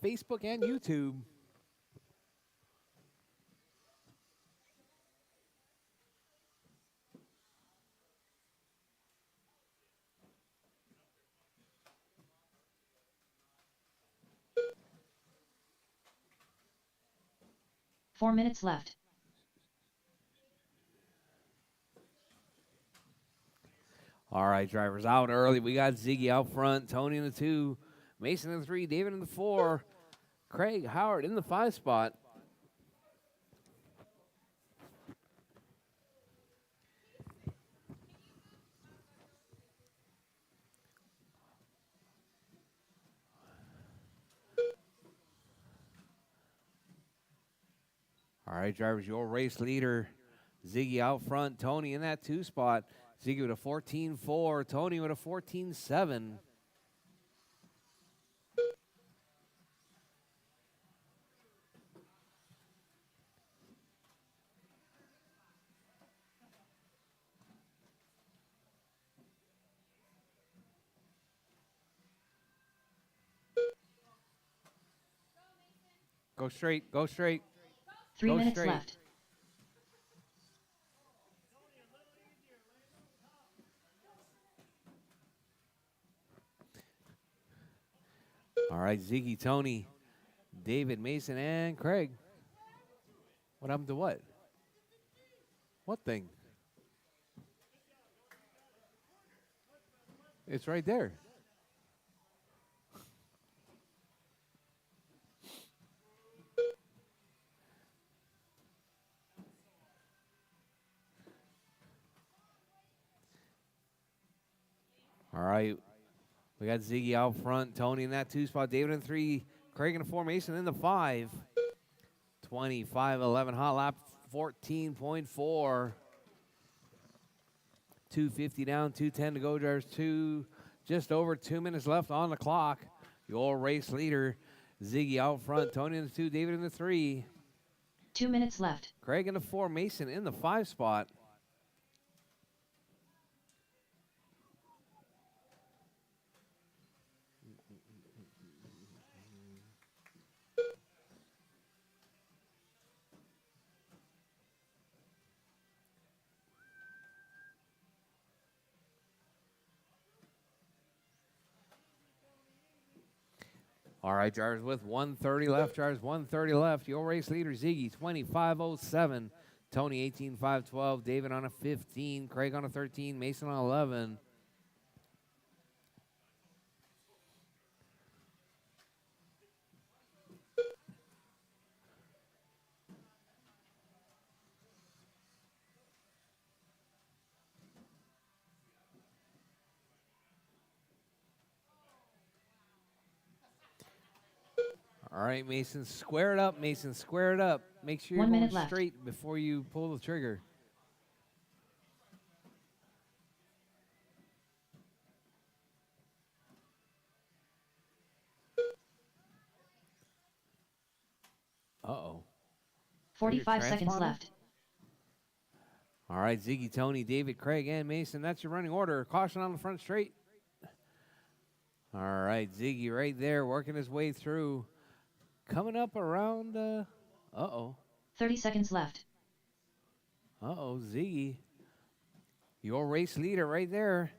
Facebook and YouTube. Four minutes left. All right, drivers out early. We got Ziggy out front, Tony in the 2, Mason in the 3, David in the 4, Craig Howard in the 5 spot. All right, drivers, your race leader, Ziggy out front, Tony in that 2 spot. Ziggy with a 14.4, Tony with a 14.7. Go straight, go straight. 3 Go minutes straight. left. All right, Ziggy, Tony, David, Mason, and Craig. What happened to what? What thing? It's right there. All right. We got Ziggy out front, Tony in that 2 spot, David in 3, Craig in the 4, Mason in the 5. 25-11 hot lap, 14.4. 250 down, 210 to go, drivers. Just over 2 minutes left on the clock. Your race leader, Ziggy out front, Tony in the 2, David in the 3. 2 minutes left. Craig in the 4, Mason in the 5 spot. All right, drivers, with 130 left, drivers, 130 left. Your race leader, Ziggy, 25.07. Tony, 18.512. David on a 15. Craig on a 13. Mason on 11. All right, Mason, square it up. Mason, square it up. Make sure you're 1 going minute left. straight before you pull the trigger. Uh-oh. 45 seconds transponder? left. All right, Ziggy, Tony, David, Craig, and Mason. That's your running order. Caution on the front straight. All right, Ziggy right there working his way through. Coming up around, uh-oh. 30 seconds left. Uh-oh, Ziggy. Your race leader right there.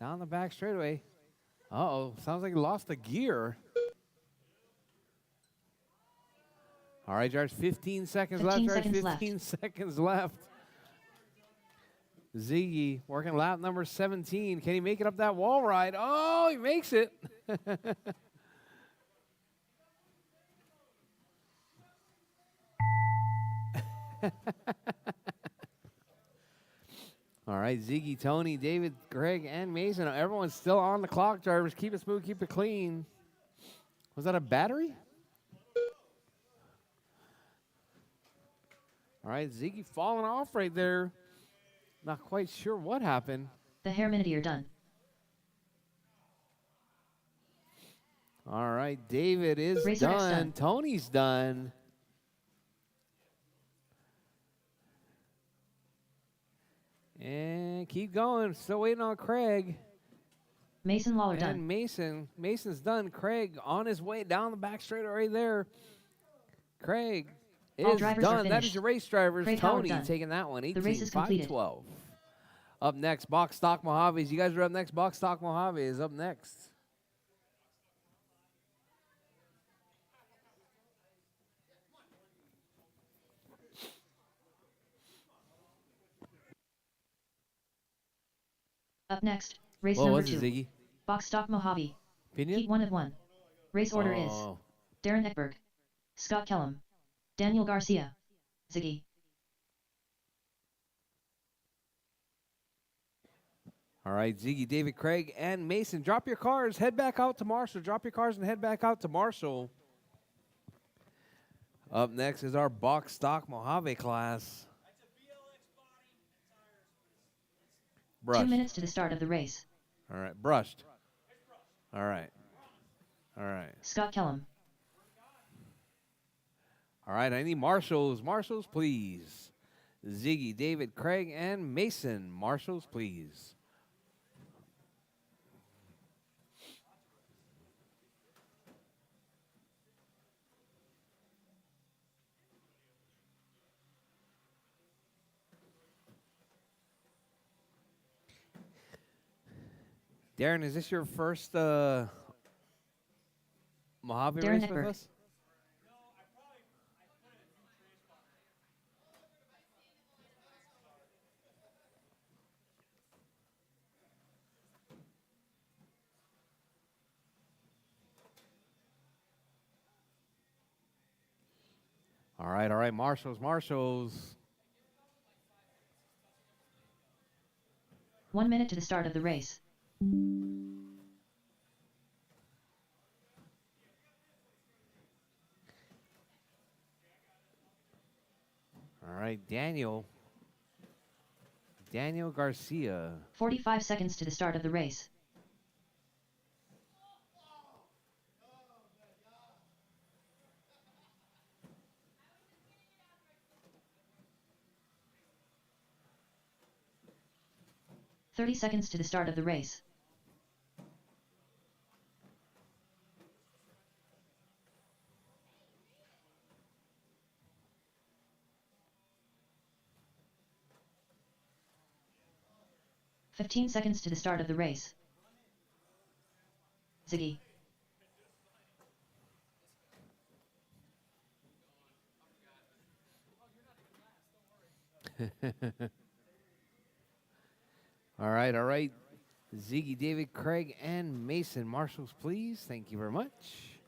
Down the back straightaway. Uh-oh, sounds like he lost a gear. All right, drivers, 15 seconds 15 left. seconds Drivers, 15 seconds left. Ziggy working lap number 17. Can he make it up that wall ride? Oh, he makes it. All right, Ziggy, Tony, David, Greg, and Mason. Everyone's still on the clock, drivers. Keep it smooth, keep it clean. Was that a battery? All right, Ziggy falling off right there. Not quite sure what happened. The hair minute you're done. All right, David is Racer X done. done. Tony's done. And keep going. Still waiting on Craig. Mason Lawler done. And Mason's done. Craig on his way down the back straight right there. Craig All is drivers are done. That is finished. your race drivers. Craig Howard Tony done. taking that one. 18, The race is 5, completed. 12. Up next, Box Stock Mojaves. You guys are up next. Box Stock Mojave is up next. Up next, race What number was it, 2. Ziggy? Box Stock Mojave. Opinion? Heat 1 of 1. Race order is Oh. Darren Eckberg, Scott Kellum, Daniel Garcia, Ziggy. All right, Ziggy, David, Craig, and Mason. Drop your cars. Head back out to Marshall. Drop your cars and head back out to Marshall. Up next is our Box Stock Mojave class. Brushed. 2 minutes to the start of the race. All right, brushed. All right. All right. Scott Kellum. All right, I need marshals. Marshals, please. Ziggy, David, Craig, and Mason. Marshals, please. Darren, is this your first Mojave Darren race with Eckberg. us? All right, marshals, marshals. 1 minute to the start of the race. All right, Daniel Garcia. 45 seconds to the start of the race. "30 seconds to the start of the race. "15 seconds to the start of the race. Ziggy. All right. Ziggy, David, Craig, and Mason. Marshals, please. Thank you very much.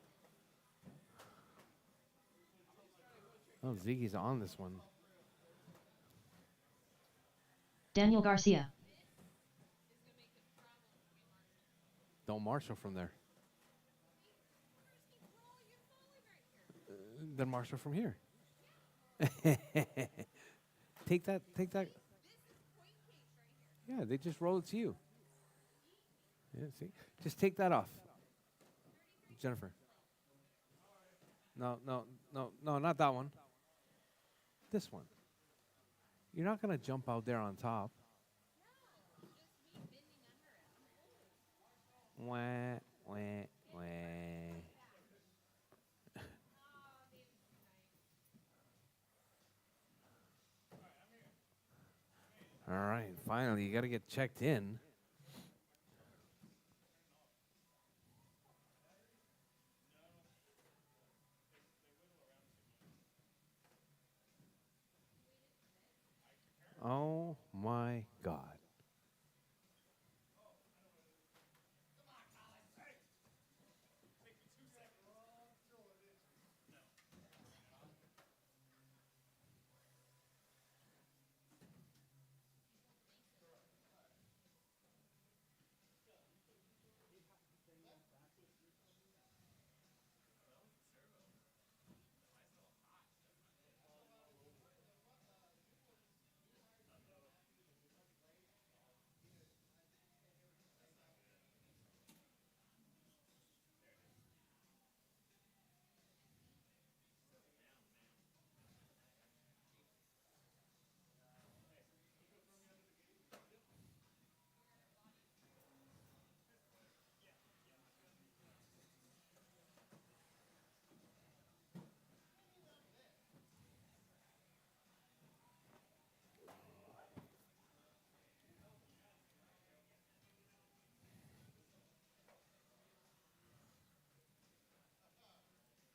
Oh, Ziggy's on this one. Daniel Garcia. Don't marshal from there. Then marshal from here. Take that. Yeah, they just roll it to you. Yeah, see? Just take that off. Jennifer. No, not that one. This one. You're not going to jump out there on top. Wah, wah, wah. All right, finally, you got to get checked in. Oh my God.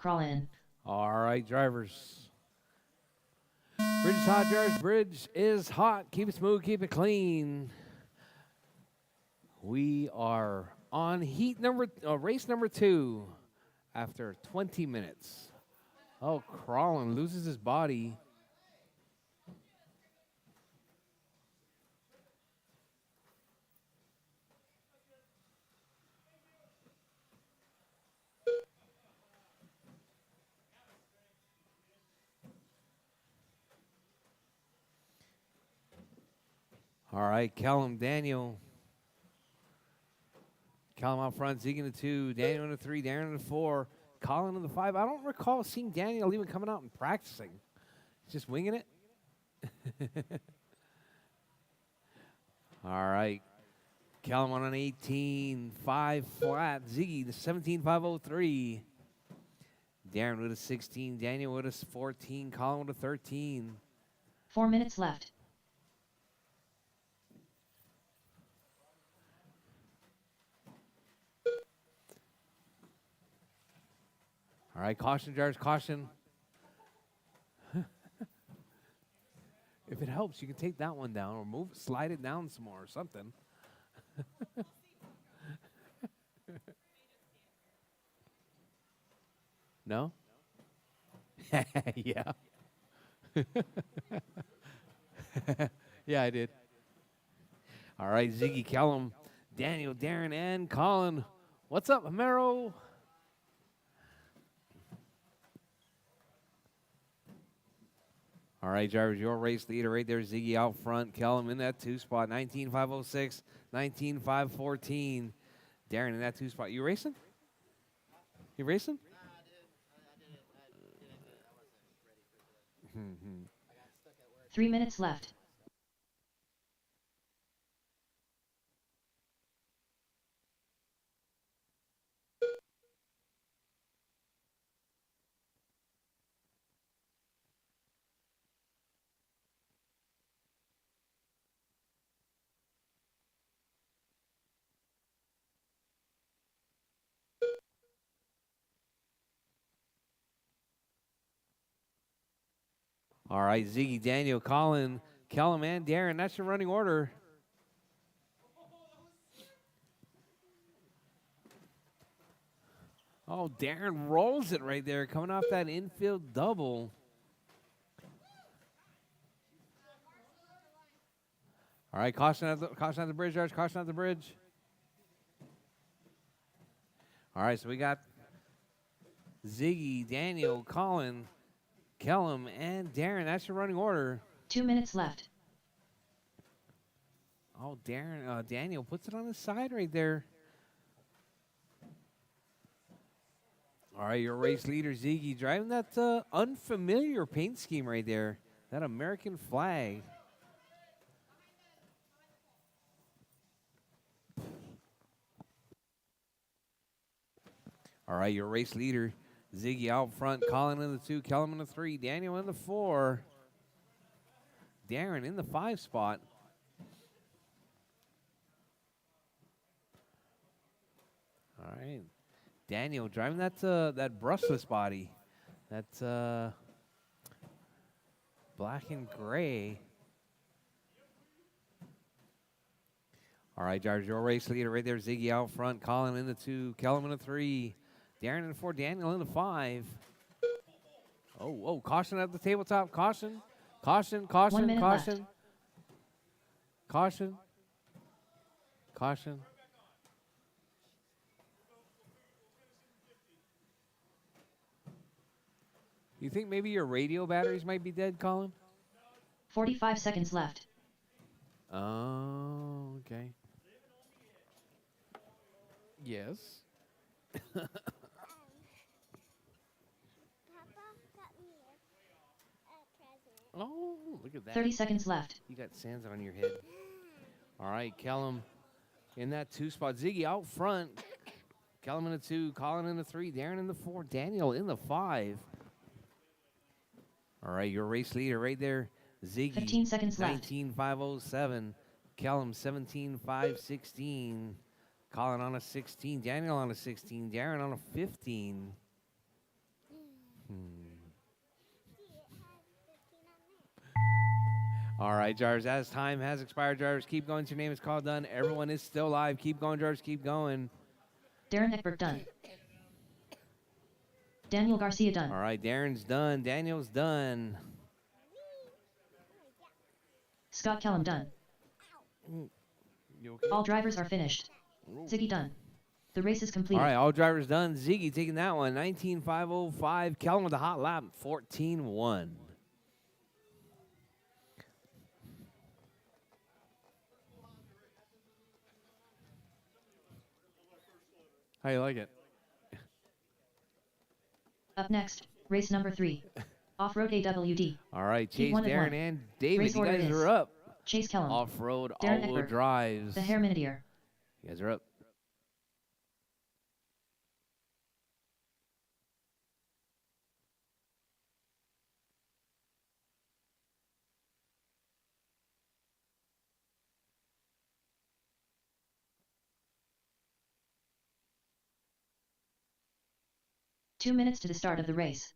Crawl in. All right, drivers. Bridge is hot, drivers. Bridge is hot. Keep it smooth, keep it clean. We are on race number 2 after 20 minutes. Oh, crawling, loses his body. All right, Callum, Daniel. Callum out front, Zeke in the 2, Daniel in the 3, Darren in the 4, Colin in the 5. I don't recall seeing Daniel even coming out and practicing. He's just winging it. All right. Callum on an 18, 5 flat. Ziggy, the 17.503. Darren with a 16, Daniel with a 14, Colin with a 13. 4 minutes left. All right, caution, drivers, caution. If it helps, you can take that one down or slide it down some more or something. No? Yeah. Yeah, I did. All right, Ziggy, Callum, Daniel, Darren, and Colin. What's up, Hamero? All right, drivers, your race leader right there, Ziggy out front. Callum in that 2 spot, 19.506, 19.514. Darren in that 2 spot. You racing? You racing? Nah, I didn't. I wasn't ready for that. I got stuck at work. 3 minutes left. All right, Ziggy, Daniel, Colin, Callum, and Darren. That's your running order. Oh, Darren rolls it right there, coming off that infield double. All right, caution at the bridge, guys. Caution at the bridge. All right, so we got Ziggy, Daniel, Colin, Kellum, and Darren. That's your running order. 2 minutes left. Oh, Daniel puts it on the side right there. All right, your race leader, Ziggy, driving that unfamiliar paint scheme right there. That American flag. All right, your race leader, Ziggy out front, Colin in the 2, Kellum in the 3, Daniel in the 4, Darren in the 5 spot. All right, Daniel driving that brushless body, that black and gray. All right, drivers, your race leader right there, Ziggy out front, Colin in the 2, Kellum in the 3, Darren in the 4, Daniel in the 5. Oh, caution at the tabletop, caution, caution, 1 minute caution, left. caution, caution. You think maybe your radio batteries might be dead, Colin? 45 seconds left. Oh, okay. Yes. Papa got me a present. Oh, look at that. 30 seconds left. You got sands on your head. All right, Kellum in that 2 spot. Ziggy out front. Kellum in the 2, Colin in the 3, Darren in the 4, Daniel in the 5. All right, your race leader right there, Ziggy. 15 seconds left. 19.507. Kellum 17.516. Colin on a 16. Daniel on a 16. Darren on a 15. All right, drivers, as time has expired, drivers, keep going. Your name is called done. Everyone is still live. Keep going, drivers, keep going. Darren Eckberg done. Daniel Garcia done. All right, Darren's done. Daniel's done. Scott Kellum done. You okay? All drivers are finished. Ziggy done. The race is completed. All right, all drivers done. Ziggy taking that one. 19.505. Kellen with a hot lap. 14.1. How you like it? Up next, race number 3. Off-road AWD. All right, Heat Chase, 1 of Darren, 1. and David, Race you order guys is are up. Chase Kellum. Off-road, Darren all-wheel Eckberg. drives. The Hair Minutier. You guys are up. Two minutes to the start of the race.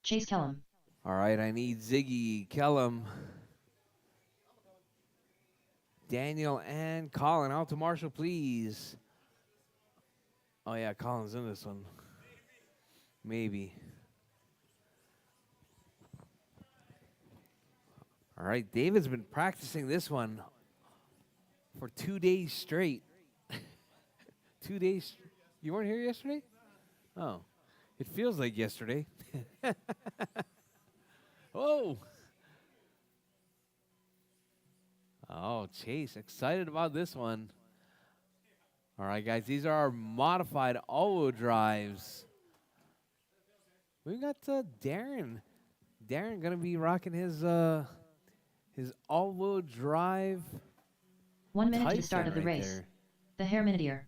Chase Kellum. All right, I need Ziggy, Kellum, Daniel, and Colin. Out to Marshall, please. Oh, yeah, Colin's in this one. Maybe. All right, David's been practicing this one for 2 days straight. 2 days. You weren't here yesterday? Oh, it feels like yesterday. Oh. Oh, Chase, excited about this one. All right, guys, these are our modified all-wheel drives. We got Darren. Darren gonna be rocking his all-wheel drive. 1 minute to the Tyson start of the right race. there. The Hair Minutier.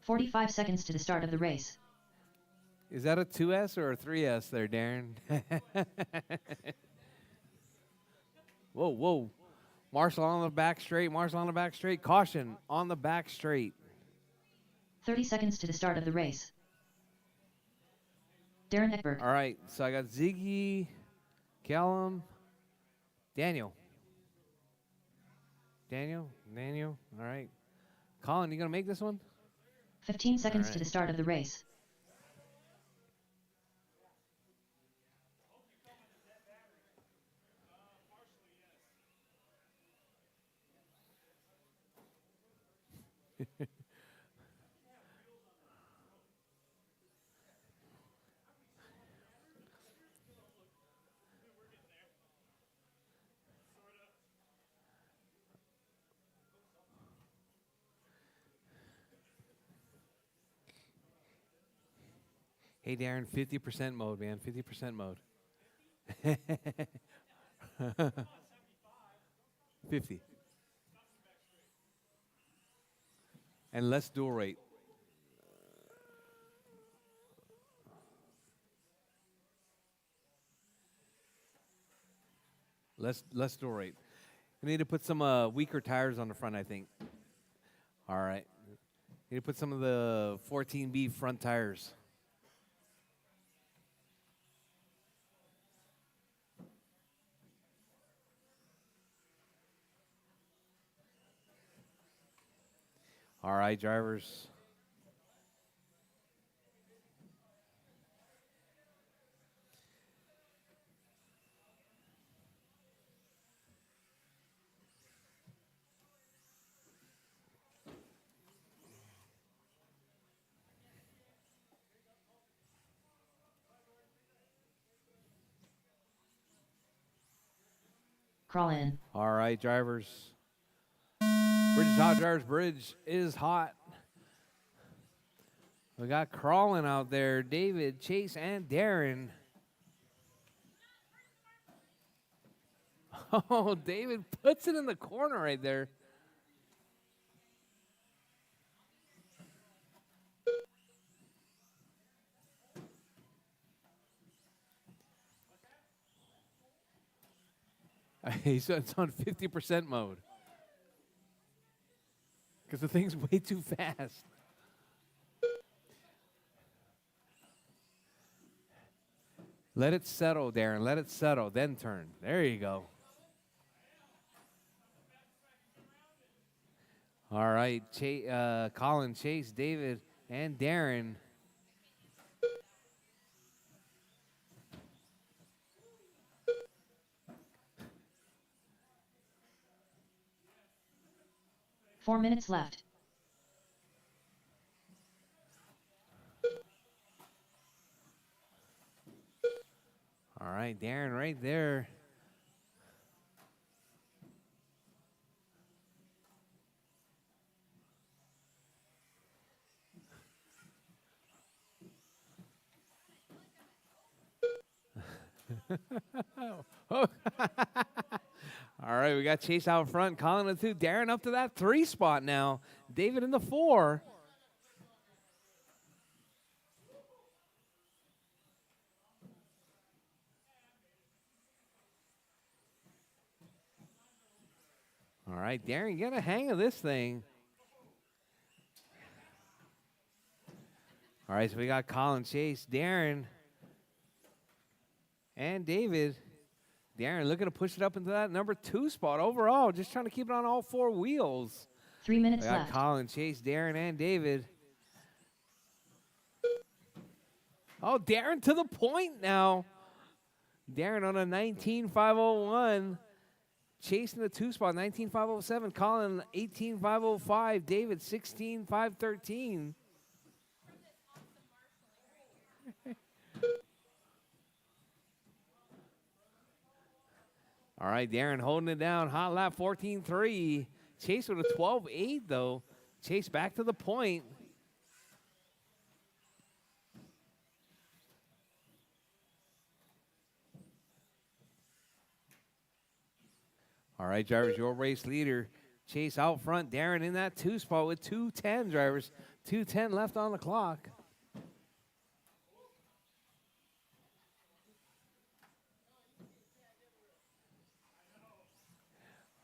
"45 seconds to the start of the race. Is that a 2S or a 3S there, Darren? Whoa, whoa. Marshall on the back straight. Marshall on the back straight. Caution on the back straight. 30 seconds to the start of the race. Darren Eckberg. All right, so I got Ziggy, Callum, Daniel. Daniel. All right. Colin, you going to make this one? 15 seconds All to right. the start of the race. Hey, Darren, 50% mode, man. 50% mode. 50. And less dual rate. Less dual rate. We need to put some weaker tires on the front, I think. All right. Need to put some of the 14B front tires. All right, drivers. Crawl in. All right, drivers. Bridge is hot, drivers. Bridge is hot. We got crawling out there. David, Chase, and Darren. Oh, David puts it in the corner right there. So it's on 50% mode. Because the thing's way too fast. Let it settle, Darren. Let it settle. Then turn. There you go. All right. Colin, Chase, David, and Darren. Four minutes left. All right, Darren right there. Oh. All right, we got Chase out front, Colin the 2, Darren up to that 3 spot now. David in the 4. All right, Darren, get a hang of this thing. All right, so we got Colin, Chase, Darren, and David. Darren looking to push it up into that number 2 spot overall, just trying to keep it on all 4 wheels. 3 minutes We got left. Colin, Chase, Darren, and David. Oh, Darren to the point now. Darren on a 19.501. Chasing the 2 spot, 19.507. Colin, 18.505. David, 16.513. All right, Darren holding it down. Hot lap 14.3. Chase with a 12.8, though. Chase back to the point. All right, drivers, your race leader. Chase out front. Darren in that 2 spot with 2:10, drivers. 2:10 left on the clock.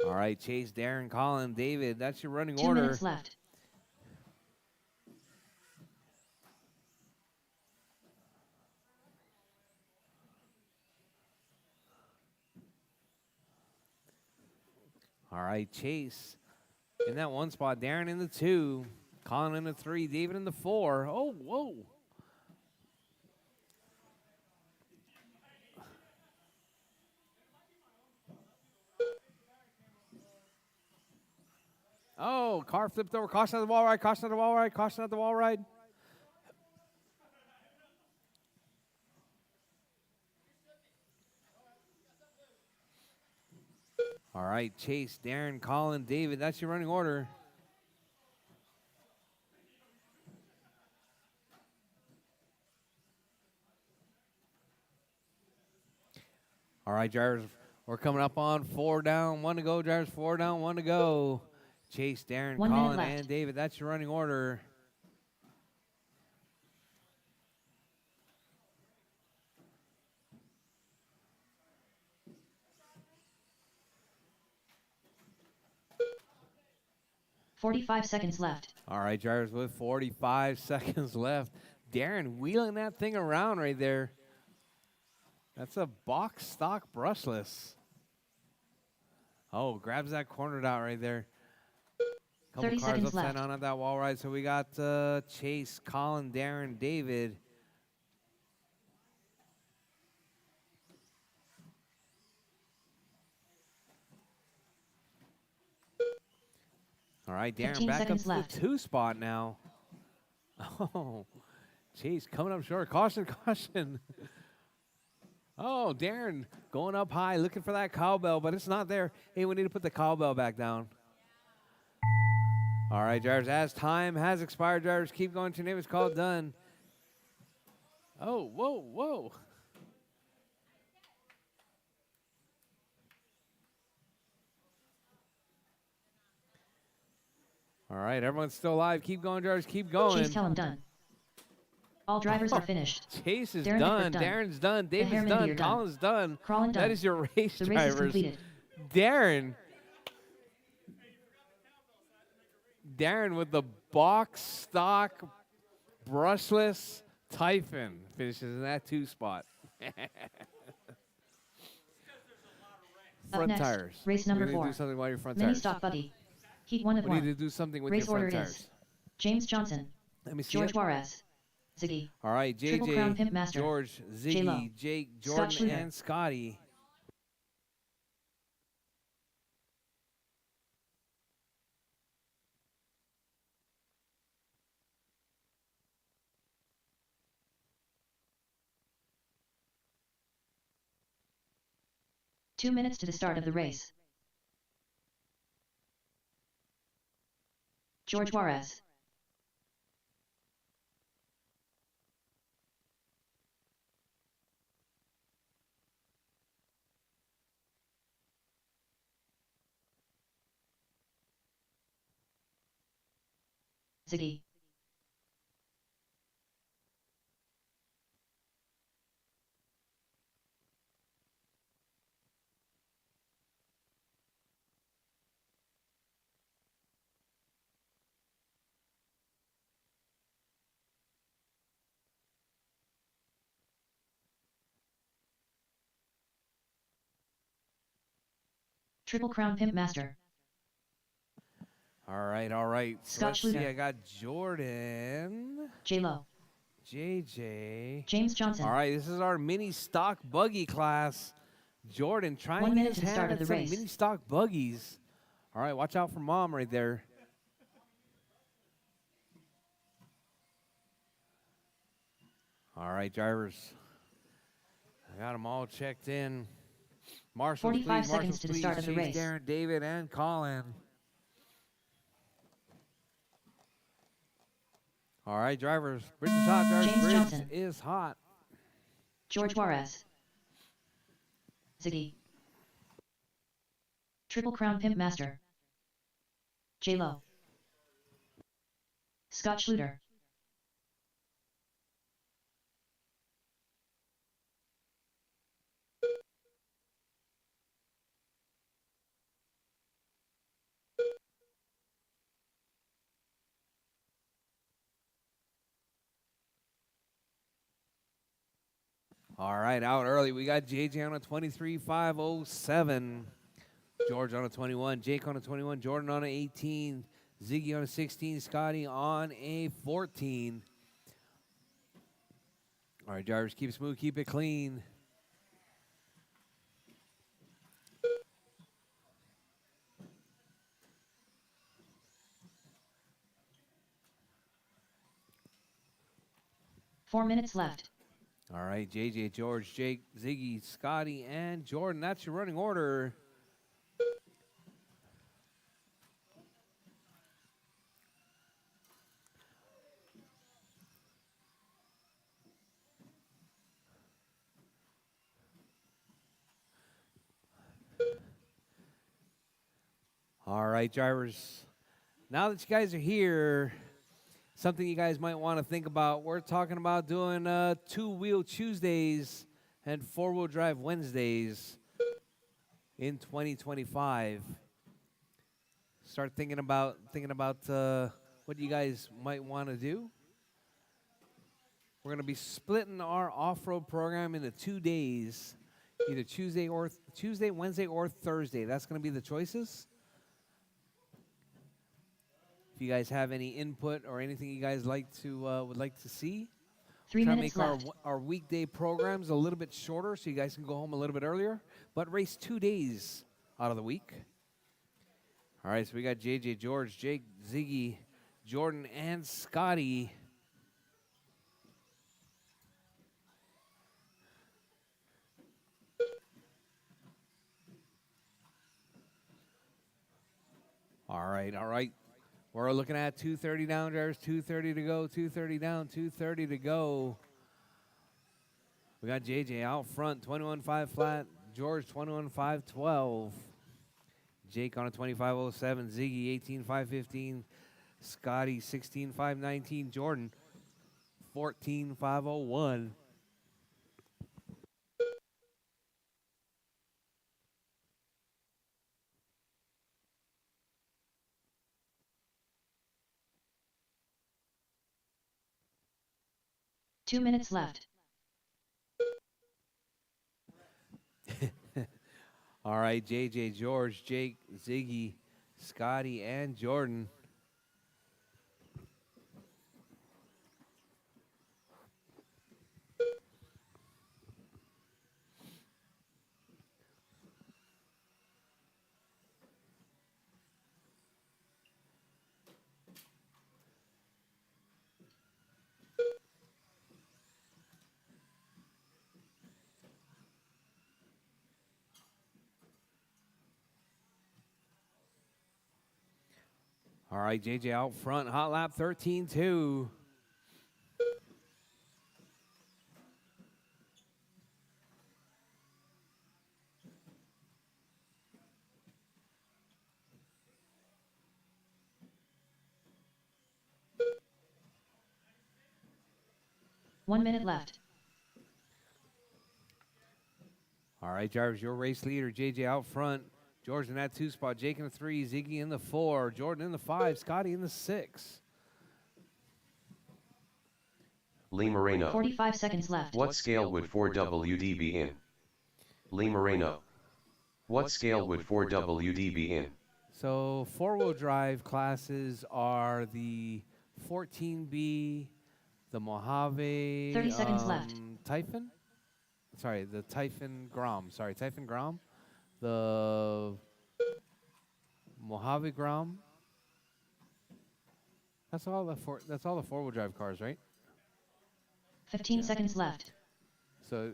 All right, Chase, Darren, Colin, David. That's your running 2 order. minutes left. All right, Chase in that 1 spot. Darren in the 2. Colin in the 3. David in the 4. Oh, whoa. Oh, car flipped over. Caution at the wall ride. Caution at the wall ride. Caution at the wall ride. All right, Chase, Darren, Colin, David. That's your running order. All right, drivers, we're coming up on 4 down, 1 to go. Drivers, 4 down, 1 to go. Chase, Darren, 1 minute Colin, left. and David. That's your running order. $45 seconds left. All right, drivers, with 45 seconds left. Darren wheeling that thing around right there. That's a box stock brushless. Oh, grabs that cornered out right there. Couple 30 cars seconds upside left. down at that wall ride. So we got Chase, Colin, Darren, David. All right, Darren 15 back up seconds to left. the 2 spot now. Oh, Chase coming up short. Caution, caution. Oh, Darren going up high, looking for that cowbell, but it's not there. Hey, we need to put the cowbell back down. All right, drivers, as time has expired, drivers, keep going. Your name is called done. Oh, whoa, whoa. All right, everyone's still alive. Keep going, drivers, keep going. Chase, tell him done. All drivers are finished. Chase is Darren done. Bickford done. Darren's done. David's Harriman done. Beer done. Colin's done. Crawlin done. That is your race, The race is drivers. completed. Darren. Darren with the box stock brushless Typhon finishes in that 2 spot. Up Front next, tires. race We're number gonna 4. do something while your front Mini tires. stock buggy. Heat 1 of We need 1. to do something with Race your front order tires. is James Johnson, Let me see George it. Juarez, Ziggy, All right, Triple Crown JJ, Pimp Master, George, J-Lo, Ziggy, Jake, Scott Jordan, Schluter. and Scotty. Two minutes to the start of the race. George Juarez, Ziggy, Triple Crown Pimp Master, All right, all right. So Scott let's see. Schluter. I got Jordan, J-Lo, JJ. James Johnson. All right, this is our mini stock buggy class. Jordan 1 trying minute his to the hand start of at the some race. mini stock buggies. All right, watch out for Mom right there. All right, drivers. I got them all checked in. Marshals, 45 please. seconds Marshals, to the please. start of the Chase, race. Darren, David, and Colin. All right, drivers. Bridge is hot, drivers. James Bridge Johnson. is hot. George Juarez, Ziggy, Triple Crown Pimp Master, J-Lo, Scott Schluter. All right, out early. We got JJ on a 23.507. George on a 21. Jake on a 21. Jordan on a 18. Ziggy on a 16. Scotty on a 14. All right, drivers, keep it smooth, keep it clean. Four minutes left. All right, JJ, George, Jake, Ziggy, Scotty, and Jordan. That's your running order. All right, drivers. Now that you guys are here, something you guys might want to think about. We're talking about doing 2-wheel Tuesdays and 4-wheel drive Wednesdays in 2025. Start thinking about what you guys might want to do. We're going to be splitting our off-road program into 2 days, either Tuesday, Wednesday, or Thursday. That's going to be the choices. If you guys have any input or anything you guys would like to see, 3 try to minutes make left. our weekday programs a little bit shorter so you guys can go home a little bit earlier, but race 2 days out of the week. All right, so we got JJ, George, Jake, Ziggy, Jordan, and Scotty. All right, all right. We're looking at 2:30 down, drivers. 2:30 to go. 2:30 down. 2:30 to go. We got JJ out front, 21.5 flat. George, 21.512. Jake on a 25.07. Ziggy, 18.515. Scotty, 16.519. Jordan, 14.501. 2 minutes left. All right, JJ, George, Jake, Ziggy, Scotty, and Jordan. All right, JJ out front, hot lap 13-2. One minute left. All right, Jarvis, your race leader, JJ out front. George in that 2 spot, Jake in the 3, Ziggy in the 4, Jordan in the 5, Scotty in the 6. Lee Moreno. 45 seconds left. What scale would 4WD be in? Lee Moreno. What scale would 4WD be in? So 4-wheel drive classes are the 14B, the Mojave 30 seconds left. Typhon? Sorry, the Typhon Grom. Sorry, Typhon Grom. The Mojave Grom. That's all the 4-wheel drive cars, right? 15 seconds left. So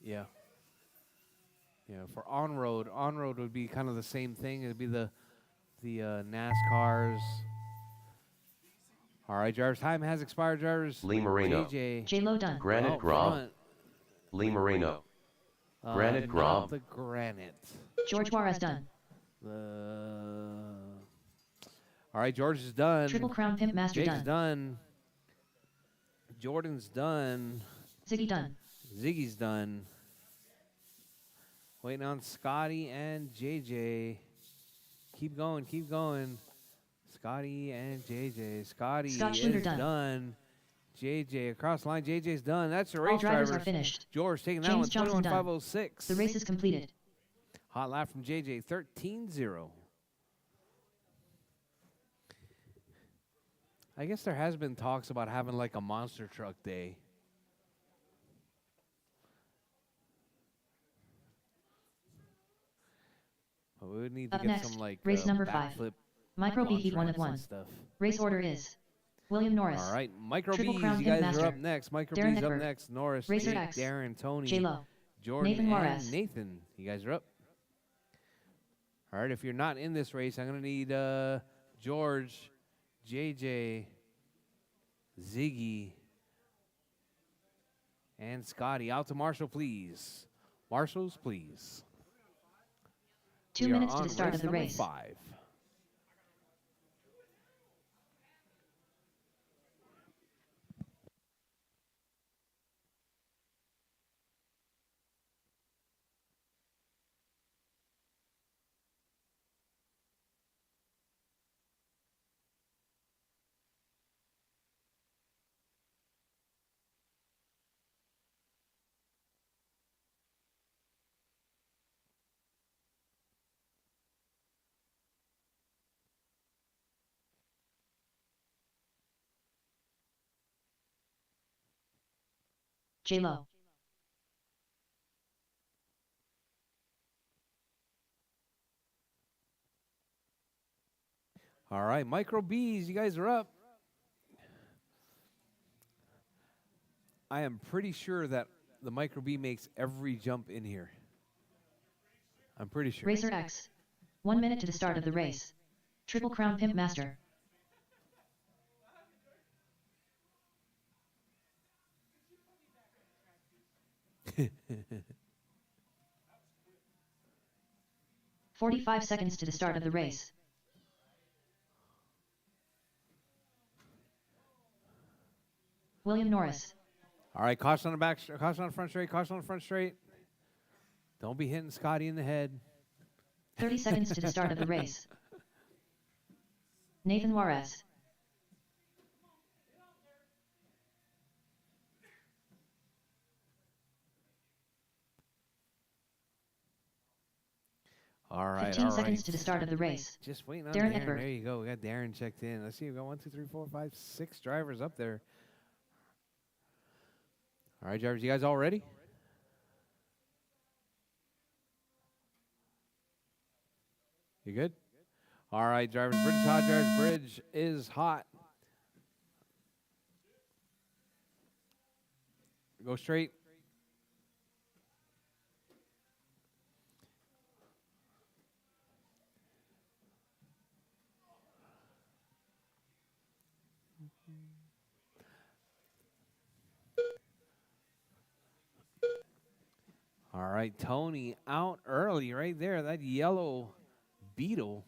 yeah. Yeah, for on-road would be kind of the same thing. It'd be the NASCARs. All right, Jarvis, time has expired, Jarvis. Lee Moreno. JJ. J-Lo done. Granite out Grom. front. Lee Moreno. Granite Not Grom. the granite. George Juarez done. All right, George is done. Triple Crown Pimp Master Jake's done. done. Jordan's done. Ziggy done. Ziggy's done. Waiting on Scotty and JJ. Keep going, keep going. Scotty and JJ. Scotty Scott is Schluter done. done. JJ across the line. JJ's done. That's the All race drivers drivers. are finished. George taking that James one. Johnson done. 21.506. The race is completed. Hot lap from JJ. 13-0. I guess there has been talks about having like a monster truck day. But we would need to Up get next, some like race number 5. backflip Micro B Heat launch 1 ramps of and 1. stuff. Race order is William Norris. All right, Micro Triple B's, Crown you Pimp guys are Master. up next. Micro Darren B's up Hepburn. next. Norris, Racer Jake, X. Darren, Tony, J-Lo. Jordan, Nathan and Juarez. Nathan. You guys are up. All right, if you're not in this race, I'm going to need George, JJ, Ziggy, and Scotty. Out to Marshall, please. Marshals, please. 2 We are minutes to on the start of the number race. 5. J-Lo. All right, Micro B's, you guys are up. I am pretty sure that the Micro B makes every jump in here. I'm pretty sure. Racer X. 1 minute to the start of the race. Triple Crown Pimp Master. "45 seconds to the start of the race. William Norris. All right, caution on the back, caution on the front straight, caution on the front straight. Don't be hitting Scotty in the head. 30 seconds to the start of the race. Nathan Juarez. All right, 15 all seconds right. to the start of the race. Just waiting on Darren Darren. Eckberg. There you go. We got Darren checked in. Let's see. We got 1, 2, 3, 4, 5, 6 drivers up there. All right, drivers, you guys all ready? You good? All right, drivers. Bridge is hot, drivers. Bridge is hot. Go straight. All right, Tony out early right there. That yellow Beetle.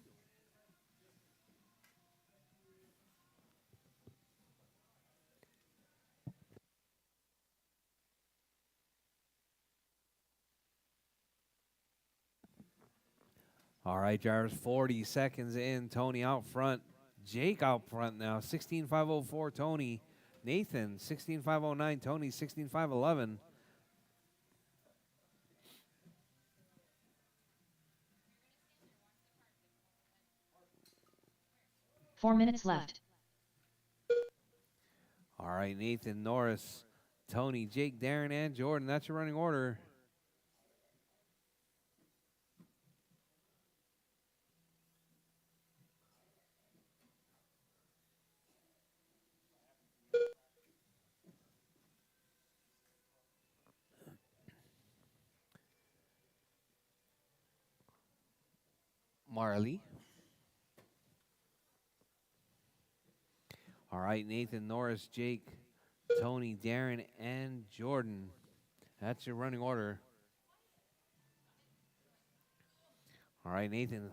All right, drivers, 40 seconds in. Tony out front. Jake out front now. 16.504 Tony. Nathan, 16.509 Tony. 16.511. 4 minutes left. All right, Nathan, Norris, Tony, Jake, Darren, and Jordan. That's your running order. Marley. All right, Nathan, Norris, Jake, Tony, Darren, and Jordan. That's your running order. All right, Nathan.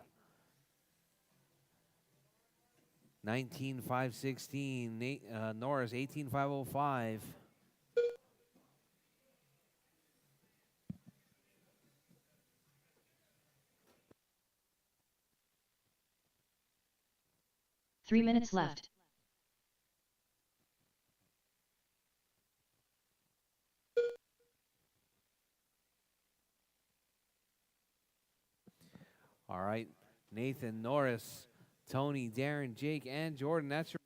19.516. Norris, 18.505. Three minutes left. All right, Nathan, Norris, Tony, Darren, Jake, and Jordan. That's your.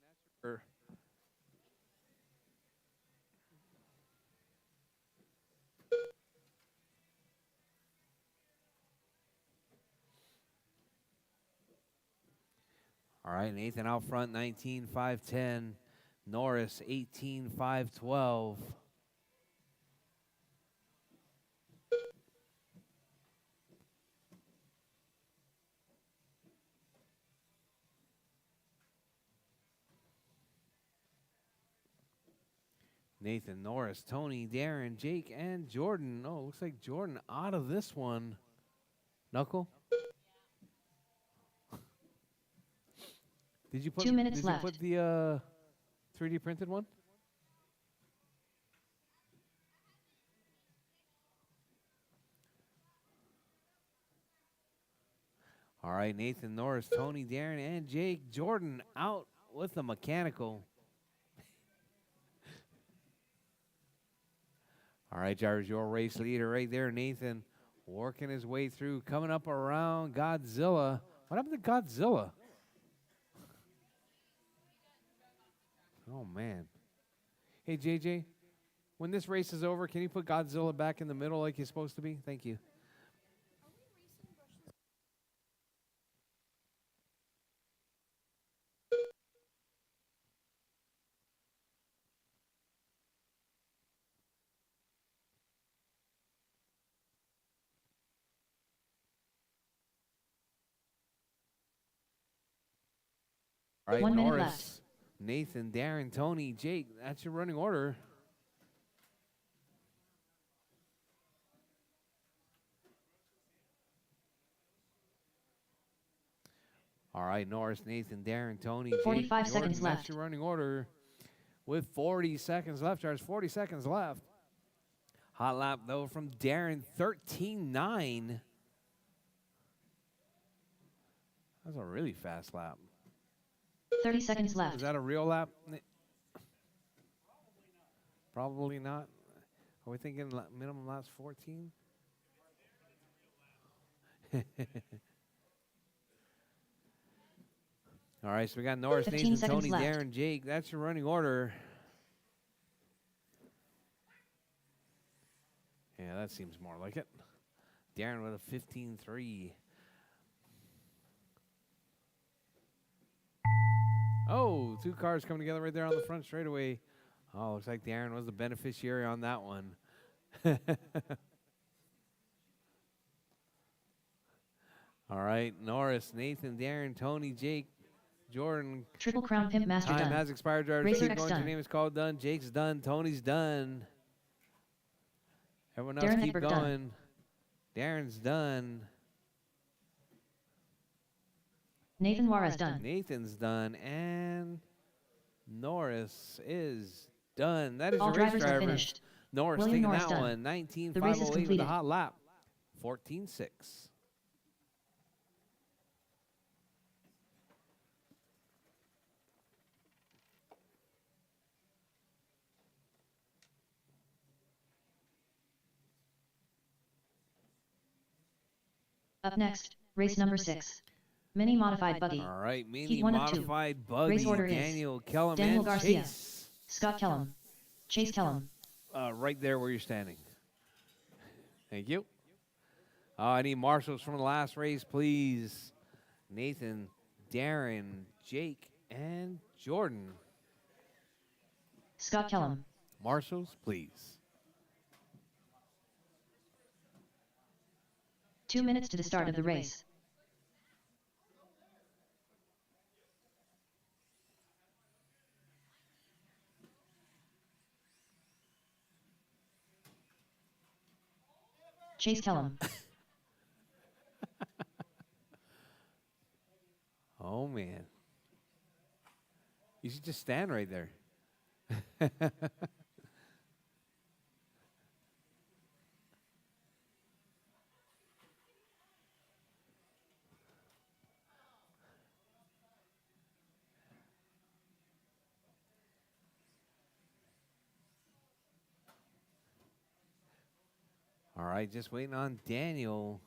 All right, Nathan out front, 19.510. Norris, 18.512. Nathan, Norris, Tony, Darren, Jake, and Jordan. Oh, looks like Jordan out of this one. Knuckle? Did you put 2 minutes did left. you put the 3D printed one? All right, Nathan, Norris, Tony, Darren, and Jake. Jordan out with the mechanical. All right, drivers, your race leader right there, Nathan, working his way through, coming up around Godzilla. What happened to Godzilla? Oh, man. Hey, JJ, when this race is over, can you put Godzilla back in the middle like he's supposed to be? Thank you. All right, 1 minute Norris, left. Nathan, Darren, Tony, Jake. That's your running order. All right, Norris, Nathan, Darren, Tony, Jake, 45 Jordan. seconds That's left. your running order. With 40 seconds left, Charles. 40 seconds left. Hot lap, though, from Darren, 13.9. That's a really fast lap. 30 seconds left. Is that a real lap? Probably not. Are we thinking minimum laps 14? All right, so we got Norris, 15 Nathan, seconds Tony, left. Darren, Jake. That's your running order. Yeah, that seems more like it. Darren with a 15-3. Oh, two cars coming together right there on the front straightaway. Oh, looks like Darren was the beneficiary on that one. All right, Norris, Nathan, Darren, Tony, Jake, Jordan. Triple Crown Pimp Master Time done. has expired. Drivers Racer keep X going. Your done. name is called. Done. Jake's done. Tony's done. Everyone else Darren keep Eckberg going. done. Darren's done. Nathan Juarez done. Nathan's done. And Norris is done. That is All your race drivers are drivers. finished. Norris William taking Norris that done. one. The race is 19.508 with a completed. hot lap. 14.6. Up next, race number 6. Mini Modified Buggy. All right, mini Heat 1 of 2. modified buggy. Race order is Daniel Kellum Daniel and Garcia. Chase. Scott Kellum. Chase Kellum. Right there where you're standing. Thank you. I need marshals from the last race, please. Nathan, Darren, Jake, and Jordan. Scott Kellum. Marshals, please. 2 minutes to the start of the race. Chase Kellum. Oh, man. You should just stand right there. All right, just waiting on Daniel.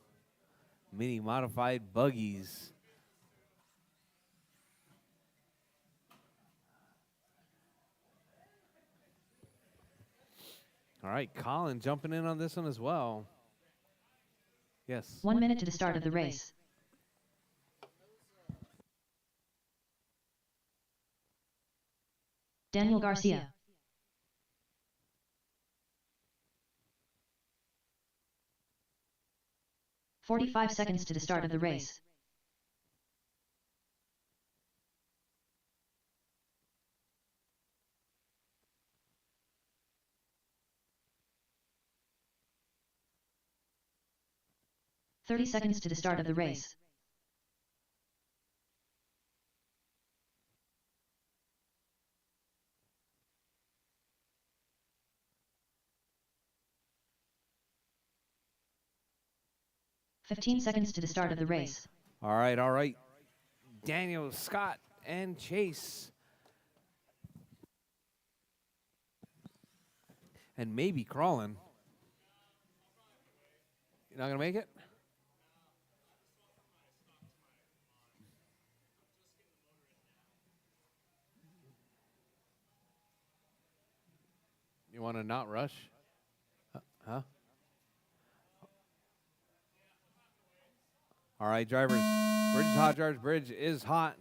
Mini modified buggies. All right, Colin jumping in on this one as well. Yes. 1 minute to the start of the race. Daniel Garcia. "45 seconds to the start of the race. "30 seconds to the start of the race. "15 seconds to the start of the race. All right, all right. Daniel, Scott, and Chase. And maybe crawling. You're not going to make it? You want to not rush? Huh? All right, drivers. Bridge is hot, drivers. Bridge is hot.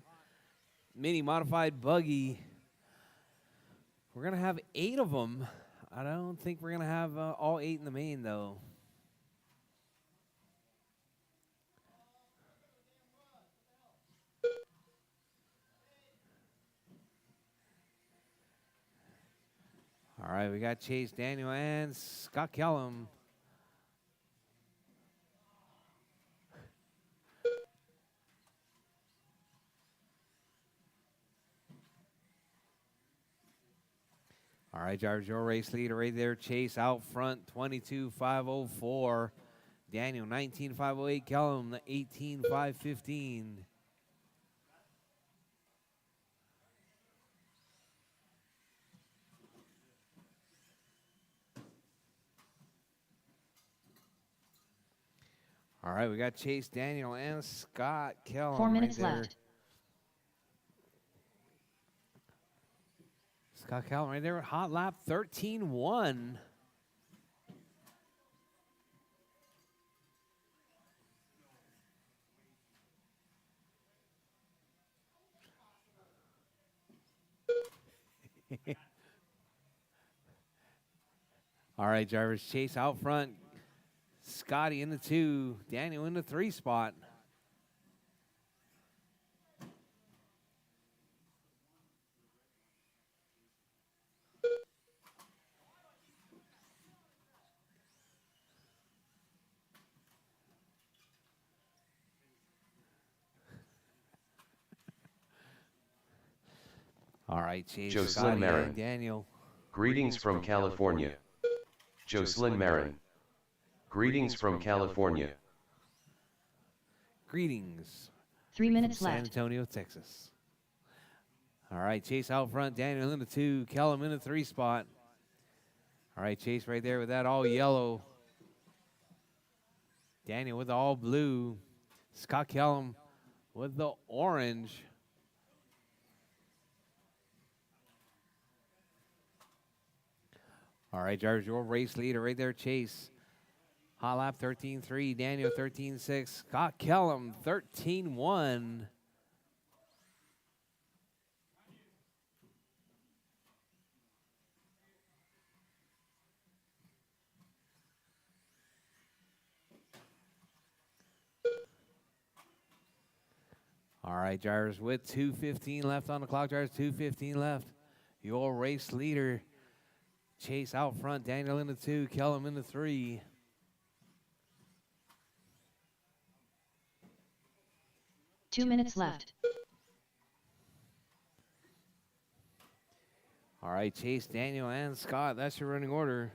Mini modified buggy. We're going to have 8 of them. I don't think we're going to have all 8 in the main, though. All right, we got Chase, Daniel, and Scott Kellum. All right, drivers, your race leader right there. Chase out front, 22.504. Daniel, 19.508. Kellum, 18.515. All right, we got Chase Daniel and Scott Kellum 4 minutes right there. left. Scott Kellum right there. Hot lap 13-1. All right, drivers, Chase out front. Scotty in the 2. Daniel in the 3 spot. All right, Chase, Jocelyn Scotty, Marin. and Daniel. Greetings from California. Jocelyn Marin. Greetings from California. Greetings. 3 from minutes San left. Antonio, Texas. All right, Chase out front. Daniel in the 2. Kellum in the 3 spot. All right, Chase right there with that all yellow. Daniel with the all blue. Scott Kellum with the orange. All right, drivers, your race leader right there, Chase. Hot lap 13-3. Daniel 13-6. Scott Kellum 13-1. All right, drivers, with 2:15 left on the clock, drivers, 2:15 left. Your race leader, Chase out front, Daniel in the 2, Kellum in the 3. Two minutes left. All right, Chase, Daniel, and Scott, that's your running order.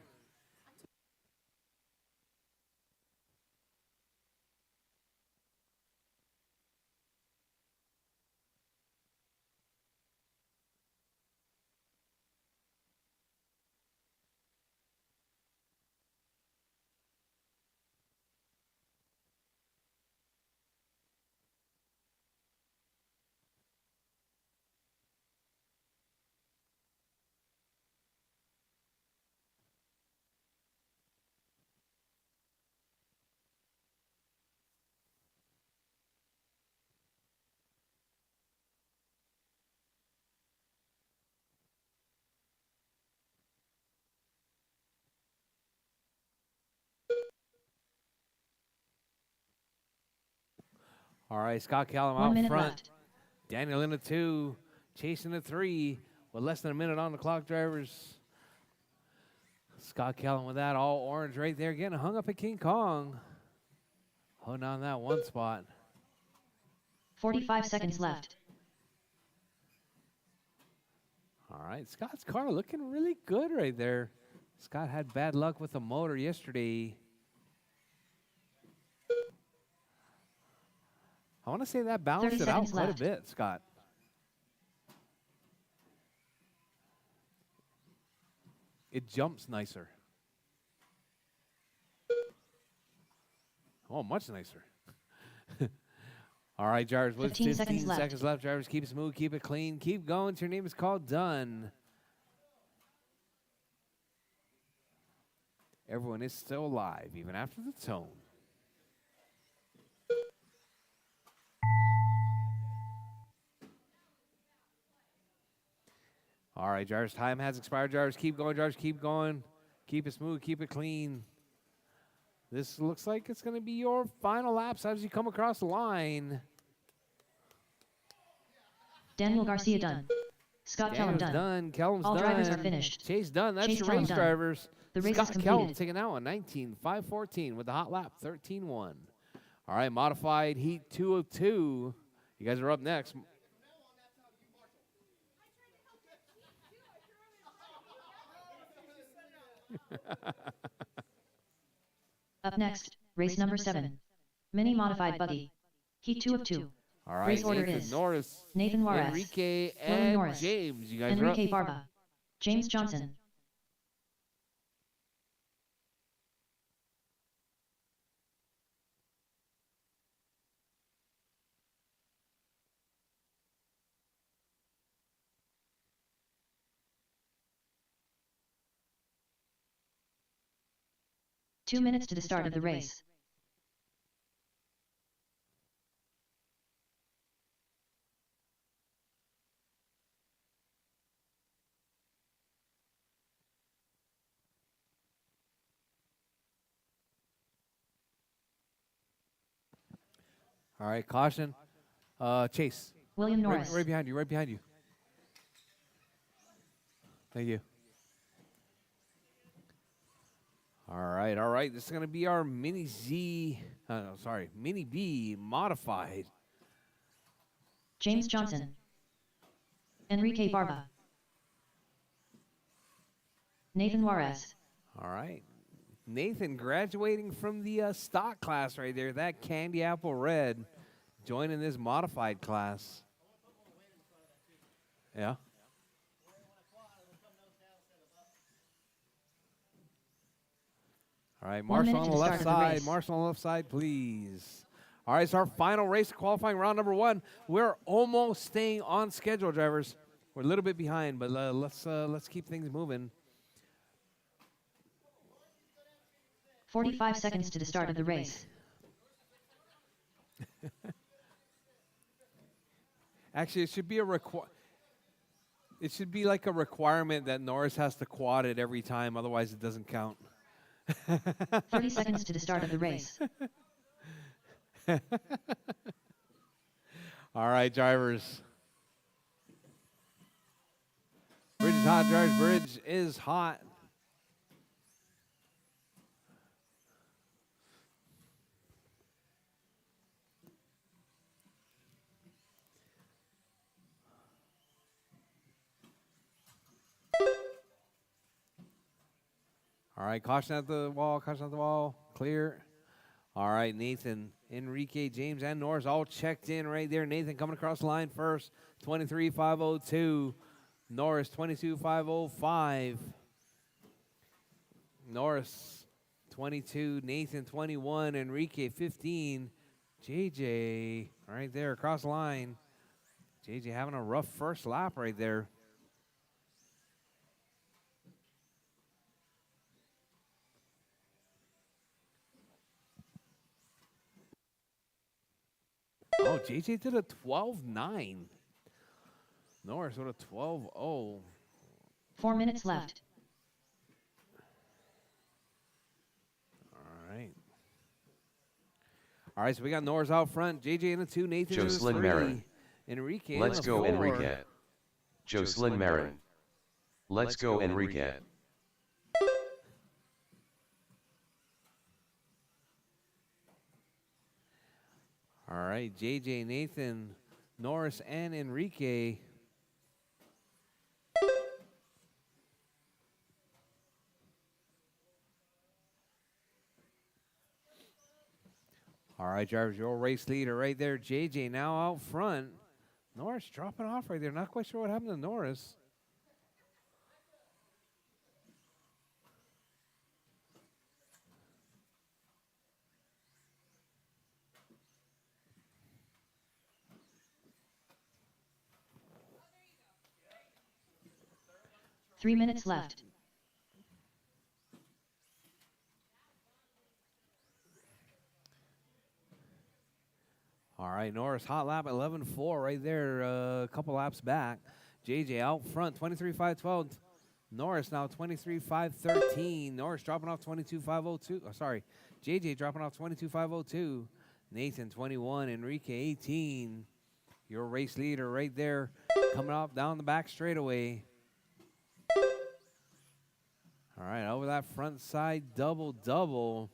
All right, Scott Kellum 1 out minute front. left. Daniel in the 2, chasing the 3 with less than a minute on the clock, drivers. Scott Kellum with that all orange right there, getting hung up at King Kong. Holding on that 1 spot. 45 seconds left. All right, Scott's car looking really good right there. Scott had bad luck with the motor yesterday. I want to say that balanced 30 it out seconds quite left. a bit, Scott. It jumps nicer. Oh, much nicer. All right, drivers, with 15 15 seconds seconds left. Drivers, keep it smooth, keep it clean, keep going. Your name is called done. Everyone is still alive, even after the tone. All right, drivers, time has expired. Drivers, keep going. Drivers, keep going. Keep it smooth, keep it clean. This looks like it's going to be your final laps as you come across the line. Daniel Garcia done. Scott Kellum Daniel's done. done. Kellum's All done. drivers are finished. Chase done. That's Chase your Kellum race done. drivers. The race is Scott Kellum completed. taking that one, 19.514 with the hot lap, 13.1. All right, modified heat 202. You guys are up next. Up next, race number 7. Mini modified buggy. Heat 2 of 2. All right, Race order Nathan is Norris, Nathan Juarez, Enrique, Dylan and Norris, James. You guys Enrique are up. Barba, James Johnson. 2 minutes to the start of the race. All right, caution. Chase. William Right, Norris. right behind you, right behind you. Thank you. All right. This is going to be our Mini B modified. James Johnson. Enrique Barba. Nathan Juarez. All right. Nathan graduating from the stock class right there, that candy apple red, joining this modified class. Yeah. All right, 1 Marshall minute on to the the left start of the side. race. Marshall on the left side, please. All right, it's our final race, qualifying round number 1. We're almost staying on schedule, drivers. We're a little bit behind, but let's keep things moving. 45 seconds to the start of the race. Actually, it should be It should be like a requirement that Norris has to quad it every time, otherwise it doesn't count. 30 seconds to the start of the race. All right, drivers. Bridge is hot, drivers. Bridge is hot. All right, caution at the wall, clear. All right, Nathan, Enrique, James, and Norris all checked in right there. Nathan coming across the line first, 23.502. Norris, 22.505. Norris, 22. Nathan, 21. Enrique, 15. JJ, right there across the line. JJ having a rough first lap right there. Oh, JJ did a 12.9. Norris with a 12.0. 4 minutes left. All right, so we got Norris out front. JJ in the 2, Nathan in the Jocelyn 3. Marin. Enrique Let's in the go 4. Enrique. Jocelyn Marin. Let's go Enrique. All right, JJ, Nathan, Norris, and Enrique. All right, drivers, your race leader right there. JJ now out front. Norris dropping off right there. Not quite sure what happened to Norris. Three minutes left. All right, Norris, hot lap 11.4 right there, a couple laps back. JJ out front, 23.512. Norris now 23.513. Norris dropping off 22.502. Oh, sorry, JJ dropping off 22.502. Nathan 21, Enrique 18. Your race leader right there, coming up down the back straightaway. All right, over that front side double.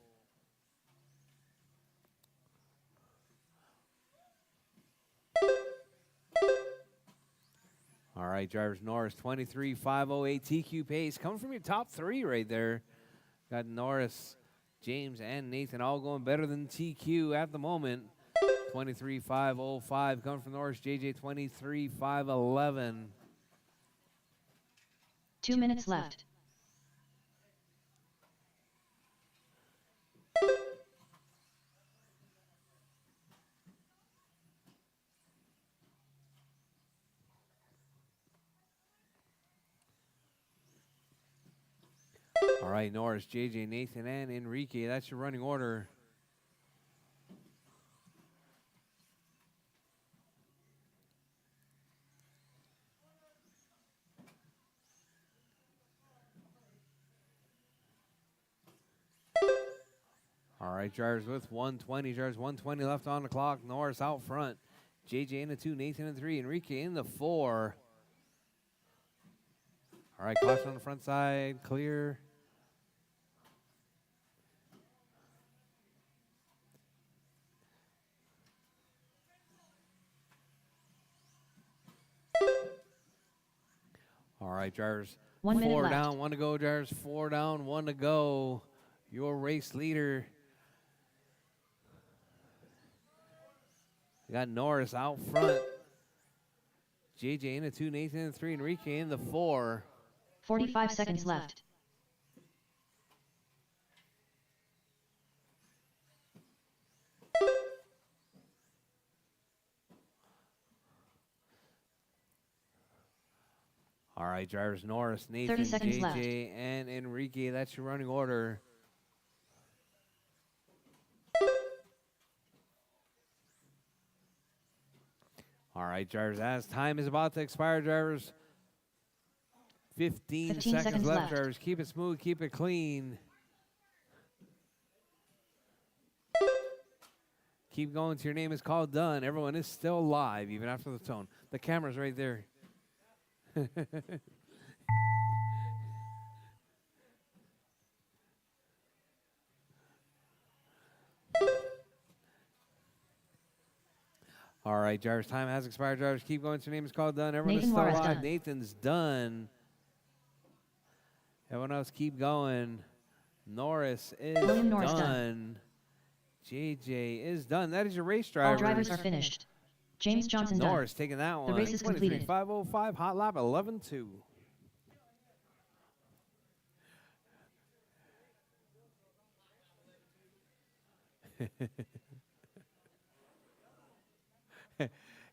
All right, drivers, Norris, 23.508 TQ pace. Coming from your top 3 right there. Got Norris, James, and Nathan all going better than TQ at the moment. 23.505 coming from Norris, JJ, 23.511. 2 minutes left. All right, Norris, JJ, Nathan, and Enrique. That's your running order. All right, drivers with 120. Drivers 120 left on the clock. Norris out front. JJ in the 2, Nathan in the 3, Enrique in the 4. All right, caution on the front side. Clear. All right, drivers. 1 minute 4 left. down, 1 to go, drivers. 4 down, 1 to go. Your race leader. We got Norris out front. JJ in the 2, Nathan in the 3, Enrique in the 4. 45 seconds left. All right, drivers Norris, 30 Nathan, seconds JJ, left. and Enrique. That's your running order. All right, drivers, as time is about to expire, drivers. 15 seconds left, drivers. Keep it smooth, keep it clean. Keep going till your name is called done. Everyone is still live, even after the tone. The camera's right there. All right, drivers, time has expired. Drivers, keep going till your name is called done. Everyone Nathan is still Morris live. done. Nathan's done. Everyone else keep going. Norris is William Norris done. JJ is done. That is your race, All drivers. drivers are finished. James Johnson done. Norris taking that one. The race is completed. 23.505, hot lap 11.2.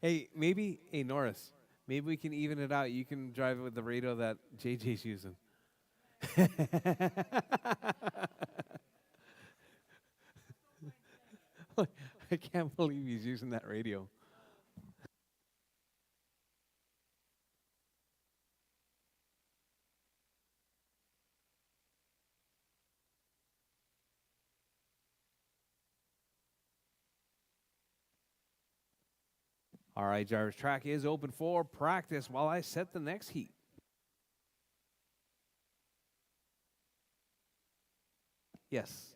Hey, Norris, maybe we can even it out. You can drive it with the radio that JJ's using. I can't believe he's using that radio. All right, drivers, track is open for practice while I set the next heat. Yes.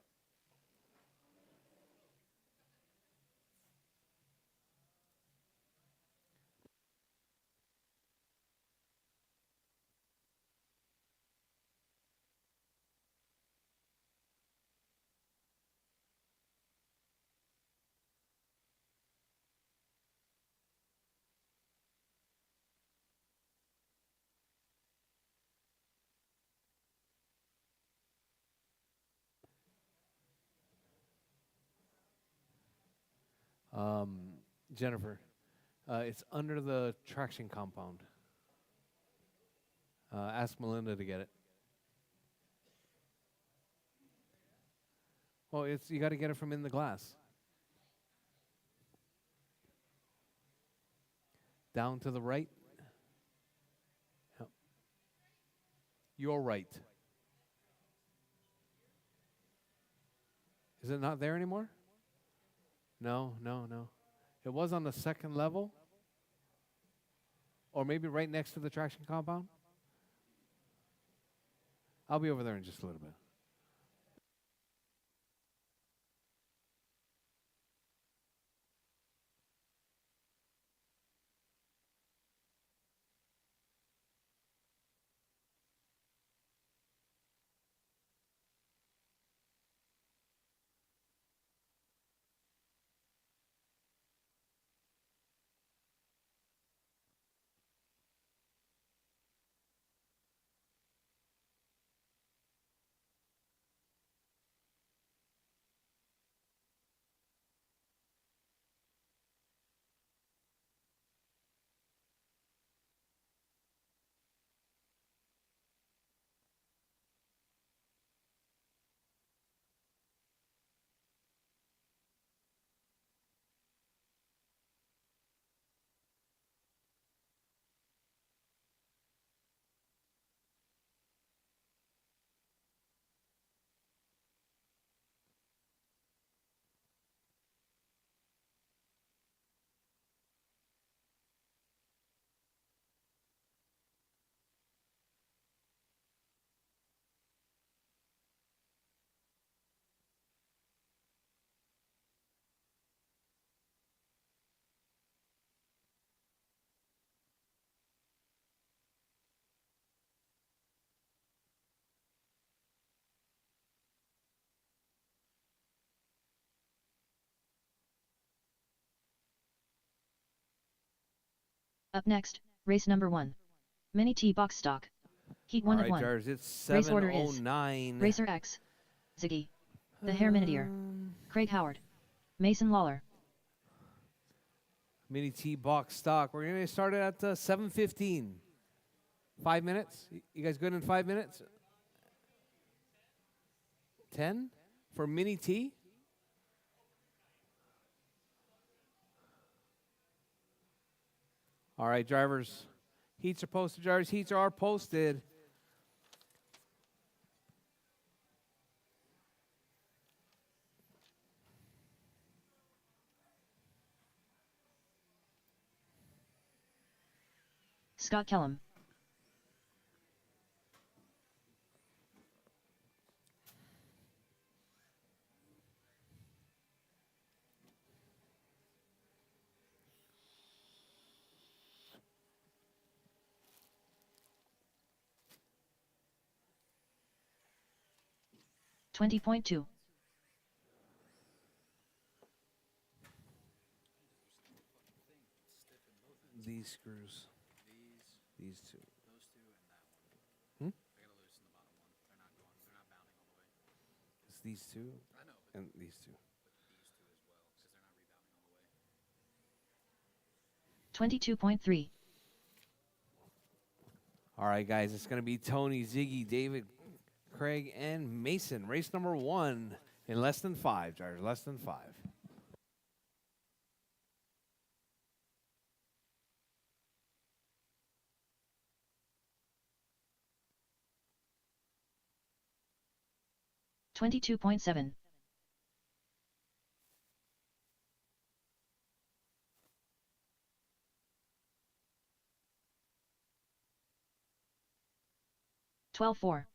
Jennifer, it's under the traction compound. Ask Melinda to get it. Well, you got to get it from in the glass. Down to the right. Yep. Your right. Is it not there anymore? No. It was on the second level. Or maybe right next to the traction compound. I'll be over there in just a little bit. Up next, race number 1. Mini T box stock. Heat All 1 right, of 1. drivers, it's Race order is 7:09. Racer X, Ziggy, the Hair Miniteer, Craig Howard, Mason Lawler. Mini T box stock. We're going to start it at 7:15. 5 minutes? You guys good in 5 minutes? 10 for Mini T? All right, drivers. Heats are posted, drivers. Heats are posted. Scott Kellum. $20.2. These screws. These two. Those two and that one. Hmm? I gotta loosen the bottom one. They're not going. They're not bounding all the way. It's these two I know, but and these two. these two as well, because they're not rebounding all the way. 22.3. All right, guys. It's going to be Tony, Ziggy, David, Craig, and Mason. Race number 1 in less than 5, drivers. Less than 5. $22.7. $12.4.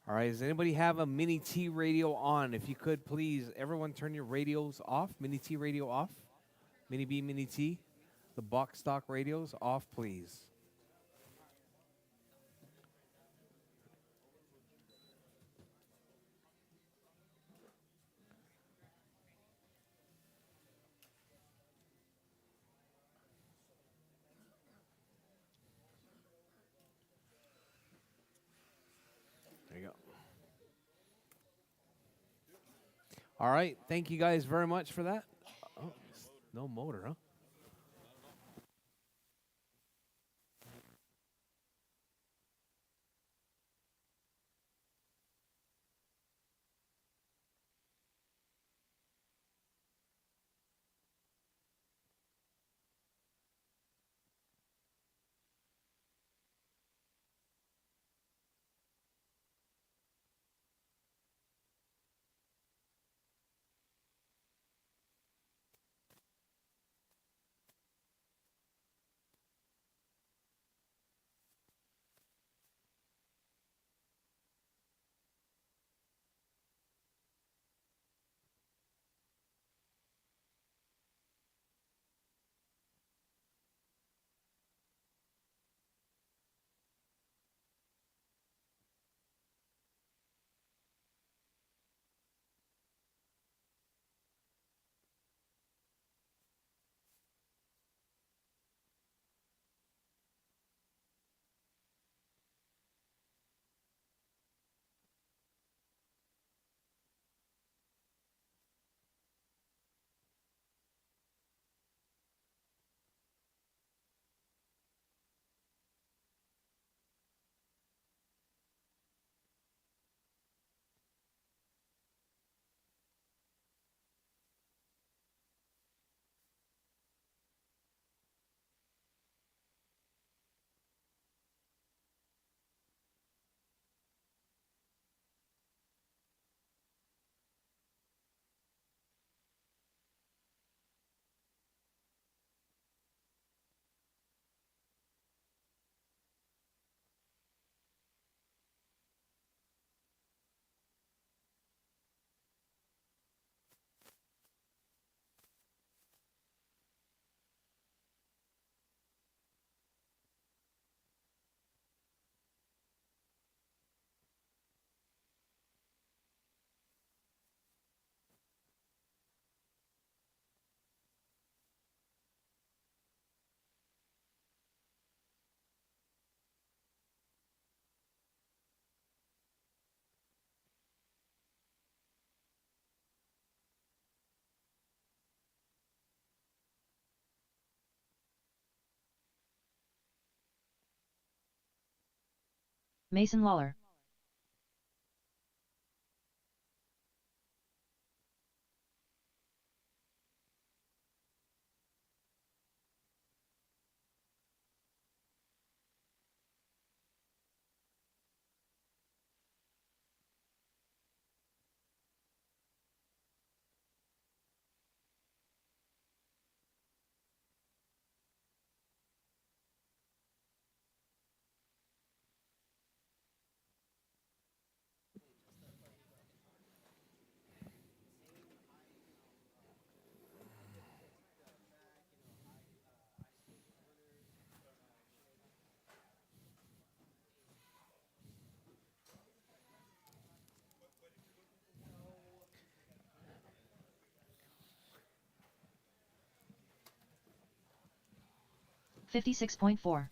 All right, does anybody have a Mini T radio on? If you could, please, everyone turn your radios off. Mini T radio off. Mini B, Mini T. The box stock radios off, please. There you go. All right, thank you guys very much for that. Oh, no motor, huh? Mason Lawler. $56.4.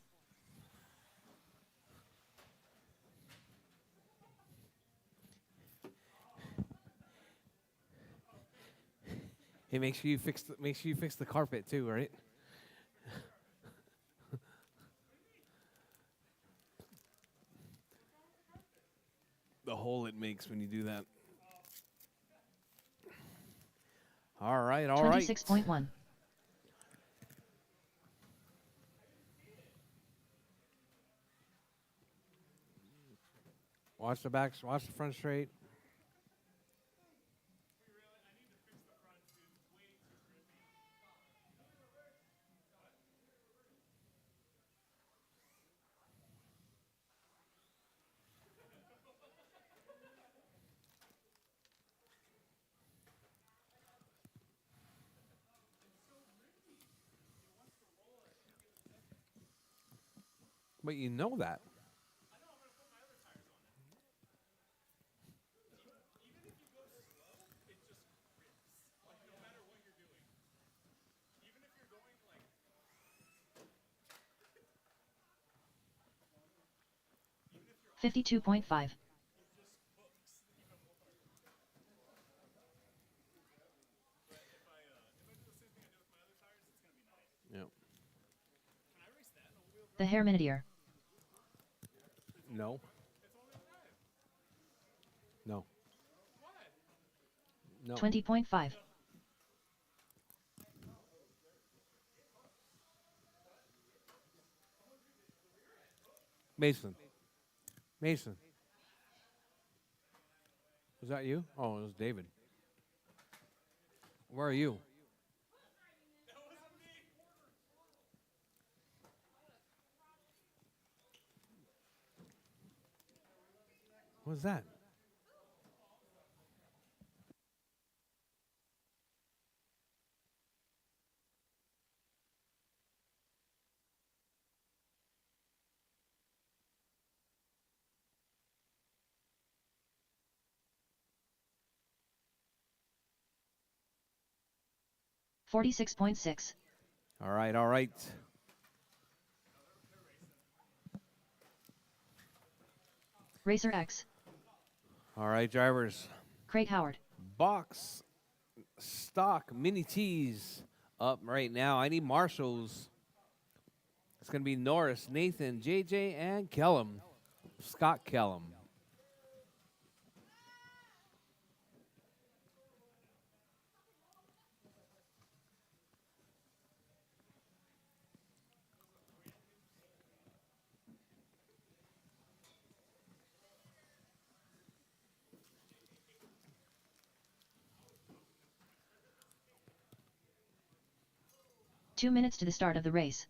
Hey, make sure you fix the carpet too, right? The hole it makes when you do that. All right, all right. 26.1. Watch the backs, watch the front straight. But you know that. $52.5. Yep. The Hair Miniature. No. No. No. 20.5. Mason. Mason. Was that you? Oh, it was David. Where are you? What was that? $46.6. All right, all right. Rchq. All right, drivers. Craig Howard. Box stock mini tees up right now. I need marshals. It's going to be Norris, Nathan, JJ, and Kellum. Scott Kellum. Two minutes to the start of the race.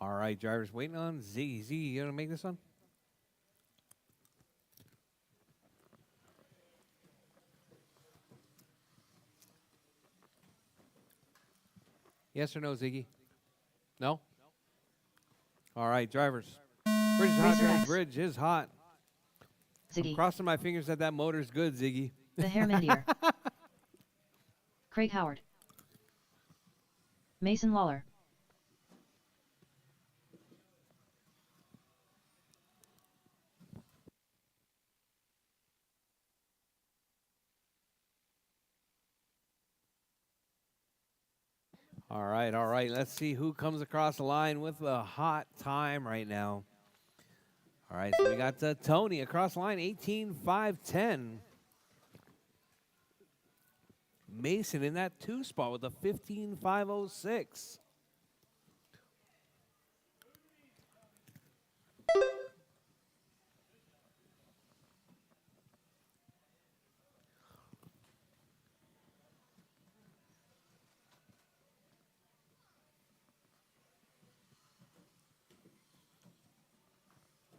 All right, drivers waiting on Z. Z, you going to make this one? Yes or no, Ziggy? No? All right, drivers. Bridge is hot, Racer drivers. X. Bridge is hot. I'm Ziggy. crossing my fingers that that motor's good, Ziggy. The Hair Miniature. Craig Howard. Mason Lawler. All right, all right. Let's see who comes across the line with a hot time right now. All right, so we got Tony across the line, 18.510. Mason in that 2 spot with a 15.506.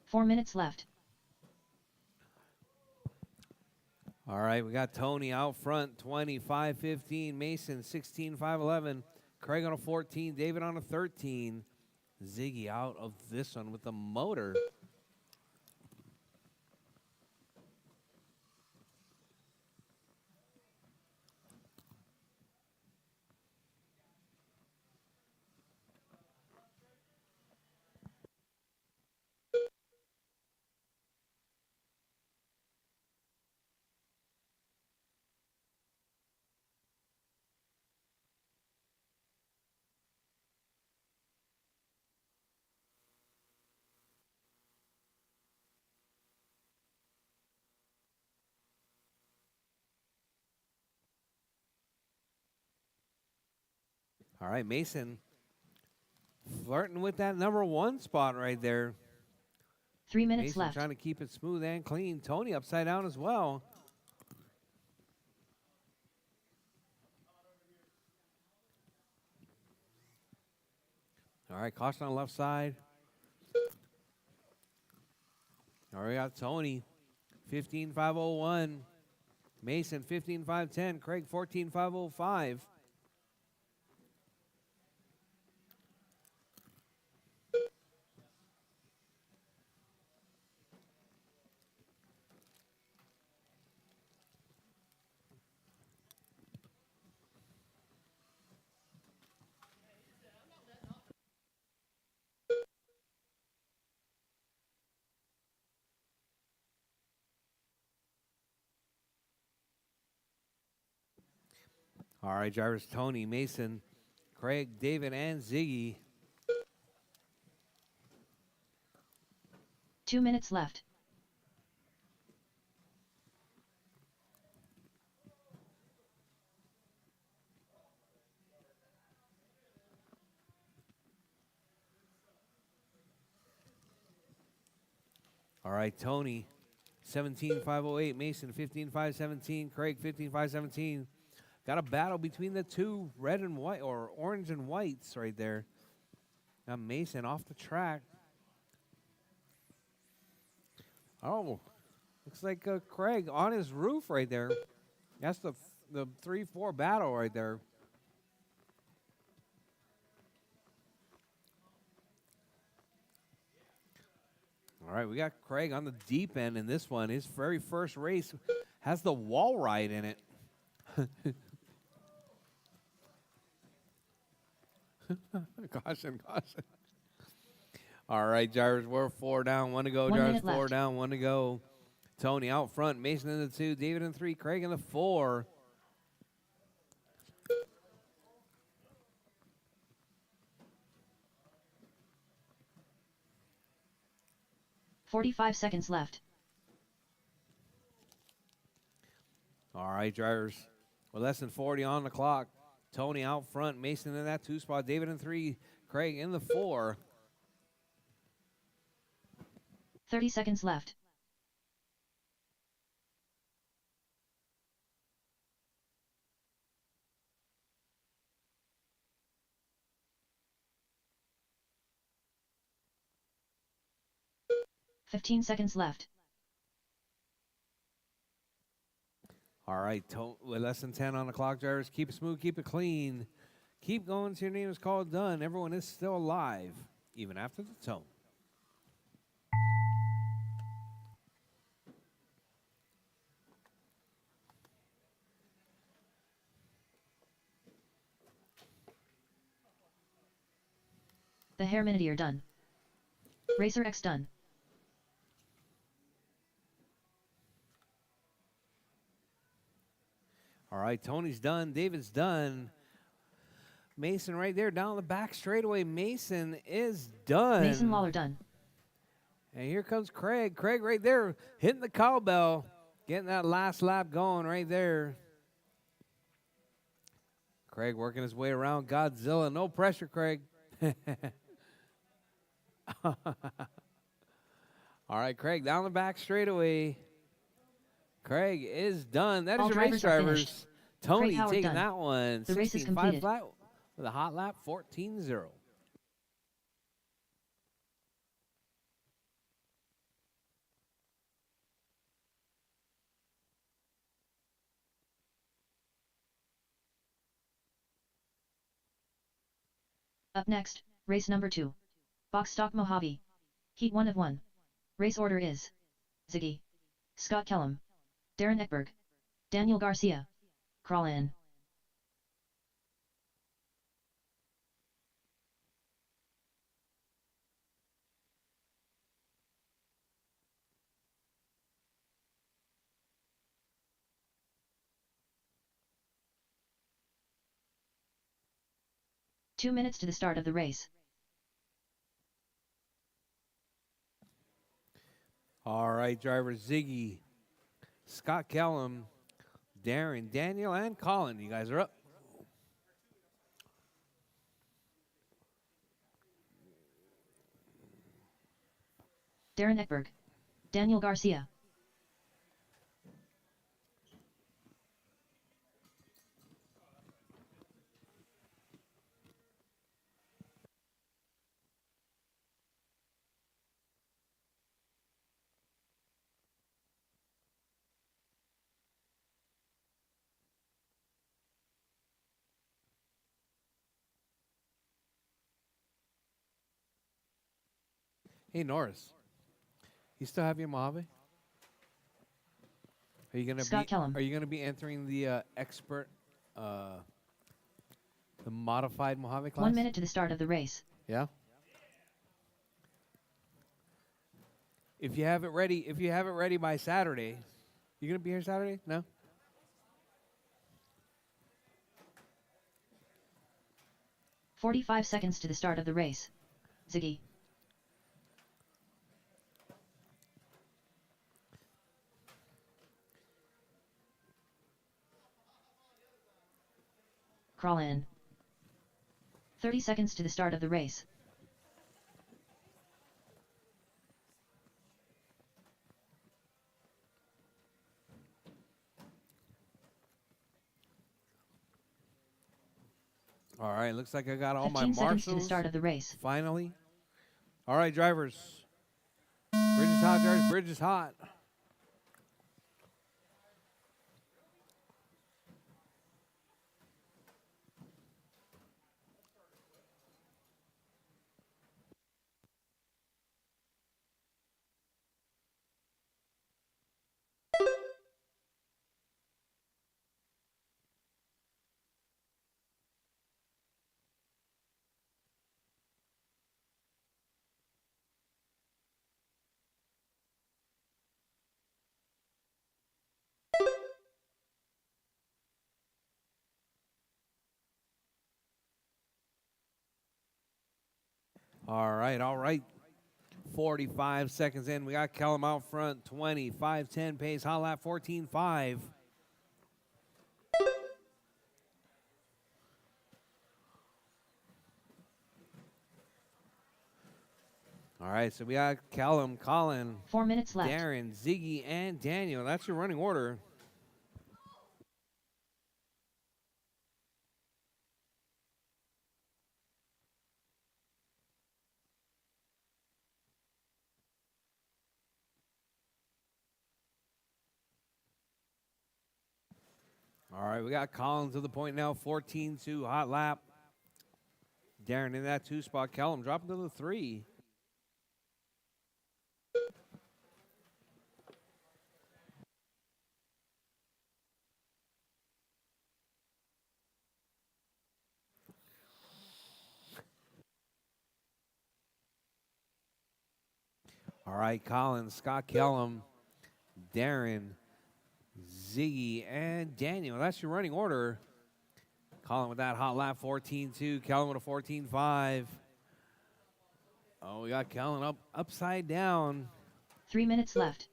Four minutes left. All right, we got Tony out front, 25.15. Mason, 16.511. Craig on a 14. David on a 13. Ziggy out of this one with the motor. All right, Mason flirting with that number 1 spot right there. 3 minutes Mason left. trying to keep it smooth and clean. Tony upside down as well. All right, caution on the left side. All right, we got Tony, 15.501. Mason, 15.510. Craig, 14.505. All right, drivers Tony, Mason, Craig, David, and Ziggy. 2 minutes left. All right, Tony, 17.508. Mason, 15.517. Craig, 15.517. Got a battle between the two red and white, or orange and whites right there. Now Mason off the track. Oh, looks like Craig on his roof right there. That's the 3-4 battle right there. All right, we got Craig on the deep end in this one. His very first race has the wall ride in it. Caution, caution. All right, drivers, we're 4 down, 1 to go. 1 Drivers, minute 4 left. down, 1 to go. Tony out front, Mason in the 2, David in the 3, Craig in the 4. 45 seconds left. All right, drivers, with less than 40 on the clock. Tony out front, Mason in that 2 spot, David in 3, Craig in the 4. 30 seconds left. "15 seconds left. All right, with less than 10 on the clock, drivers, keep it smooth, keep it clean. Keep going till your name is called done. Everyone is still alive, even after the tone. The Herminidier done. Rchq done. All right, Tony's done. David's done. Mason right there down the back straightaway. Mason is done. Mason Lawler done. And here comes Craig. Craig right there hitting the cowbell. Getting that last lap going right there. Craig working his way around Godzilla. No pressure, Craig. All right, Craig down the back straightaway. Craig is done. That is All your race drivers are finished. drivers. Tony Craig Howard taking done. that one. The race is 16.5 completed. flat with a hot lap, 14-0. Up next, race number 2. Box Stock Mojave. Heat 1 of 1. Race order is Ziggy, Scott Kellum, Darren Eckberg, Daniel Garcia, Crawl in. Two minutes to the start of the race. All right, drivers Ziggy, Scott Kellum, Darren, Daniel, and Colin. You guys are up. Darren Eckberg, Daniel Garcia, Hey, Norris. You still have your Mojave? Are you gonna Scott be? Kellum. Are you gonna be entering the expert, the modified Mojave class? 1 minute to the start of the race. Yeah. If you have it ready by Saturday, you gonna be here Saturday? No. 45 seconds to the start of the race. Ziggy, Crawl in. 30 seconds to the start of the race. All right. Looks like I got all my 15 seconds to the marshals. start of the race. Finally. All right, drivers. Bridge is hot, drivers. Bridge is hot. All right, all right. 45 seconds in. We got Kellum out front. 25-10 pace. Hot lap 14-5. All right, so we got Kellum, Colin, 4 minutes left. Darren, Ziggy, and Daniel. That's your running order. All right, we got Colin to the point now. 14-2 hot lap. Darren in that 2 spot. Kellum dropping to the 3. All right, Colin, Scott Kellum, Darren, Ziggy, and Daniel. That's your running order. Colin with that hot lap, 14-2. Kellen with a 14-5. Oh, we got Kellen upside down. 3 minutes left.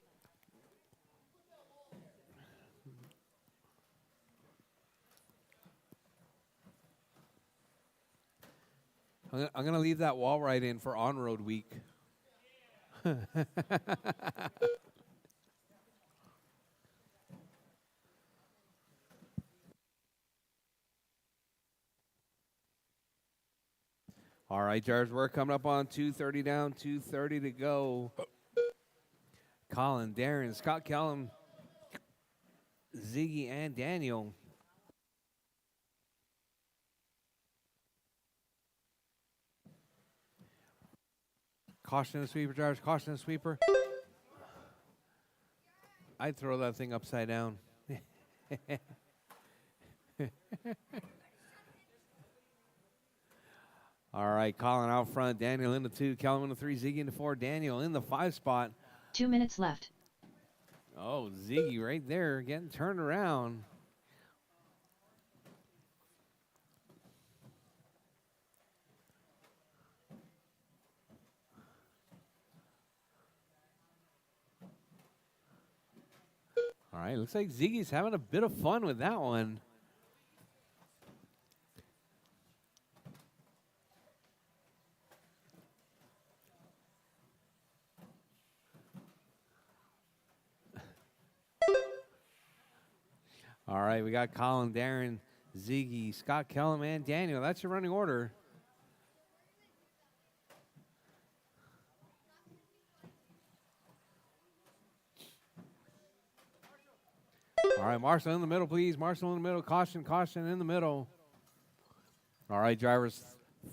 I'm going to leave that wall right in for on-road week. All right, Jars, we're coming up on 2:30 down, 2:30 to go. Colin, Darren, Scott Kellum, Ziggy, and Daniel. Caution the sweeper, Jars, caution the sweeper. I'd throw that thing upside down. All right, Colin out front, Daniel in the 2, Kellum in the 3, Ziggy in the 4, Daniel in the 5 spot. 2 minutes left. Oh, Ziggy right there getting turned around. All right, looks like Ziggy's having a bit of fun with that one. All right, we got Colin, Darren, Ziggy, Scott Kellum, and Daniel. That's your running order. All right, Marshall in the middle, please. Marshall in the middle. Caution, caution in the middle. All right, drivers,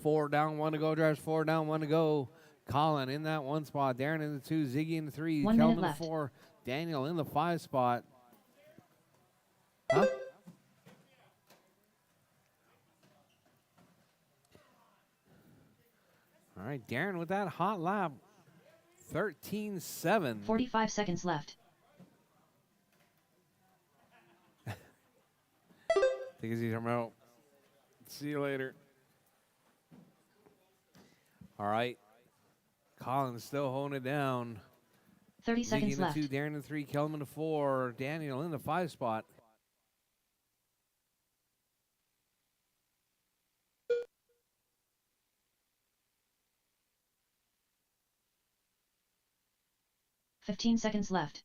4 down, 1 to go. Drivers, 4 down, 1 to go. Colin in that 1 spot. Darren in the 2. Ziggy in the 3. 1 Kellum minute in the left. 4. Daniel in the 5 spot. Huh? All right, Darren with that hot lap. 13-7. 45 seconds left. Take it easy, I'm out. See you later. All right. Collins still holding it down. 30 Ziggy seconds in the left. 2, Darren in the 3, Kellum in the 4, Daniel in the 5 spot. $15 seconds left.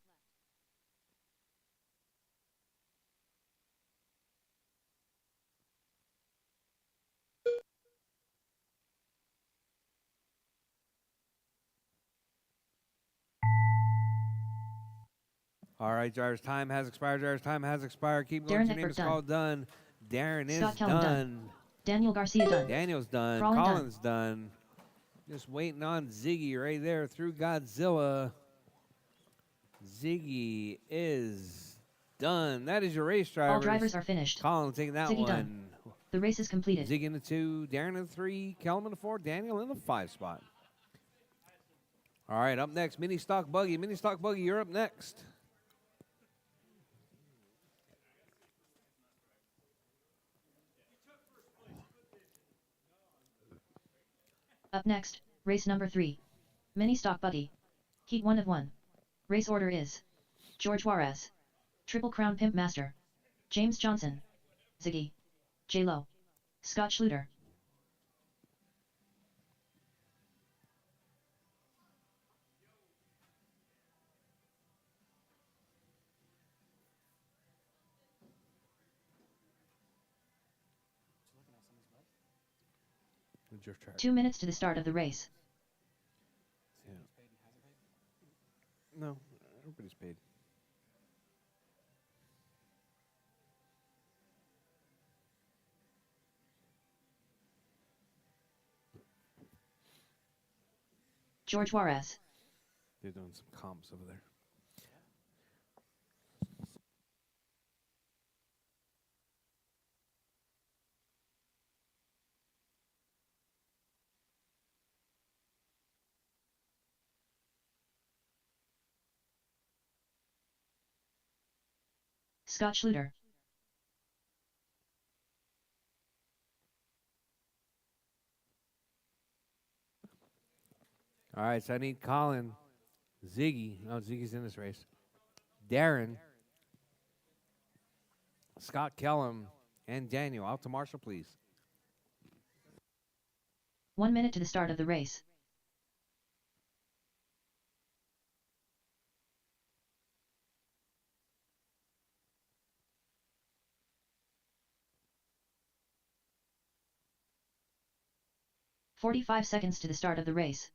All right, drivers, time has expired. Drivers, time has expired. Keep going. Darren Your name Eckberg is done. called done. Darren Scott is Kellum done. done. Daniel Garcia done. Daniel's done. Crawling done. Collins done. Just waiting on Ziggy right there through Godzilla. Ziggy is done. That is your race, drivers. All drivers are finished. Collins taking that Ziggy one. done. The race is completed. Ziggy in the 2, Darren in the 3, Kellum in the 4, Daniel in the 5 spot. All right, up next, Mini Stock Buggy. Mini Stock Buggy, you're up next. Up next, race number 3. Mini Stock Buggy. Heat 1 of 1. Race order is George Juarez, Triple Crown Pimp Master, James Johnson, Ziggy, J. Lo, Scott Schluter. Your track. 2 minutes to the start of the race. Yeah. No, everybody's paid. George Juarez. They're doing some comps over there. Scott Schluter. All right, so I need Colin, Ziggy. No, Ziggy's in this race. Darren, Scott Kellum, and Daniel. Out to Marshall, please. 1 minute to the start of the race. "45 seconds to the start of the race.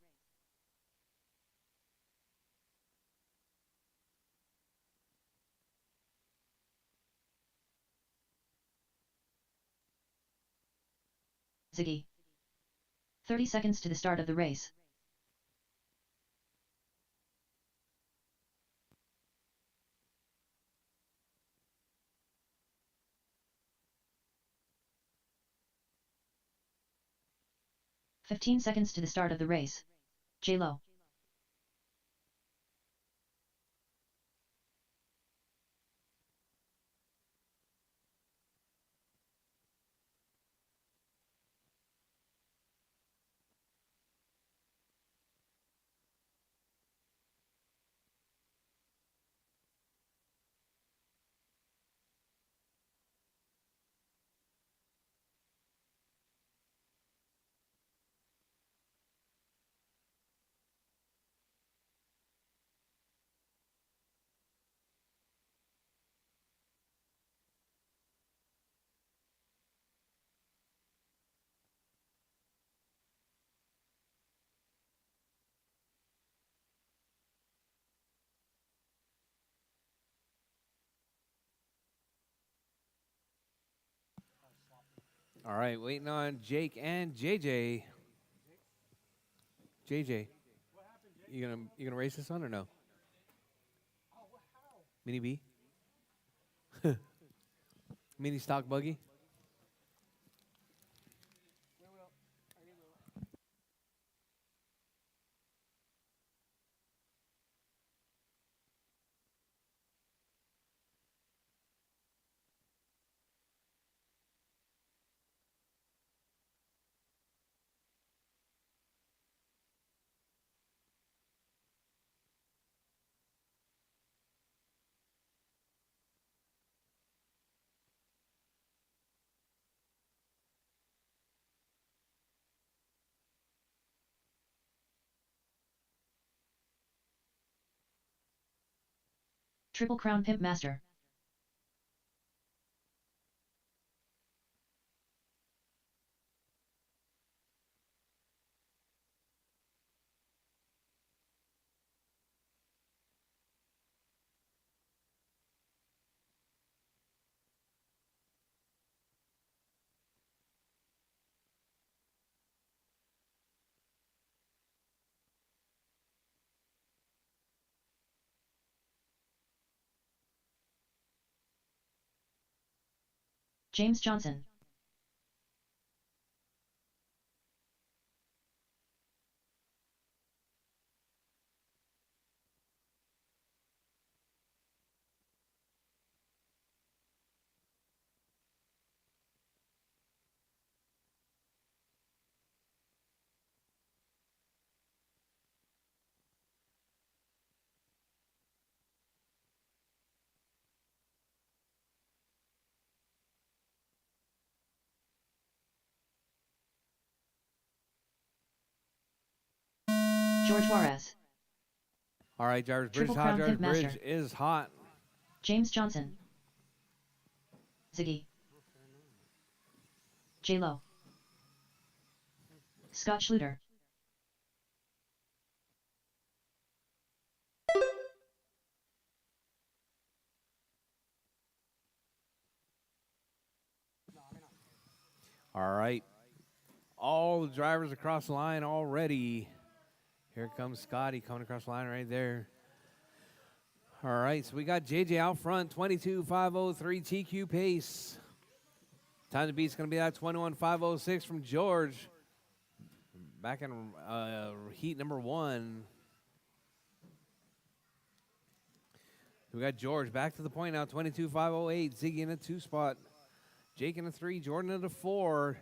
Ziggy. 30 seconds to the start of the race. "15 seconds to the start of the race. J-Lo. All right, waiting on Jake and JJ. JJ, you gonna race this one or no? Mini B? Mini stock buggy? Triple Crown Pimp Master. James Johnson. George Juarez. All right, Jarvis Bridge Triple is hot. Crown Jarvis Pimp Bridge Master. is hot. James Johnson. Ziggy. J-Lo. Scott Schluter. All right. All the drivers across the line already. Here comes Scotty coming across the line right there. All right, so we got JJ out front, 22.503 TQ pace. Time to beat is going to be that 21.506 from George. Back in heat number 1. We got George back to the point now, 22.508. Ziggy in a 2 spot. Jake in a 3, Jordan in a 4.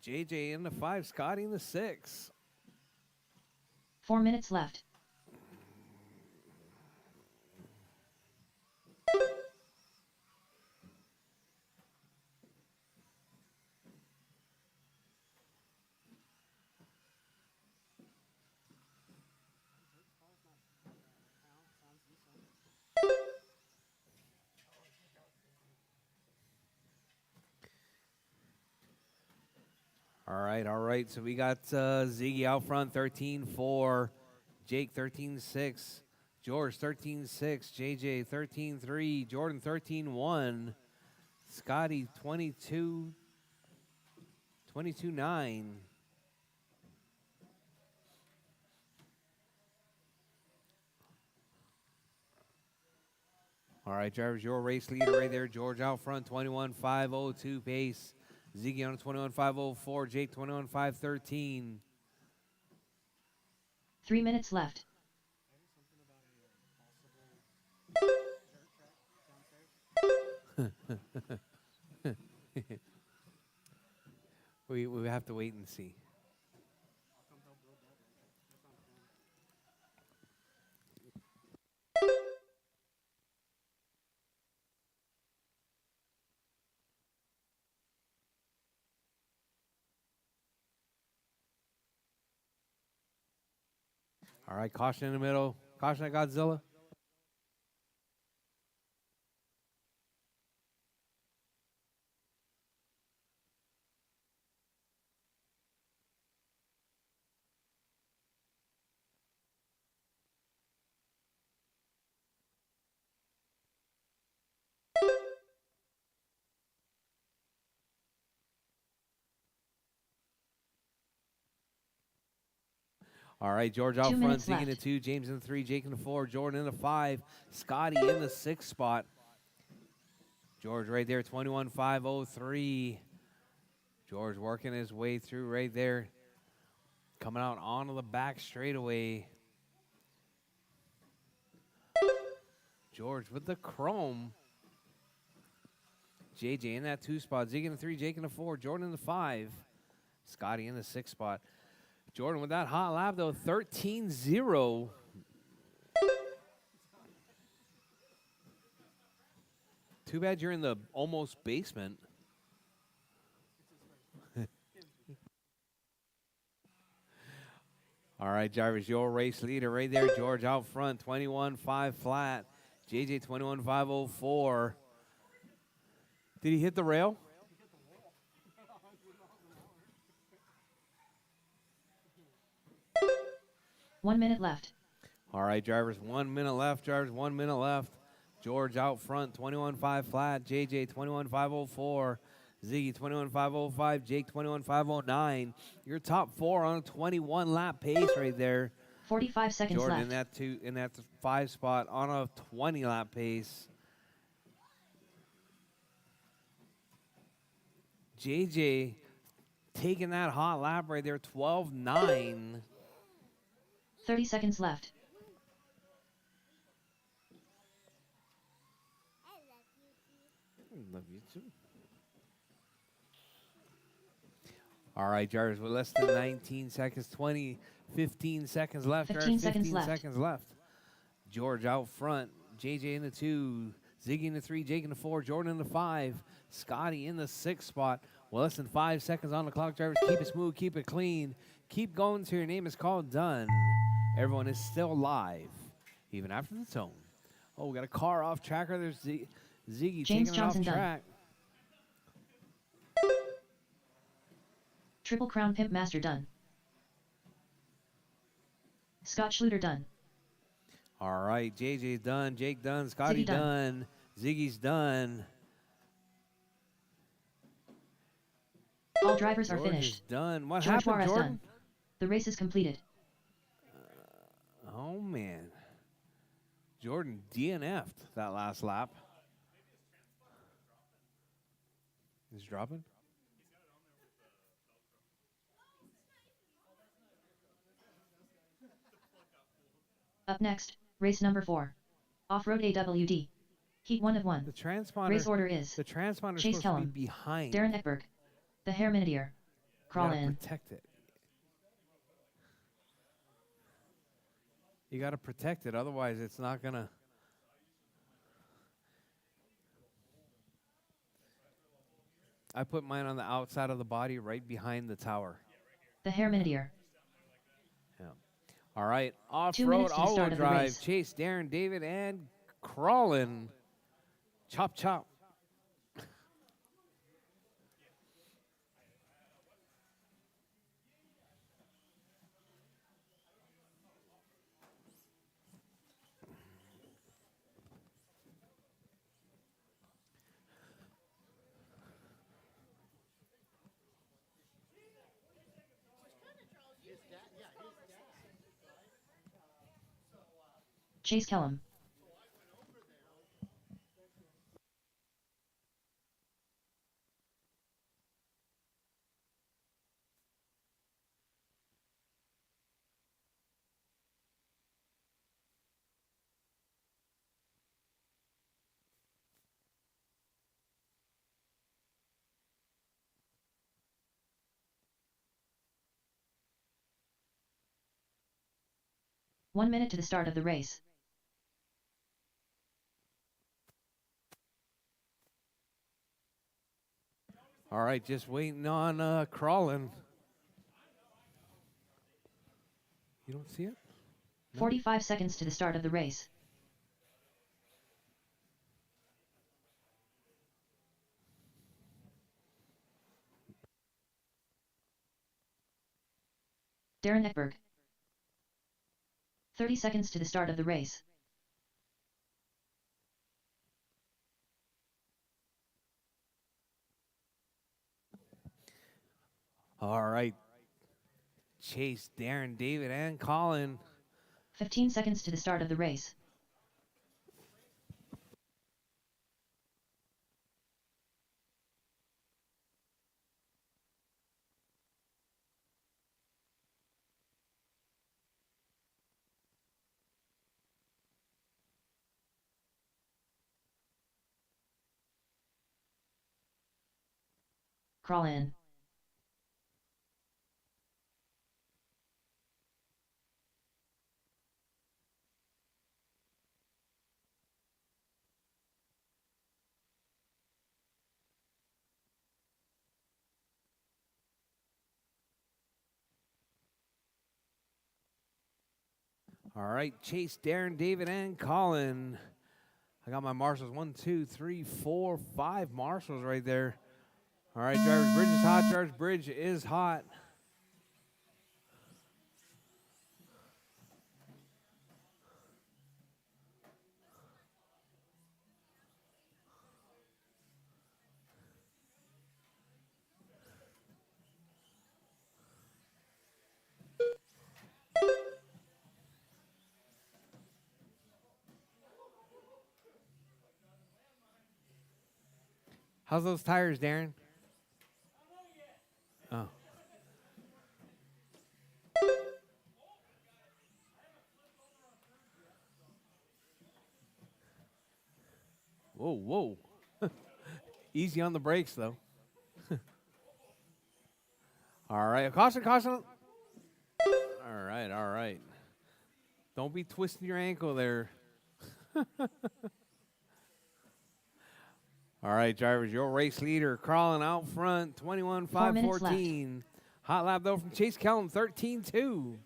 JJ in the 5, Scotty in the 6. 4 minutes left. All right. So we got Ziggy out front, 13-4. Jake, 13-6. George, 13-6. JJ, 13-3. Jordan, 13-1. Scotty, 22-9. All right, drivers, your race leader right there. George out front, 21-502 pace. Ziggy on a 21-504. Jake, 21-513. 3 minutes left. We have to wait and see. All right, caution in the middle. Caution at Godzilla. All right, George out 2 front, minutes Zeke in the left. 2, James in the 3, Jake in the 4, Jordan in the 5, Scotty in the 6 spot. George right there, 21-503. George working his way through right there. Coming out onto the back straightaway. George with the chrome. JJ in that 2 spot. Zeke in the 3, Jake in the 4, Jordan in the 5. Scotty in the 6 spot. Jordan with that hot lap, though, 13-0. Too bad you're in the almost basement. All right, drivers, your race leader right there. George out front, 21-5 flat. JJ, 21-504. Did he hit the rail? 1 minute left. All right, drivers, 1 minute left. Drivers, 1 minute left. George out front, 21-5 flat. JJ, 21-504. Ziggy, 21-505. Jake, 21-509. Your top 4 on a 21 lap pace right there. 45 seconds Jordan left. in that 5 spot on a 20 lap pace. JJ taking that hot lap right there, 12-9. 30 seconds left. Love you too. All right, drivers, with less than 19 seconds, 15 seconds left. 15 drivers, seconds 15 left. seconds left. George out front. JJ in the 2. Ziggy in the 3. Jake in the 4. Jordan in the 5. Scotty in the 6 spot. Well, less than 5 seconds on the clock, drivers. Keep it smooth. Keep it clean. Keep going till your name is called done. Everyone is still live, even after the tone. Oh, we got a car off tracker. There's Ziggy James taking Johnson it off done. track. Triple Crown Pimp Master done. Scott Schluter done. All right, JJ's done. Jake done. Scotty Ziggy done. done. Ziggy's done. All drivers are George finished. is done. What George happened, Juarez Jordan? done. The race is completed. Oh, man. Jordan DNF'd that last lap. He's dropping? Up next, race number 4. Off-road AWD. Heat 1 of 1. The transponder. Race order is The transponder is Chase supposed Kellum, to be behind. Darren Eckberg. The Herminier. You Crawl gotta in. protect it. You got to protect it, otherwise it's not gonna. I put mine on the outside of the body, right behind the tower. The Herminideer. Yeah. All right, 2 off-road minutes to the all-wheel start of the drive. race. Chase, Darren, David, and crawling. Chop, chop. Chase Kellum. One minute to the start of the race. All right, just waiting on crawling. You don't see it? No? 45 seconds to the start of the race. Darren Ekberg. 30 seconds to the start of the race. All right. Chase, Darren, David, and Colin. 15 seconds to the start of the race. Crawl in. All right, Chase, Darren, David, and Colin. I got my marshals. 1, 2, 3, 4, 5 marshals right there. All right, driver's bridge is hot. Driver's bridge is hot. How's those tires, Darren? Oh. Whoa, whoa. Easy on the brakes, though. All right, caution, caution. All right, all right. Don't be twisting your ankle there. All right, drivers, your race leader crawling out front, 21 4 5 minutes left. 14. Hot lap, though, from Chase Kellum, 13 2.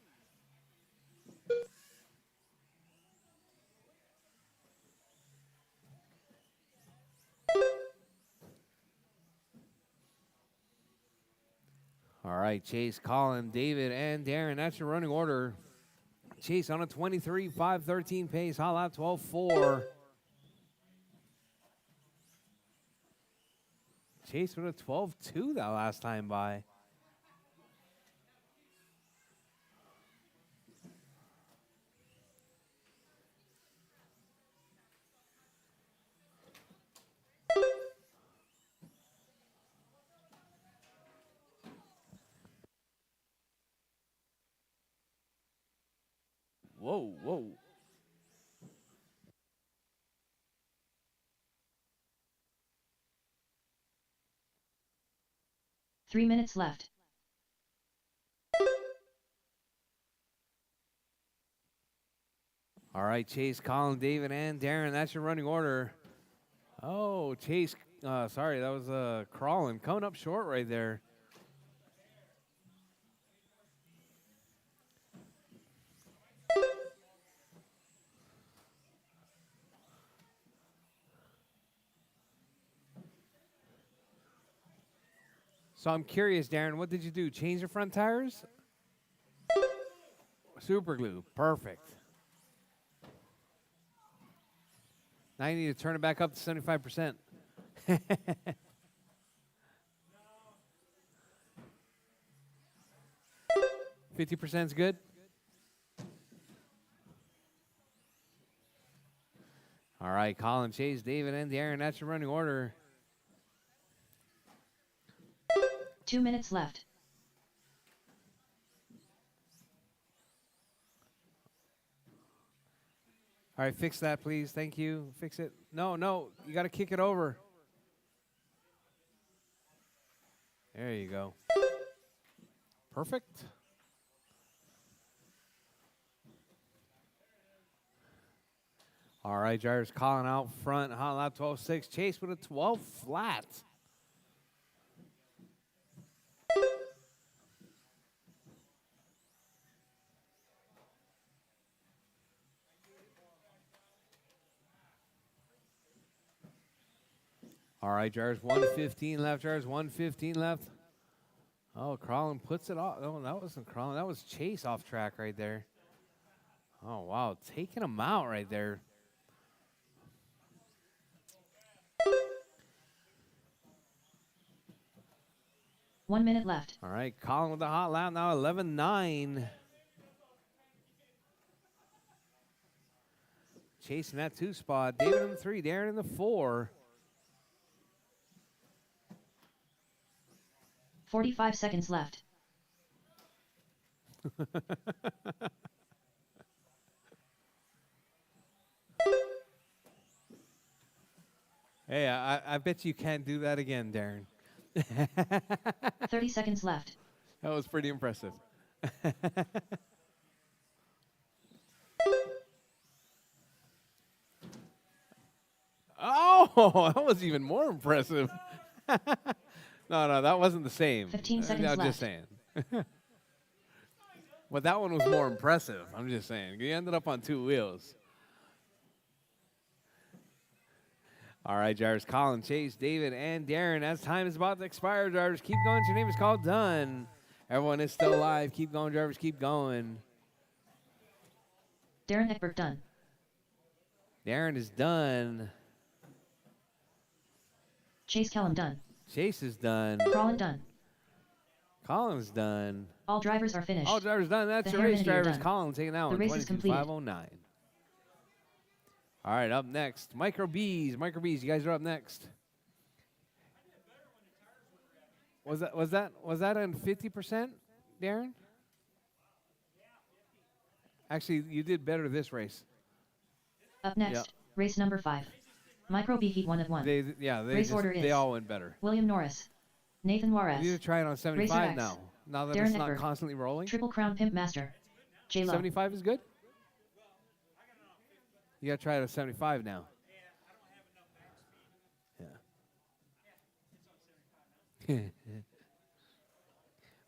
All right, Chase, Colin, David, and Darren. That's your running order. Chase on a 23 5 13 pace. Hot lap, 12 4. Chase with a 12 2 that last time by. Whoa, whoa. Three minutes left. All right, Chase, Colin, David, and Darren. That's your running order. Oh, Chase. Sorry, that was crawling. Coming up short right there. So I'm curious, Darren, what did you do? Change the front tires? Super glue. Perfect. Now you need to turn it back up to 75%. 50% is good? All right, Colin, Chase, David, and Darren. That's your running order. 2 minutes left. All right, fix that, please. Thank you. Fix it. No, no, you got to kick it over. There you go. Perfect. All right, drivers, Colin out front. Hot lap 12.6. Chase with a 12 flat. All right, drivers, 115 left. Drivers, 115 left. Oh, Crawlin puts it off. Oh, that wasn't Crawlin. That was Chase off track right there. Oh, wow. Taking him out right there. One minute left. All right, Colin with the hot lap now, 11.9. Chasing that 2 spot. David in the 3, Darren in the 4. 45 seconds left. Hey, I bet you can't do that again, Darren. 30 seconds left. That was pretty impressive. Oh, that was even more impressive. No, that wasn't the same. 15 seconds I'm left. just saying. But that one was more impressive. I'm just saying. You ended up on 2 wheels. All right, drivers, Colin, Chase, David, and Darren. As time is about to expire, drivers, keep going. Your name is called done. Everyone is still alive. Keep going, drivers, keep going. Darren Eckberg done. Darren is done. Chase Kellum done. Chase is done. Crawlin done. Colin's done. All drivers are finished. All drivers done. That's The your race, Hermanity are drivers. done. Colin taking that The one. race is completed. 22.509. All right, up next, Micro B's. Micro B's, you guys are up next. Was that on 50%, Darren? Actually, you did better this race. Up next, Yep. race number 5. Micro B Heat 1 of 1. They Race order they is all went better. William Norris. Nathan You Juarez. need to try it on 75 X. now. Now that Darren it's not Eckberg. constantly rolling. Triple Crown Pimp Master. J Lo. 75 is good? You got to try it at 75 now. Yeah.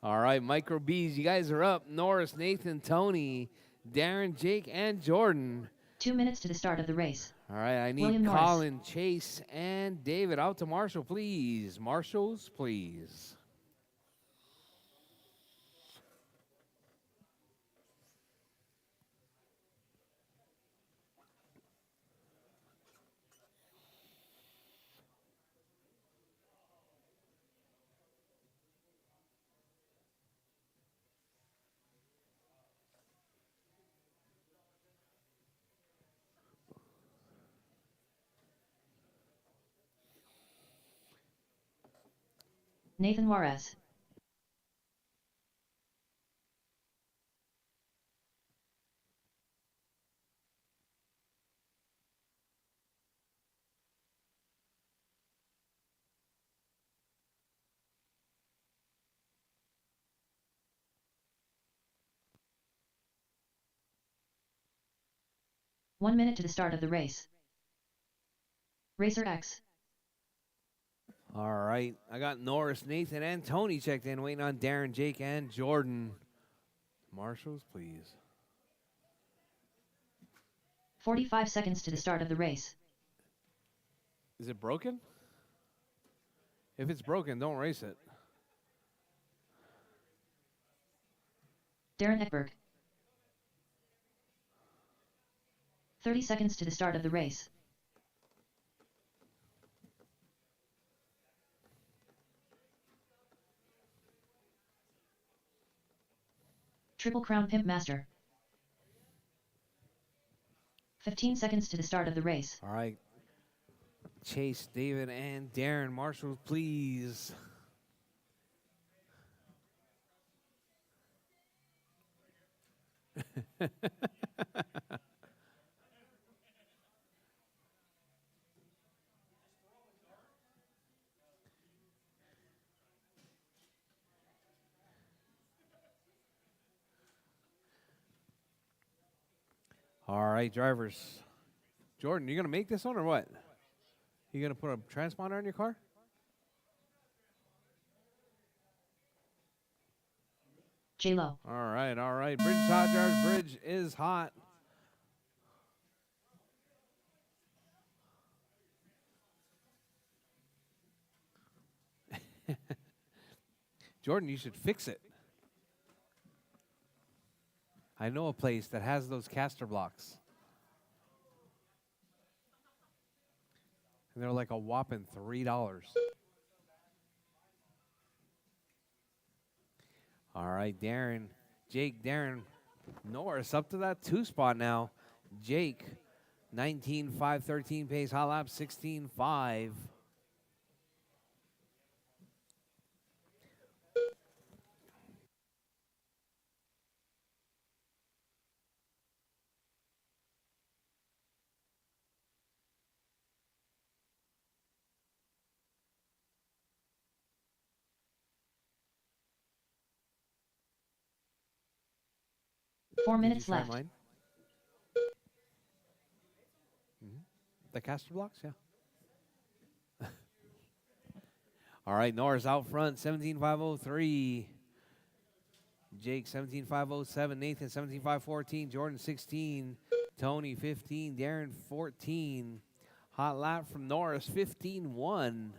All right, Micro B's, you guys are up. Norris, Nathan, Tony, Darren, Jake, and Jordan. 2 minutes to the start of the race. All right, I need William Norris. Colin, Chase, and David out to Marshall, please. Marshals, please. Nathan Juarez. 1 minute to the start of the race. Racer X. All right. I got Norris, Nathan, and Tony checked in, waiting on Darren, Jake, and Jordan. Marshals, please. 45 seconds to the start of the race. Is it broken? If it's broken, don't race it. Darren Ekberg. 30 seconds to the start of the race. Triple Crown Pimp Master. 15 seconds to the start of the race. All right. Chase, David, and Darren. Marshals, please. All right, drivers. Jordan, you going to make this one or what? You going to put a transponder in your car? J-Lo. All right, all right. Bridge is hot, drivers. Bridge is hot. Jordan, you should fix it. I know a place that has those caster blocks. And they're like a whopping $3. All right, Darren. Jake, Darren. Norris up to that 2 spot now. Jake, 19.513 pace. Hot lap, 16.5. Four Did you minutes try left. mine? The caster blocks, yeah. All right, Norris out front, 17.503. Jake, 17.507. Nathan, 17.514. Jordan, 16. Tony, 15. Darren, 14. Hot lap from Norris, 15.1.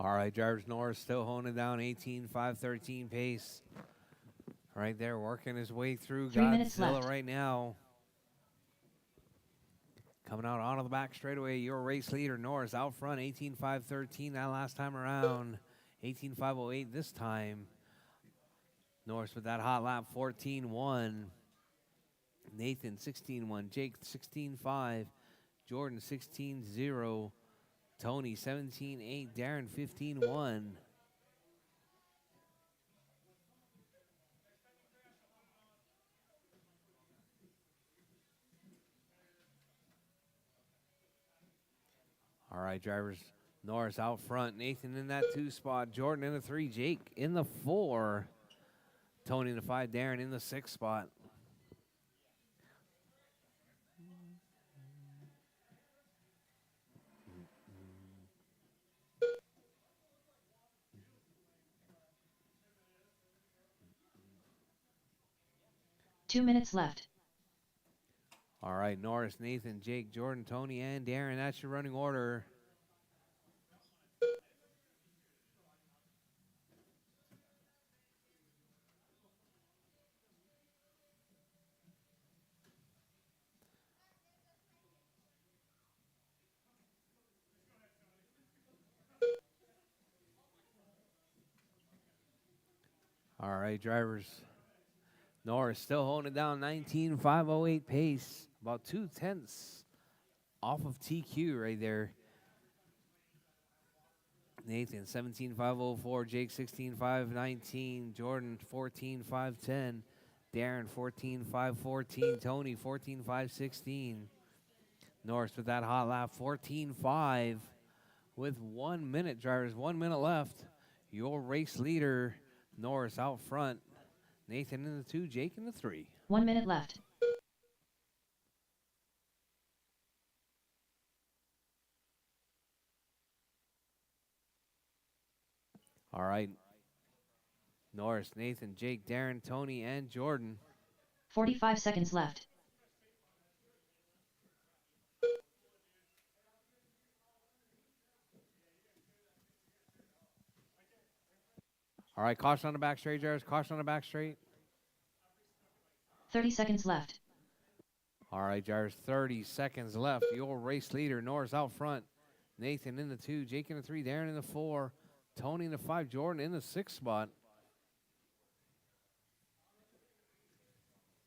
All right, drivers. Norris still holding it down, 18.513 pace. Right there, working his way through 3 minutes Godzilla left. right now. Coming out onto the back straightaway, your race leader, Norris, out front, 18.513 that last time around. 18.508 this time. Norris with that hot lap, 14.1. Nathan, 16.1. Jake, 16.5. Jordan, 16.0. Tony, 17.8. Darren, 15.1. All right, drivers. Norris out front. Nathan in that 2 spot. Jordan in the 3. Jake in the 4. Tony in the 5. Darren in the 6 spot. Two minutes left. All right, Norris, Nathan, Jake, Jordan, Tony, and Darren. That's your running order. All right, drivers. Norris still holding it down, 19.508 pace. About 2/10 off of TQ right there. Nathan 17,504, Jake 16,519, Jordan 14,510, Darren 14,514, Tony 14,516. Norris with that hot lap 14,5 with 1 minute, drivers. 1 minute left. Your race leader, Norris out front. Nathan in the 2, Jake in the 3. 1 minute left. All right. Norris, Nathan, Jake, Darren, Tony, and Jordan. 45 seconds left. All right, caution on the back straight, drivers. Caution on the back straight. 30 seconds left. All right, drivers, 30 seconds left. Your race leader, Norris out front. Nathan in the 2, Jake in the 3, Darren in the 4, Tony in the 5, Jordan in the 6 spot.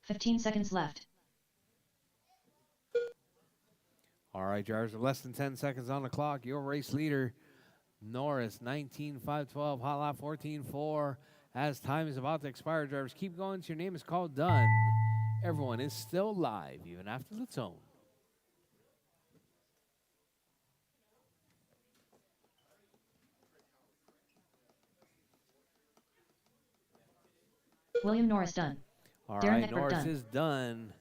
15 seconds left. All right, drivers, with less than 10 seconds on the clock. Your race leader, Norris, 19,512, hot lap 14.4. As time is about to expire, drivers, keep going till your name is called done. Everyone is still live, even after the tone. William Norris done. All Darren right, Eckberg Norris done. is done.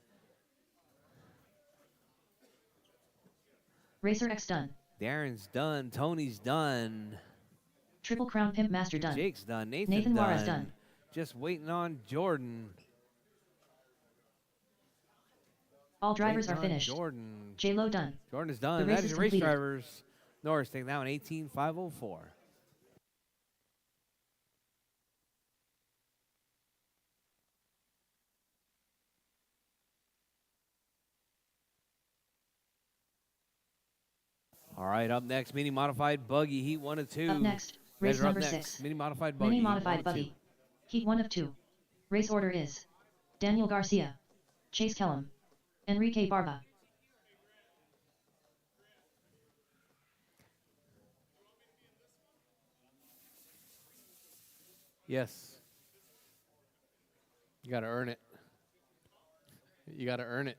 Racer X done. Darren's done. Tony's done. Triple Crown Pimp Master done. Jake's done. Nathan done. Juarez done. Just waiting on Jordan. All drivers Waiting are on finished. Jordan. J-Lo done. Jordan is done. The race That is is your race completed. drivers. Norris taking that one, 18,504. All right, up next, mini modified buggy, heat 1 of 2. Up next, race Guys are up number next. 6. Mini modified buggy. Mini heat one modified of two. buggy. Heat 1 of 2. Race order is Daniel Garcia, Chase Kellum, Enrique Barba. Yes. You got to earn it. You got to earn it.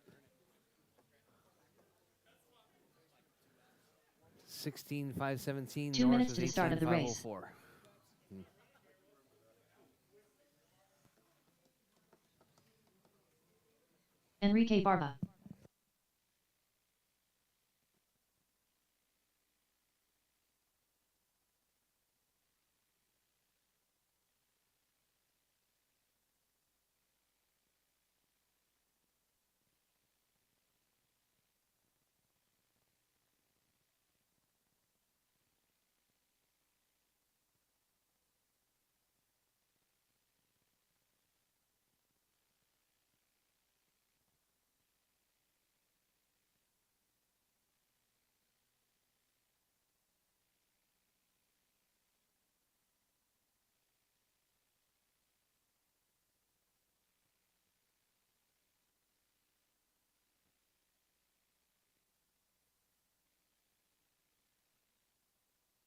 16,517. 2 minutes to the start of the race. 18,504. Enrique Barba.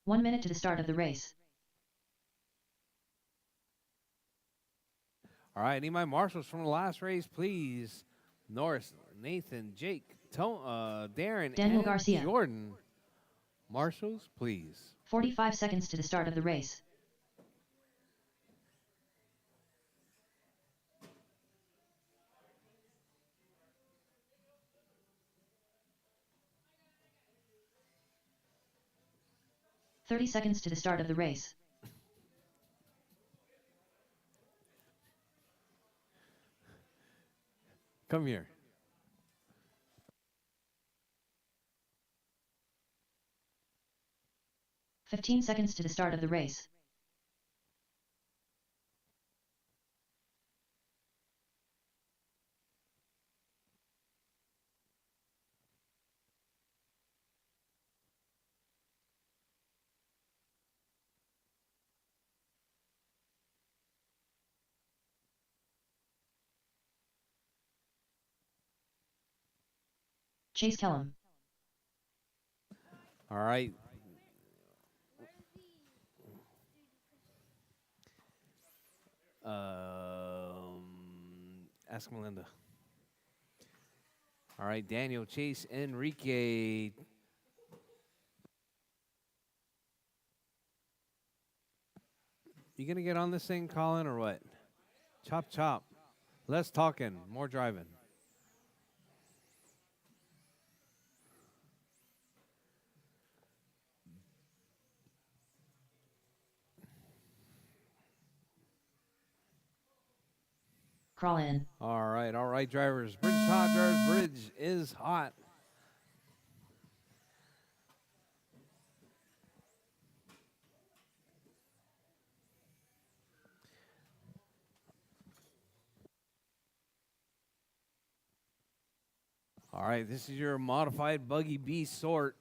One minute to the start of the race. All right, need my marshals from the last race, please. Norris, Nathan, Jake, Darren, Daniel and Garcia. Jordan. Marshals, please. 45 seconds to the start of the race. "30 seconds to the start of the race. Come here. "15 seconds to the start of the race. Chase Kellum. All right. Ask Melinda. All right, Daniel, Chase, Enrique. You gonna get on this thing, Colin, or what? Chop, chop. Less talking, more driving. Crawl in. All right, drivers. Bridge is hot, drivers. Bridge is hot. All right, this is your modified buggy B sort.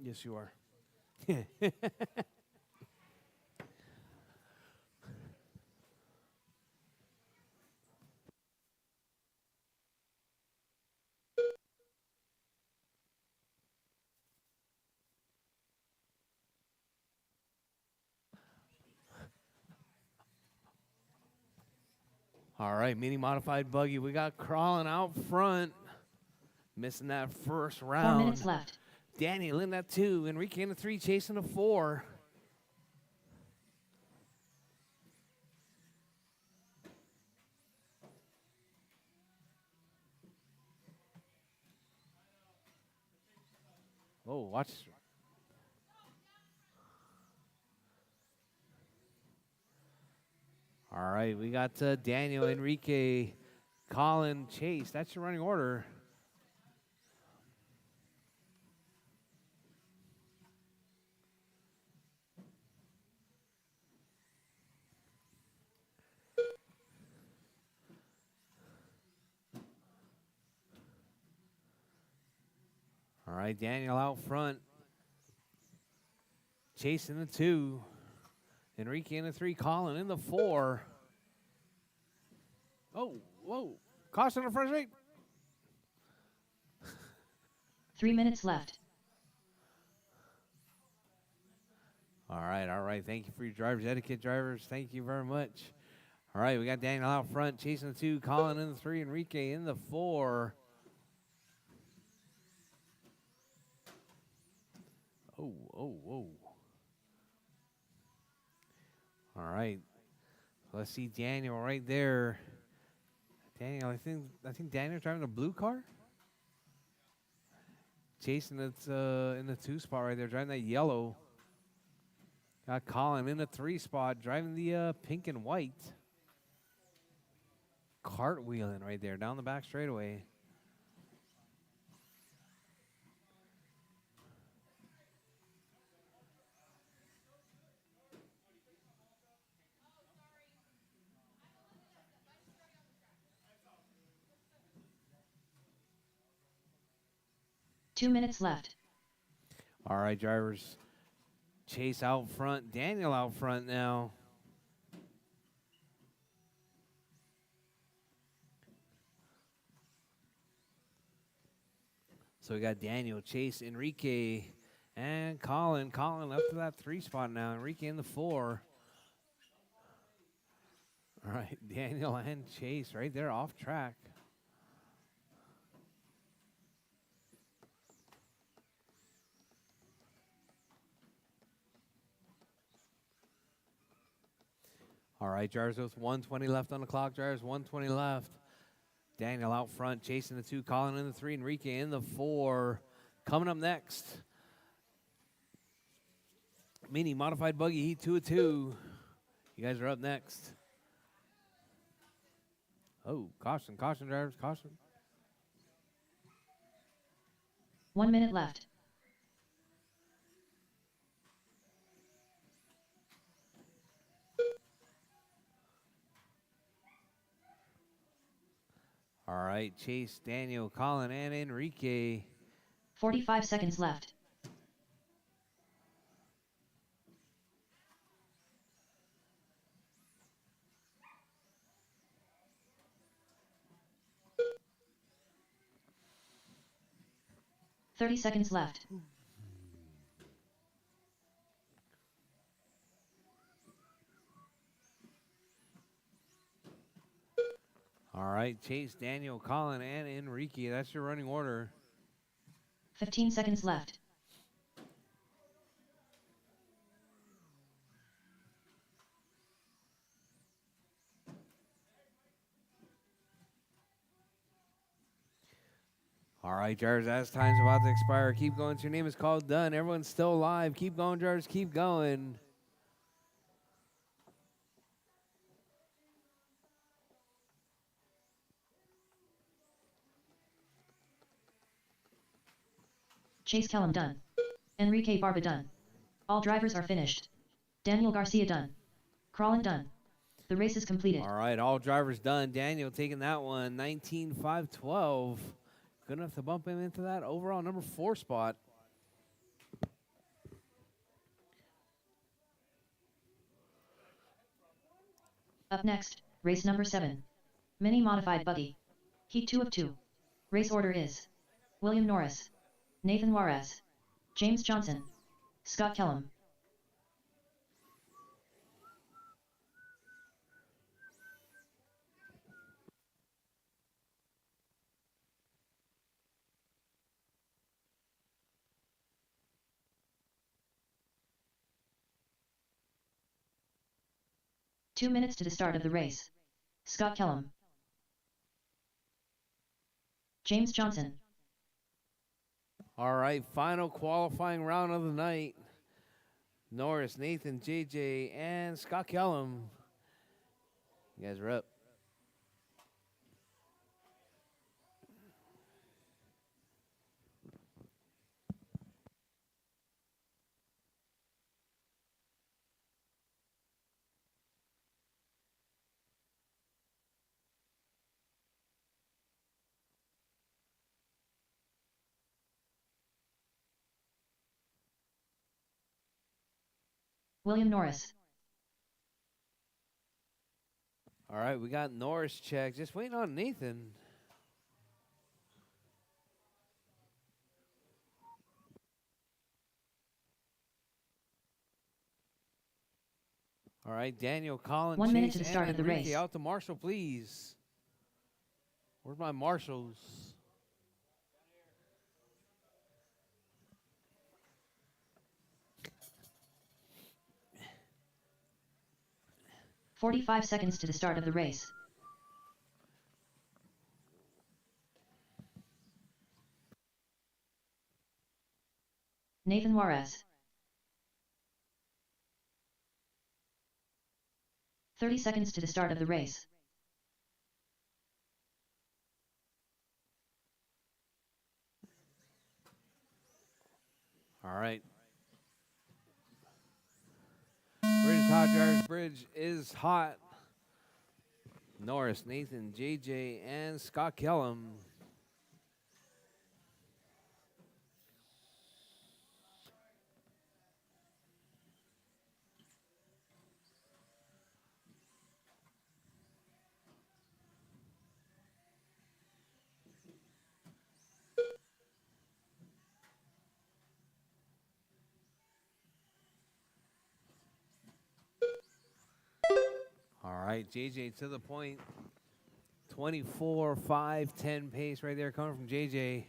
Yes, you are. All right, mini modified buggy. We got crawling out front. Missing that first 4 round. minutes left. Daniel in that 2. Enrique in the 3, chasing the 4. Oh, watch. All right, we got Daniel, Enrique, Colin, Chase. That's your running order. All right, Daniel out front. Chase in the 2. Enrique in the 3. Colin in the 4. Oh, whoa. Caution on the front straight. 3 minutes left. All right. Thank you for your driver's etiquette, drivers. Thank you very much. All right, we got Daniel out front, chasing the 2. Colin in the 3. Enrique in the 4. Oh. All right. Let's see Daniel right there. Daniel, I think Daniel's driving a blue car. Chasing it's in the 2 spot right there, driving that yellow. Got Colin in the 3 spot, driving the pink and white. Cartwheeling right there down the back straightaway. Two minutes left. All right, drivers. Chase out front. Daniel out front now. So we got Daniel, Chase, Enrique, and Colin. Colin up to that 3 spot now. Enrique in the 4. All right, Daniel and Chase right there off track. All right, drivers, with 120 left on the clock. Drivers, 120 left. Daniel out front, chasing the 2. Colin in the 3. Enrique in the 4. Coming up next, mini modified buggy heat 2 of 2. You guys are up next. Oh, caution, drivers, caution. 1 minute left. All right, Chase, Daniel, Colin, and Enrique. 45 seconds left. 30 seconds left. All right, Chase, Daniel, Colin, and Enrique. That's your running order. 15 seconds left. All right, Jars, as time's about to expire. Keep going. Your name is called. Done. Everyone's still alive. Keep going, Jars. Keep going. Chase Kellum done. Enrique Barba done. All drivers are finished. Daniel Garcia done. Crawlin done. The race is completed. All right, all drivers done. Daniel taking that one. 19,512. Good enough to bump him into that overall number 4 spot. Up next, race number 7. Mini Modified Buggy. Heat 2 of 2. Race order is William Norris, Nathan Juarez, James Johnson, Scott Kellum. Two minutes to the start of the race. Scott Kellum, James Johnson. All right, final qualifying round of the night. Norris, Nathan, JJ, and Scott Kellum. You guys are up. William Norris. All right, we got Norris check. Just waiting on Nathan. All right, Daniel, Colin, 1 minute Chase, to the and start of the Enrique race. out to Marshall, please. Where's my marshals? "45 seconds to the start of the race. Nathan Juarez. 30 seconds to the start of the race. All right. Bridge is hot, drivers. Bridge is hot. Norris, Nathan, JJ, and Scott Kellum. All right, JJ to the point. 24-5-10 pace right there coming from JJ.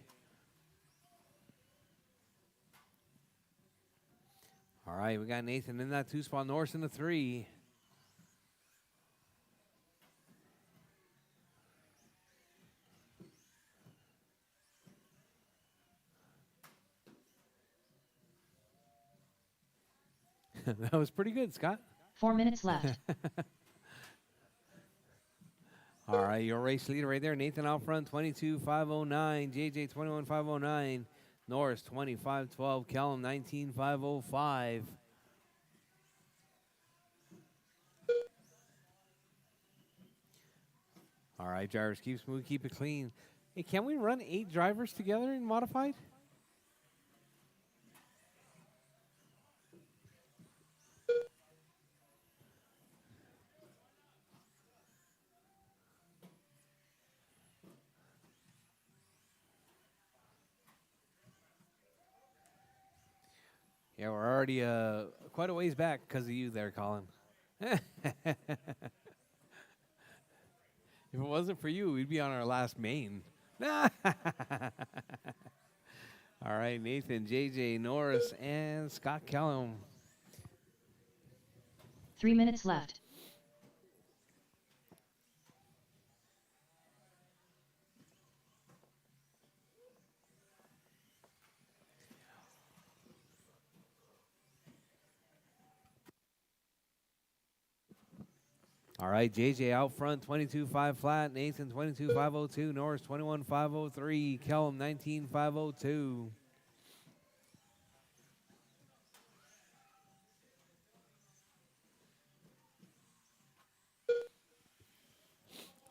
All right, we got Nathan in that 2 spot. Norris in the 3. That was pretty good, Scott. 4 minutes left. All right, your race leader right there. Nathan out front, 22-509. JJ, 21-509. Norris, 25-12. Kellum, 19-505. All right, drivers, keep smooth, keep it clean. Hey, can we run 8 drivers together in modified? Yeah, we're already quite a ways back because of you there, Colin. If it wasn't for you, we'd be on our last main. All right, Nathan, JJ, Norris, and Scott Kellum. 3 minutes left. All right, JJ out front, 22.5 flat. Nathan, 22.502. Norris, 21.503. Kellum, 19.502.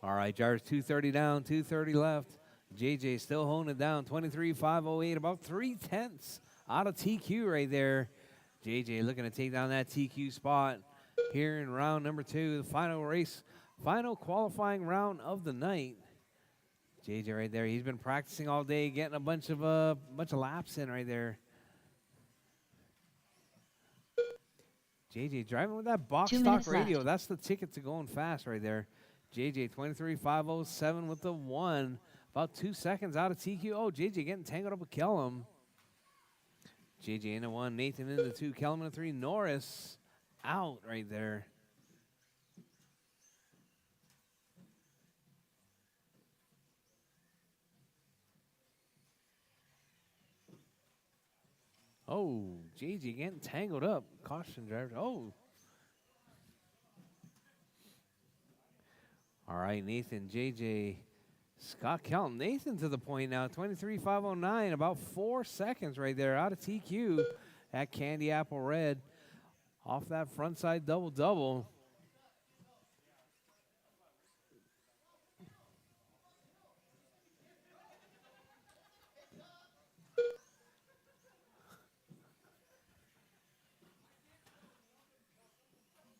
All right, Jars, 230 down, 230 left. JJ still holding it down, 23.508, about 3/10 out of TQ right there. JJ looking to take down that TQ spot here in round number 2, the final race, final qualifying round of the night. JJ right there, he's been practicing all day, getting a bunch of laps in right there. JJ driving with that box 2 stock minutes radio. left. That's the ticket to going fast right there. JJ 23.507 with the 1. About 2 seconds out of TQ. Oh, JJ getting tangled up with Kellum. JJ in the 1, Nathan in the 2, Kellum in the 3, Norris out right there. Oh, JJ getting tangled up. Caution driver. Oh. All right, Nathan, JJ, Scott Kellum. Nathan to the point now, 23.509, about 4 seconds right there out of TQ at Candy Apple Red. Off that front side double-double.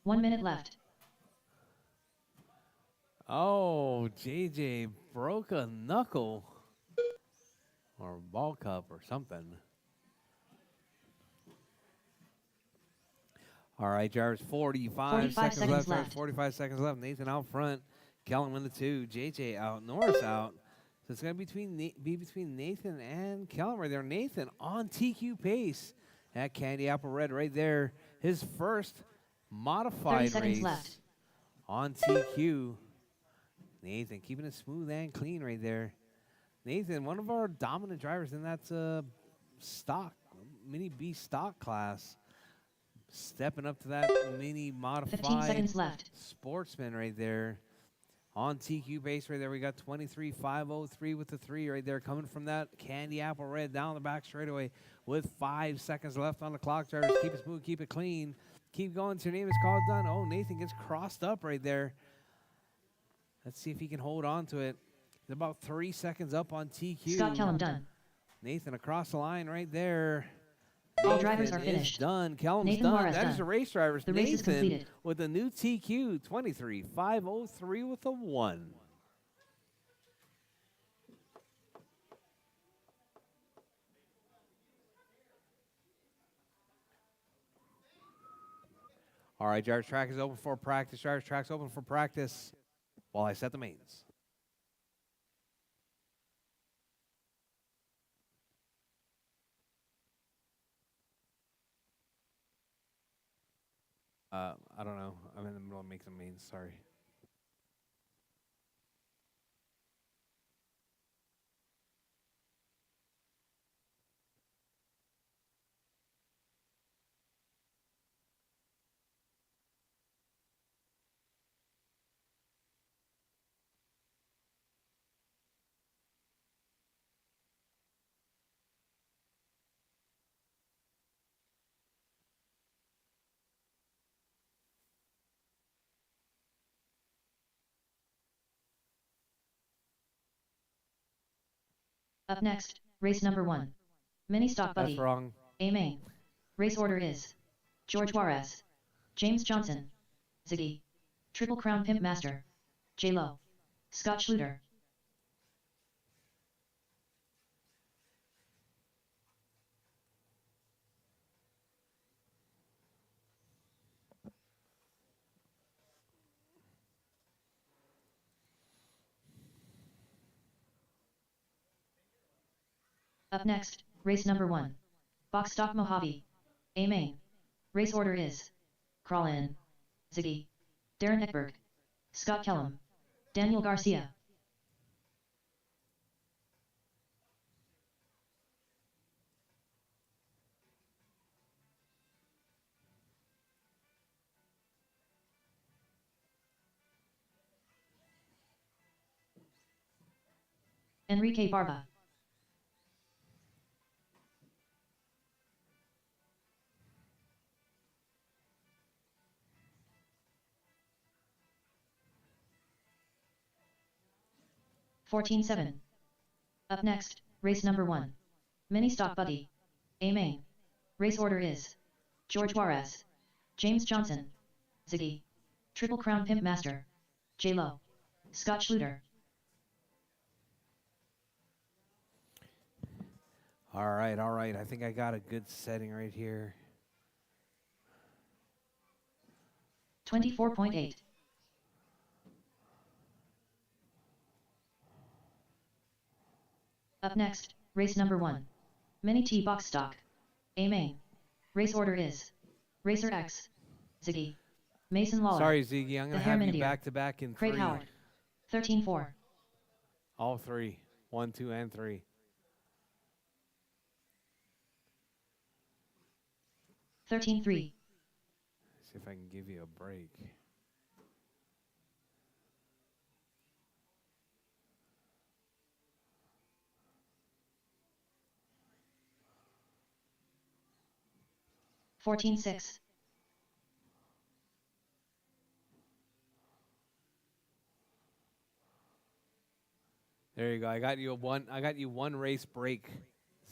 One minute left. Oh, JJ broke a knuckle or a ball cup or something. All right, Jarvis, 45 seconds left. Jarvis, 45 seconds left. Nathan out front. Kellum in the 2. JJ out. Norris out. So it's going to be between Nathan and Kellum right there. Nathan on TQ pace at Candy Apple Red right there. His first modified race left. on TQ. Nathan keeping it smooth and clean right there. Nathan, one of our dominant drivers in that stock, Mini B stock class. Stepping up to that mini modified 15 seconds left. Sportsman right there. On TQ base right there, we got 23.503 with the 3 right there. Coming from that Candy Apple Red down the back straightaway with 5 seconds left on the clock. Drivers, keep it smooth, keep it clean. Keep going till your name is called done. Oh, Nathan gets crossed up right there. Let's see if he can hold on to it. He's about 3 seconds up on TQ. Scott Kellum done. Nathan across the line right there. All Nathan drivers are finished. Done. Kellum's Nathan done. Mara's That done. is the race drivers. The race is Nathan completed. with a new TQ, 23.503 with a 1. All right, Jarvis, track is open for practice. Jarvis, track's open for practice while I set the mains. I don't know. I'm in the middle of making some mains. Sorry. Up next, race number 1. Mini Stock Buddy. That's wrong. A main. Race order is George Juarez, James Johnson, Ziggy, Triple Crown Pimp Master, J Lo, Scott Schluter. Up next, race number 1. Box Stock Mojave. A main. Race order is Crawl In, Ziggy, Darren Eckberg, Scott Kellum, Daniel Garcia. Enrique Barba. $14.7. Up next, race number 1. Mini Stock Buggy. A main. Race order is George Juarez, James Johnson, Ziggy, Triple Crown Pimp Master, J Lo, Scott Schluter. All right, all right. I think I got a good setting right here. 24.8. Up next, race number 1. Mini T Box Stock. A main. Race order is Racer X, Ziggy, Mason Lawler. Sorry, Ziggy. I'm the going to have you Herminier, back to back in Craig 3. Howard. 13.4. All 3. 1, 2, and 3. 13.3. See if I can give you a break. $14.6. There you go. I got you one race break,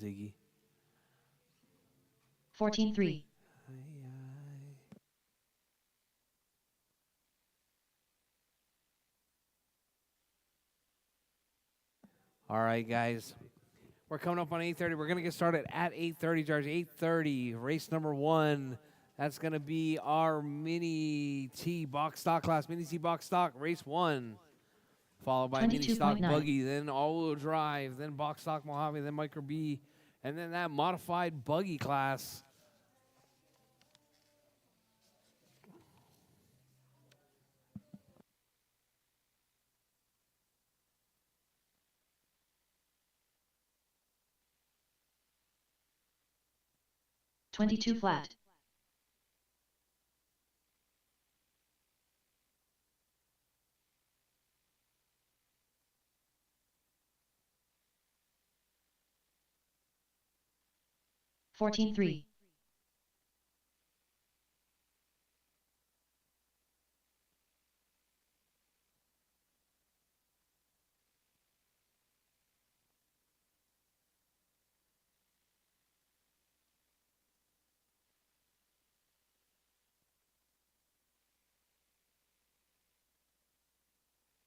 Ziggy. 14.3. All right, guys. We're coming up on 8:30. We're going to get started at 8:30, George. 8:30, race number 1. That's going to be our Mini T Box Stock class. Mini T Box Stock, race 1. Followed by Mini Stock 22.9. Buggy, then All-Wheel Drive, then Box Stock Mojave, then Micro B, and then that modified Buggy class. $22 flat. $14.3.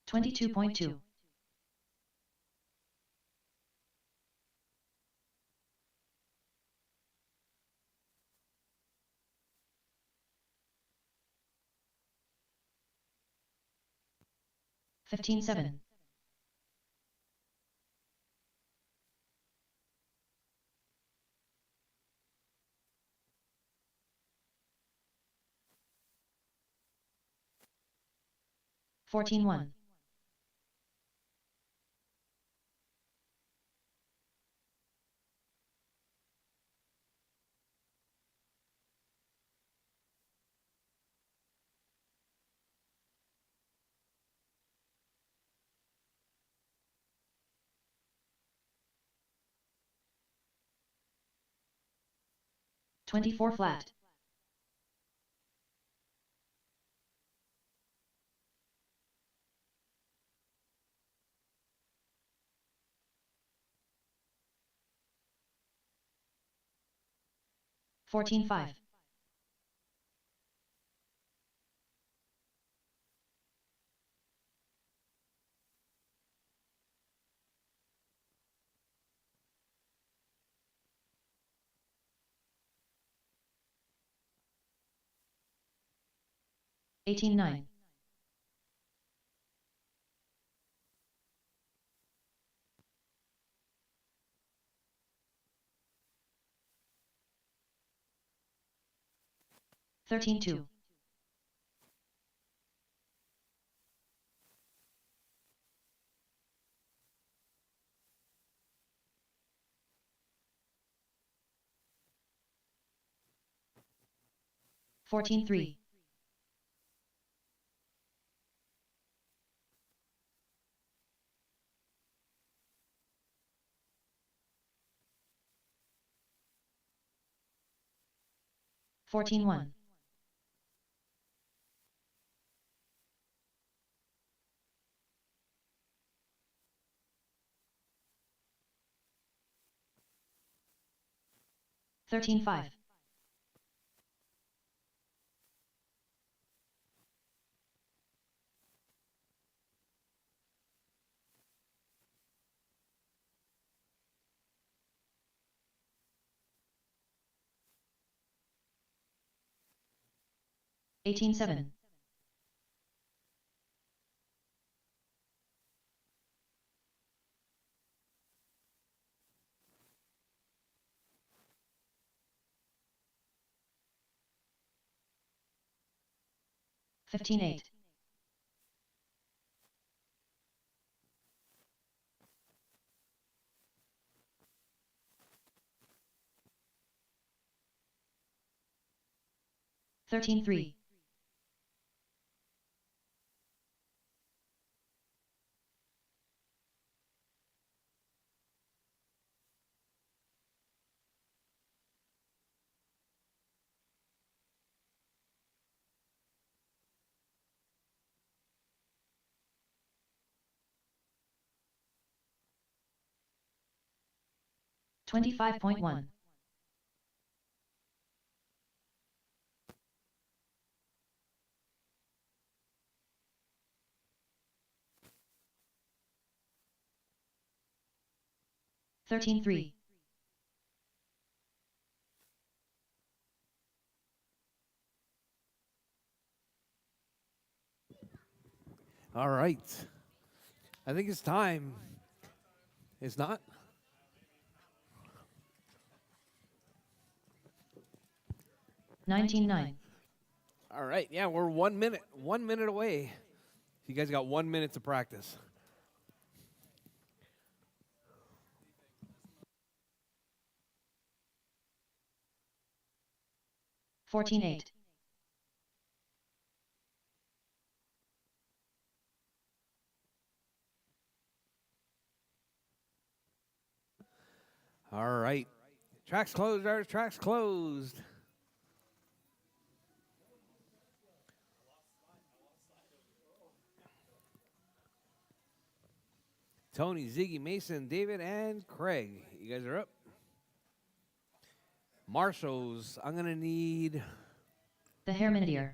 $22.2. $15.7. $14.1. $24 flat. $14.5. $18.9. 13-2. 14-3. 14-1. 13-5. 18-7. 15-8. 13-3. 25.1. 13-3. All right. I think it's time. It's not? 19-9. All right. Yeah, we're 1 minute away. You guys got 1 minute to practice. 14-8. 'All right. Track's closed. Our track's closed. Tony, Ziggy, Mason, David, and Craig. You guys are up. Marshals, I'm going to need The Herminidier.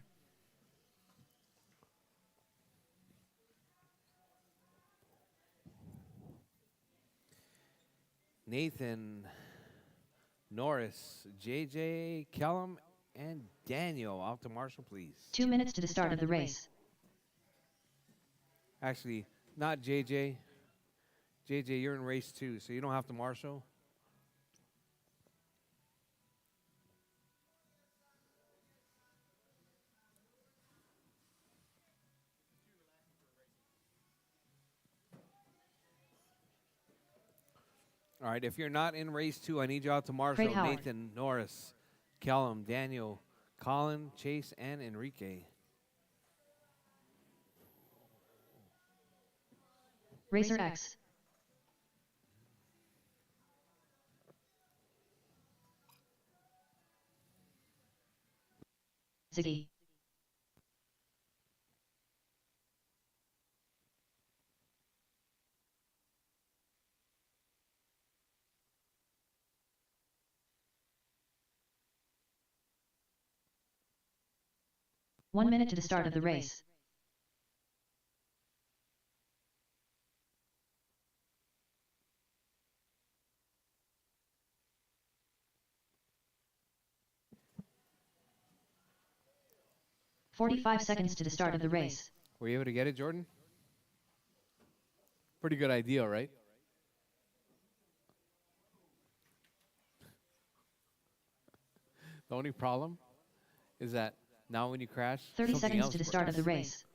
Nathan, Norris, JJ, Kellum, and Daniel. Out to Marshall, please. 2 minutes to the start of the race. Actually, not JJ. JJ, you're in race 2, so you don't have to Marshall. All right, if you're not in race 2, I need you out to Marshall. Craig Howard. Nathan, Norris, Kellum, Daniel, Colin, Chase, and Enrique. Racer X. Ziggy. One minute to the start of the race. "45 seconds to the start of the race. Were you able to get it, Jordan? Pretty good idea, right? The only problem is that Now when you crash, 30 something seconds else to the breaks. start of the race.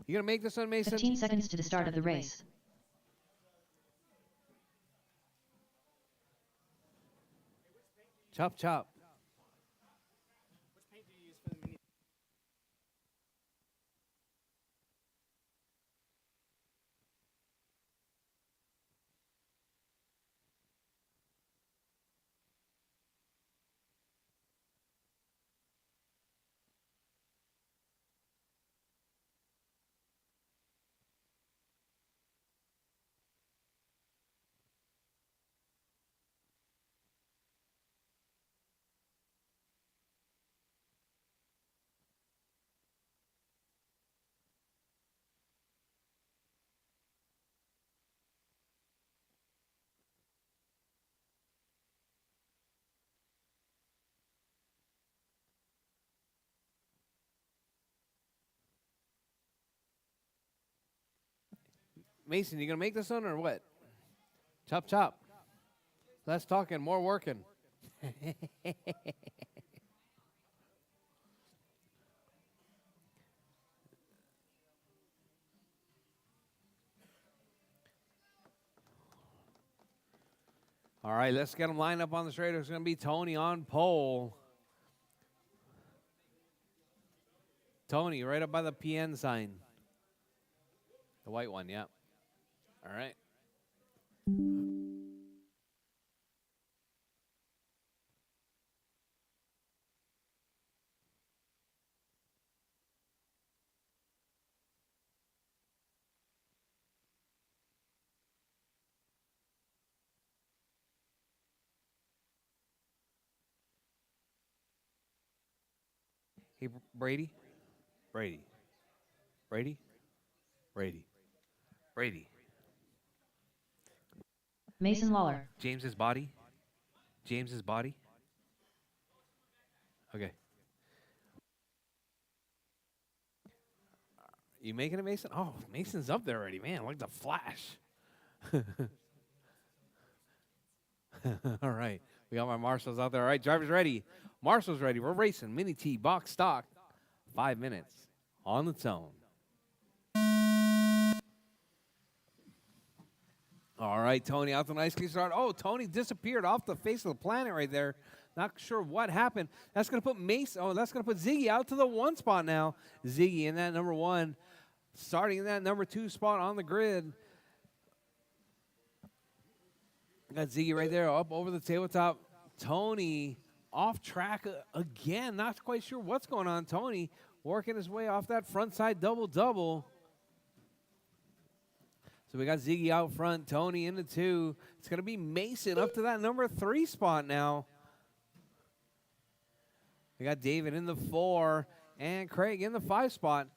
You gonna make this one, Mason? 15 seconds to the start of the race. Chop, chop. Which paint do you use for the mini? Mason, you gonna make this one or what? Chop, chop. Less talking, more working. All right, let's get them lined up on the straight. It's going to be Tony on pole. Tony, right up by the PN sign. The white one, yeah. All right. Hey, Brady. Brady. Brady. Brady. Brady. Mason Lawler. James's body. James's body. Okay. You making it, Mason? Oh, Mason's up there already, man. Like the flash. All right. We got my marshals out there. All right, drivers ready. Marshals ready. We're racing. Mini T, box stock. 5 minutes on its own. All right, Tony out the nice clean start. Oh, Tony disappeared off the face of the planet right there. Not sure what happened. That's going to put Mace. Oh, that's going to put Ziggy out to the 1 spot now. Ziggy in that number 1. Starting in that number 2 spot on the grid. Got Ziggy right there up over the tabletop. Tony off track again. Not quite sure what's going on. Tony working his way off that front side double-double. So we got Ziggy out front. Tony in the 2. It's going to be Mason up to that number 3 spot now. We got David in the 4 and Craig in the 5 spot.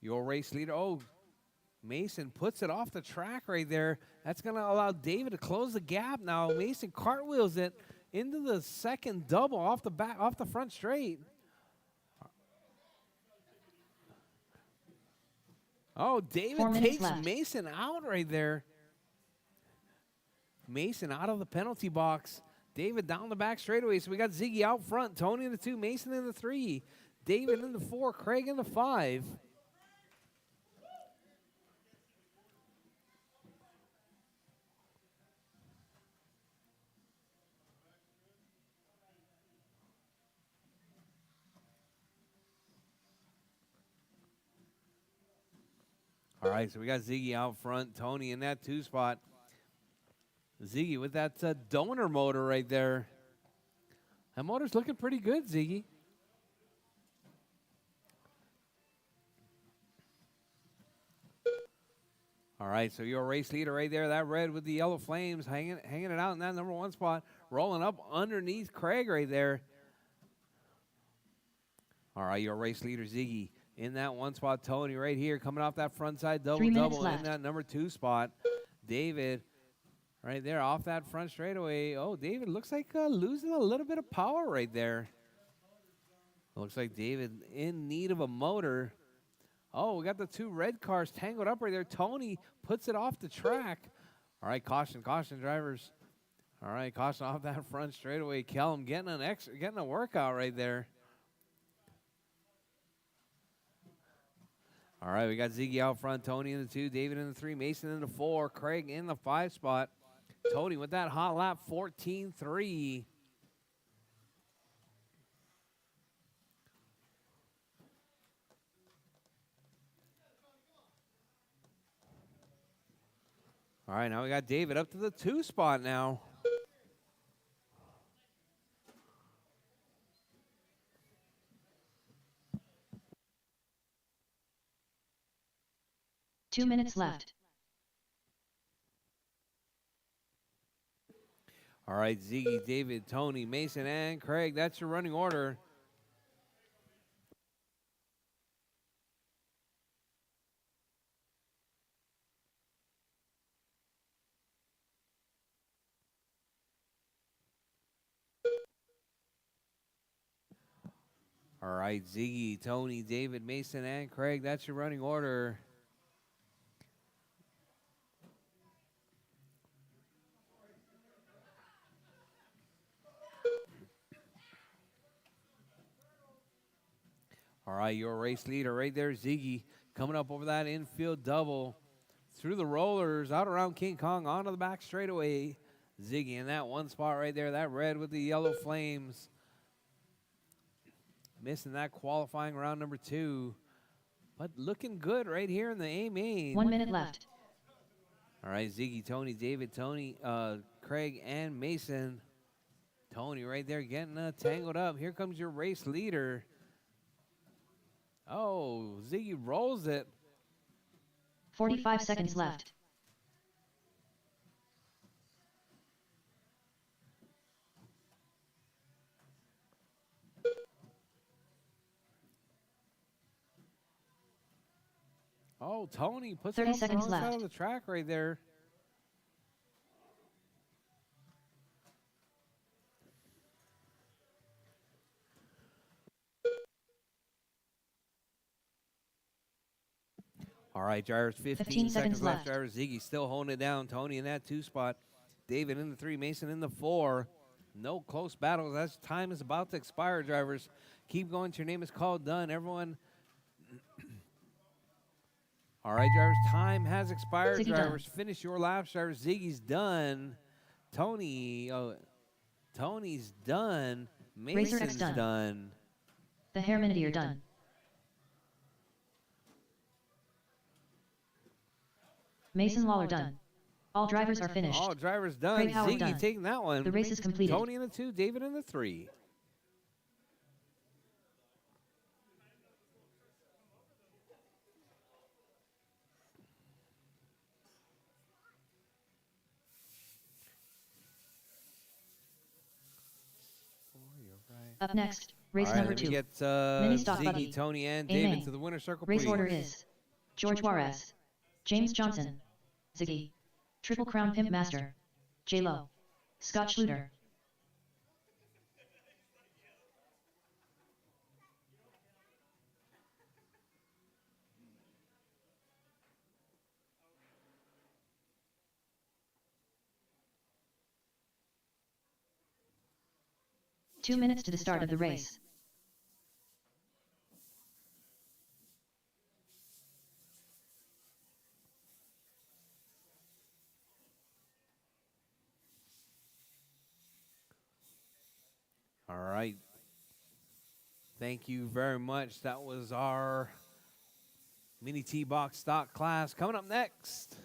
Your race leader. Oh, Mason puts it off the track right there. That's going to allow David to close the gap now. Mason cartwheels it into the second double off the front straight. Oh, David takes Mason out right there. Mason out of the penalty box. David down the back straightaway. So we got Ziggy out front. Tony in the 2. Mason in the 3. David in the 4. Craig in the 5. All right, so we got Ziggy out front. Tony in that 2 spot. Ziggy with that donor motor right there. That motor's looking pretty good, Ziggy. All right, so your race leader right there, that red with the yellow flames, hanging it out in that number 1 spot, rolling up underneath Craig right there. All right, your race leader, Ziggy, in that 1 spot. Tony right here, coming off that front side double-double in that number 2 spot. David right there off that front straightaway. Oh, David looks like losing a little bit of power right there. Looks like David in need of a motor. Oh, we got the two red cars tangled up right there. Tony puts it off the track. All right, caution, caution, drivers. All right, caution off that front straightaway. Kellum getting getting a workout right there. All right, we got Ziggy out front, Tony in the 2, David in the 3, Mason in the 4, Craig in the 5 spot. Tony with that hot lap, 14-3. All right, now we got David up to the 2 spot now. Two minutes left. All right, Ziggy, David, Tony, Mason, and Craig. That's your running order. All right, Ziggy, Tony, David, Mason, and Craig. That's your running order. All right, your race leader right there, Ziggy, coming up over that infield double. Through the rollers, out around King Kong, onto the back straightaway. Ziggy in that 1 spot right there, that red with the yellow flames. Missing that qualifying round number 2. But looking good right here in the A main. 1 minute left. All right, Ziggy, Tony, David, Tony, Craig, and Mason. Tony right there getting tangled up. Here comes your race leader. Oh, Ziggy rolls it. 45 seconds left. Oh, Tony puts 30 it on the seconds wrong side left. of the track right there. All right, drivers, 15 seconds left. left. Drivers, Ziggy still holding it down. Tony in that 2 spot. David in the 3, Mason in the 4. No close battles. As time is about to expire, drivers. Keep going till your name is called done. Everyone. All right, drivers, time has expired. Ziggy drivers, done. finish your laps. Drivers, Ziggy's done. Tony, Tony's done. Racer X Mason's done. done. The Herminidier done. Mason Lawler done. All drivers are finished. All drivers done. Craig Howard Ziggy done. taking that one. The race is completed. Tony in the 2, David in the 3. Up next, race All right, number let me 2. get Mini stock Ziggy, buddy. Tony, and A-Main. David to the winner's circle, Race please. order is George Juarez, James Johnson, Ziggy, Triple Crown Pimp Master, J-Lo, Scott Schluter. Two minutes to the start of the race. All right. Thank you very much. That was our mini T-Box stock class. Coming up next,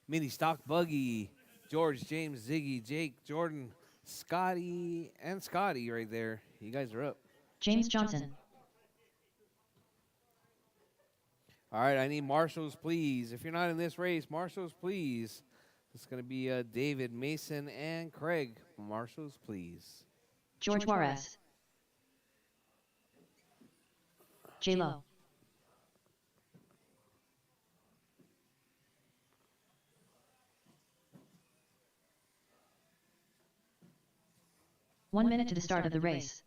mini stock buggy. George, James, Ziggy, Jake, Jordan, Scotty, and Scotty right there. You guys are up. James Johnson, All right, I need marshals, please. If you're not in this race, marshals, please. It's going to be David, Mason, and Craig. Marshals, please. George Juarez, J-Lo, One minute to the start of the race.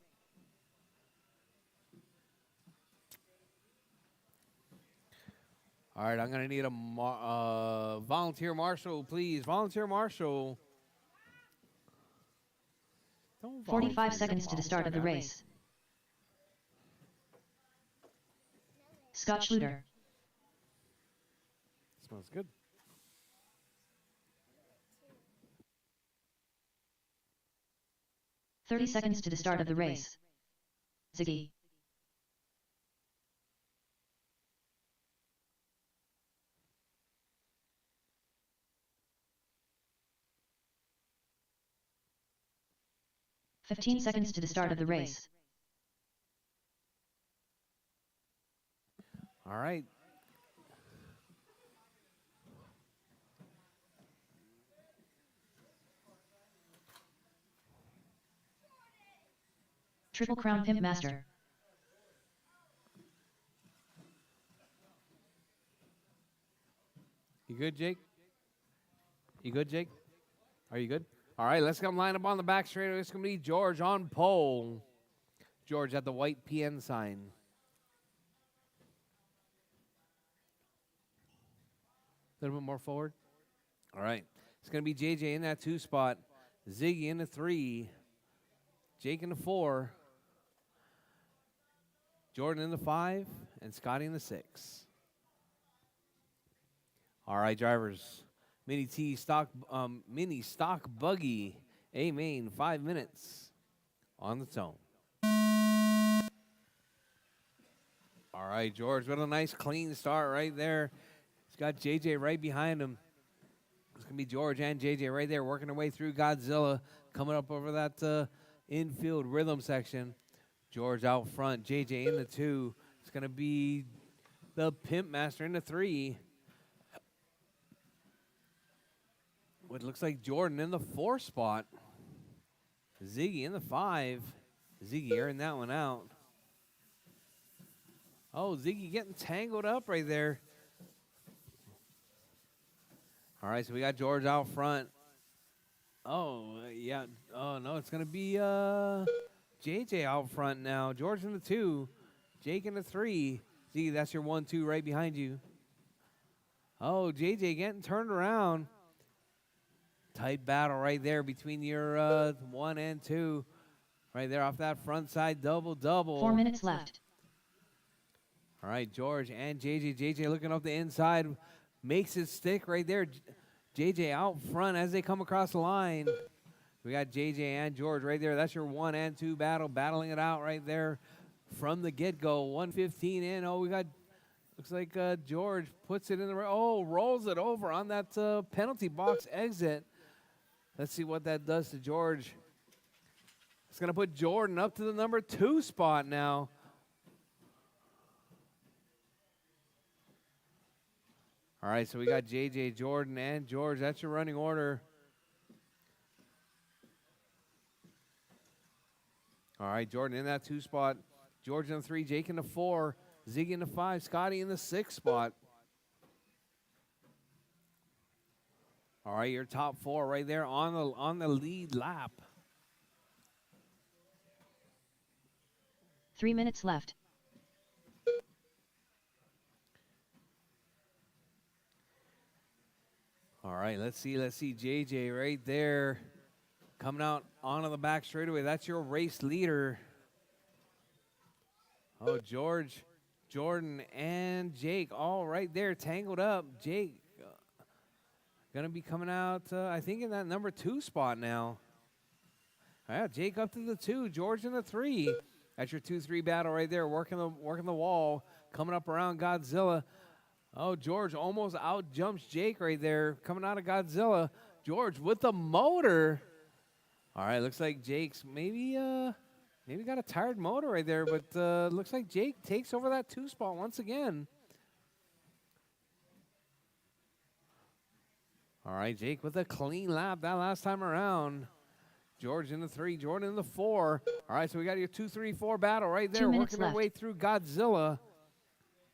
All right, I'm going to need a volunteer marshal, please. Volunteer marshal. Don't 45 volunteer seconds to the start of the at me. race. Scott Schluter. Smells good. Thirty seconds to the start of the race. Ziggy. Fifteen seconds to the start of the race. All right. Triple Crown Pimp Master. You good, Jake? You good, Jake? Are you good? All right, let's come line up on the back straight. It's going to be George on pole. George at the white PN sign. A little bit more forward. All right. It's going to be JJ in that 2 spot. Ziggy in the 3. Jake in the 4. Jordan in the 5. And Scotty in the 6. All right, drivers. Mini stock buggy. A main, 5 minutes on the tone. All right, George, what a nice clean start right there. He's got JJ right behind him. It's going to be George and JJ right there working their way through Godzilla, coming up over that infield rhythm section. George out front, JJ in the 2. It's going to be the Pimp Master in the 3. What looks like Jordan in the 4 spot. Ziggy in the 5. Ziggy airing that one out. Oh, Ziggy getting tangled up right there. All right, so we got George out front. Oh, yeah. Oh, no, it's going to be JJ out front now. George in the 2. Jake in the 3. Ziggy, that's your 1-2 right behind you. Oh, JJ getting turned around. Tight battle right there between your 1 and 2. Right there off that front side double. 4 minutes left. All right, George and JJ. JJ looking up the inside. Makes it stick right there. JJ out front as they come across the line. We got JJ and George right there. That's your 1 and 2 battle. Battling it out right there from the get-go. 1:15 in. Oh, we got, looks like George puts it in the, rolls it over on that penalty box exit. Let's see what that does to George. It's going to put Jordan up to the number 2 spot now. All right, so we got JJ, Jordan, and George. That's your running order. All right, Jordan in that 2 spot. George in the 3, Jake in the 4, Ziggy in the 5, Scotty in the 6 spot. All right, your top 4 right there on the lead lap. 3 minutes left. All right, let's see JJ right there coming out onto the back straightaway. That's your race leader. Oh, George, Jordan, and Jake all right there tangled up. Jake going to be coming out, I think, in that number 2 spot now. Yeah, Jake up to the 2, George in the 3. That's your 2-3 battle right there, working the wall, coming up around Godzilla. Oh, George almost out jumps Jake right there, coming out of Godzilla. George with the motor. All right, looks like Jake's maybe got a tired motor right there, but looks like Jake takes over that 2 spot once again. All right, Jake with a clean lap that last time around. George in the 3, Jordan in the 4. All right, so we got your 2-3-4 battle right there, 2 minutes working their left. way through Godzilla.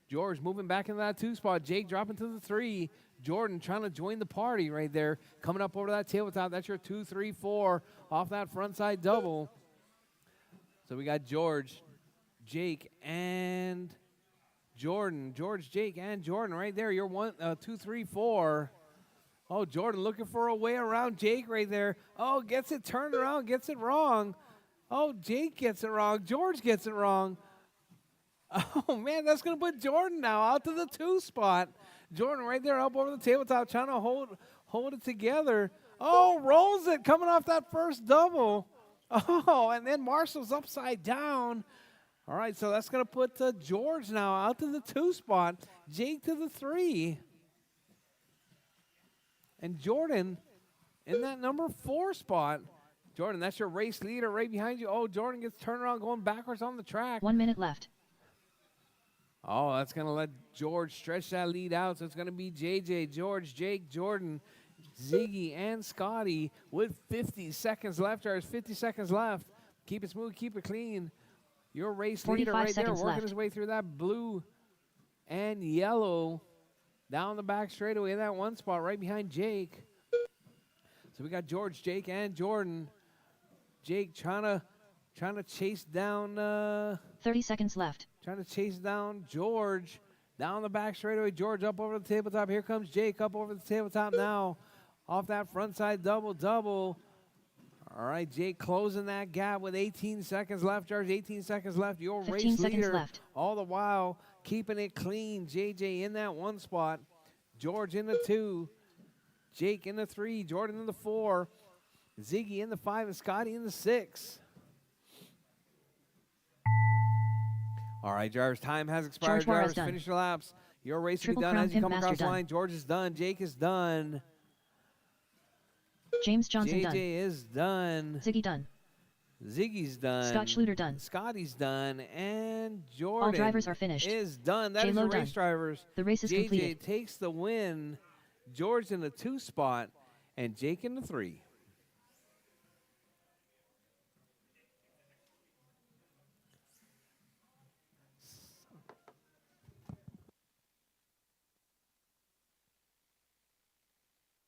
George moving back into that 2 spot. Jake dropping to the 3. Jordan trying to join the party right there. Coming up over that tabletop. That's your 2-3-4 off that front side double. So we got George, Jake, and Jordan, George, Jake, and Jordan right there. You're 1, 2, 3, 4. Oh, Jordan looking for a way around Jake right there. Oh, gets it turned around, gets it wrong. Oh, Jake gets it wrong. George gets it wrong. Oh, man, that's going to put Jordan now out to the 2 spot. Jordan right there up over the tabletop trying to hold it together. Oh, rolls it coming off that first double. Oh, and then Marshall's upside down. All right, so that's going to put George now out to the 2 spot. Jake to the 3. And Jordan in that number 4 spot. Jordan, that's your race leader right behind you. Oh, Jordan gets turned around going backwards on the track. 1 minute left. Oh, that's going to let George stretch that lead out. So it's going to be JJ, George, Jake, Jordan, Ziggy, and Scotty with 50 seconds left. There's 50 seconds left. Keep it smooth, keep it clean. Your race leader 45 right there seconds working left. his way through that blue and yellow down the back straightaway in that 1 spot right behind Jake. So we got George, Jake, and Jordan. Jake trying to chase down 30 seconds left. trying to chase down George down the back straightaway. George up over the tabletop. Here comes Jake up over the tabletop now. Off that front side double. All right, Jake closing that gap with 18 seconds left. George, 18 seconds left. Your 15 race seconds leader. left. All the while keeping it clean. JJ in that 1 spot. George in the 2. Jake in the 3. Jordan in the 4. Ziggy in the 5 and Scotty in the 6. All right, drivers, time has expired. George Juarez Drivers, done. finish your laps. Your race will be Triple done Crown as you Pimp come Master across the done. line. George is done. Jake is done. James Johnson JJ done. is done. Ziggy done. Ziggy's done. Scott Schluter done. Scotty's done. And Jordan All drivers are finished. is done. That is J-Lo the race done. drivers. The race is JJ completed. takes the win. George in the 2 spot. And Jake in the 3.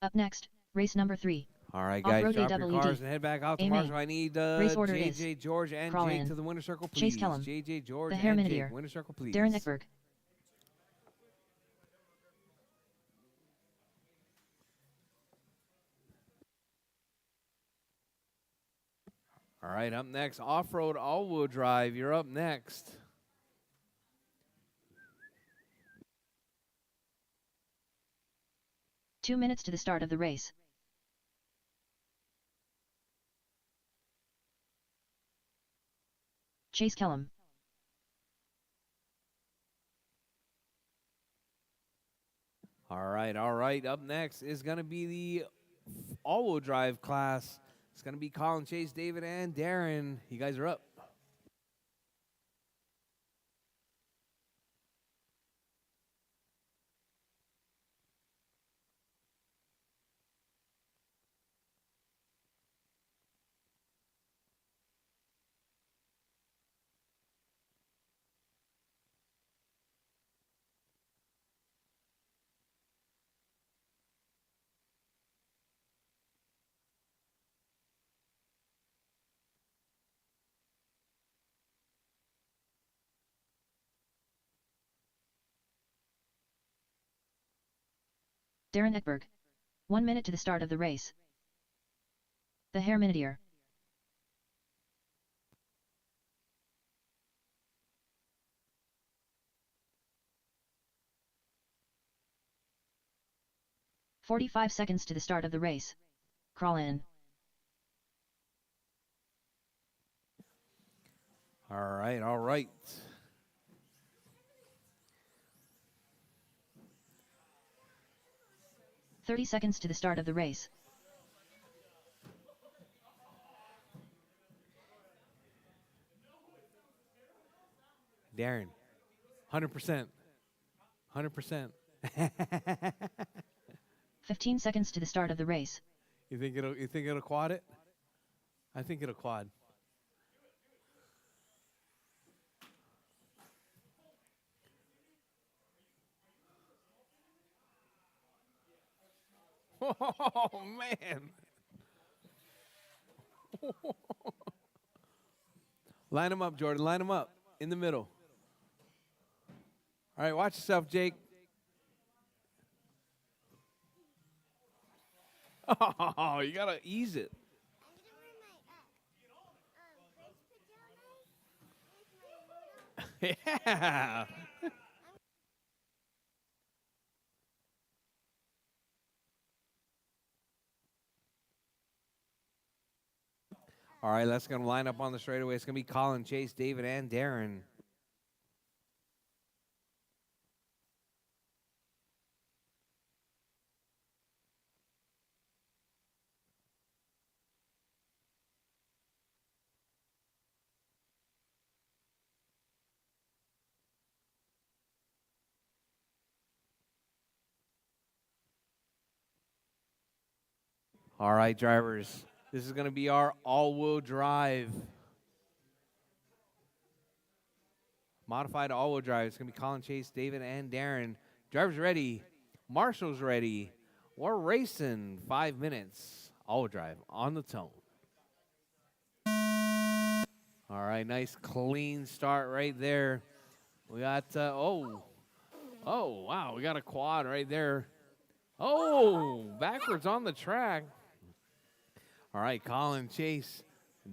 Up next, race number 3. All right, guys, Off-road drop your AWD. cars and head back out to A Marshall. main. I need Race order JJ, is George, and Crawl Jake in. to the winner circle, please. Chase Kellum. JJ, George, The and Hair Jake, Minutier. winner circle, please. Darren Eckberg. All right, up next, off-road all-wheel drive. You're up next. Two minutes to the start of the race. Chase Kellum. All right, all right. Up next is going to be the all-wheel drive class. It's going to be Colin, Chase, David, and Darren. You guys are up. Darren Eckberg. 1 minute to the start of the race. The Hair Minutier. "45 seconds to the start of the race. Crawl in." All right, all right. "30 seconds to the start of the race. Darren, 100%. 100%. 15 seconds to the start of the race. You think it'll quad it? I think it'll quad. Oh man. Line them up, Jordan. Line them up in the middle. All right, watch yourself, Jake. Oh, you gotta ease it. I'm gonna wear my bridge pajamas with my moto. Yeah. All right, let's gonna line up on the straightaway. It's gonna be Colin, Chase, David, and Darren. All right, drivers. This is gonna be our all-wheel drive. Modified all-wheel drive. It's gonna be Colin, Chase, David, and Darren. Drivers ready. Marshall's ready. We're racing 5 minutes. All-wheel drive on the tone. All right, nice clean start right there. We got oh, wow, we got a quad right there. Oh, backwards on the track. All right, Colin, Chase,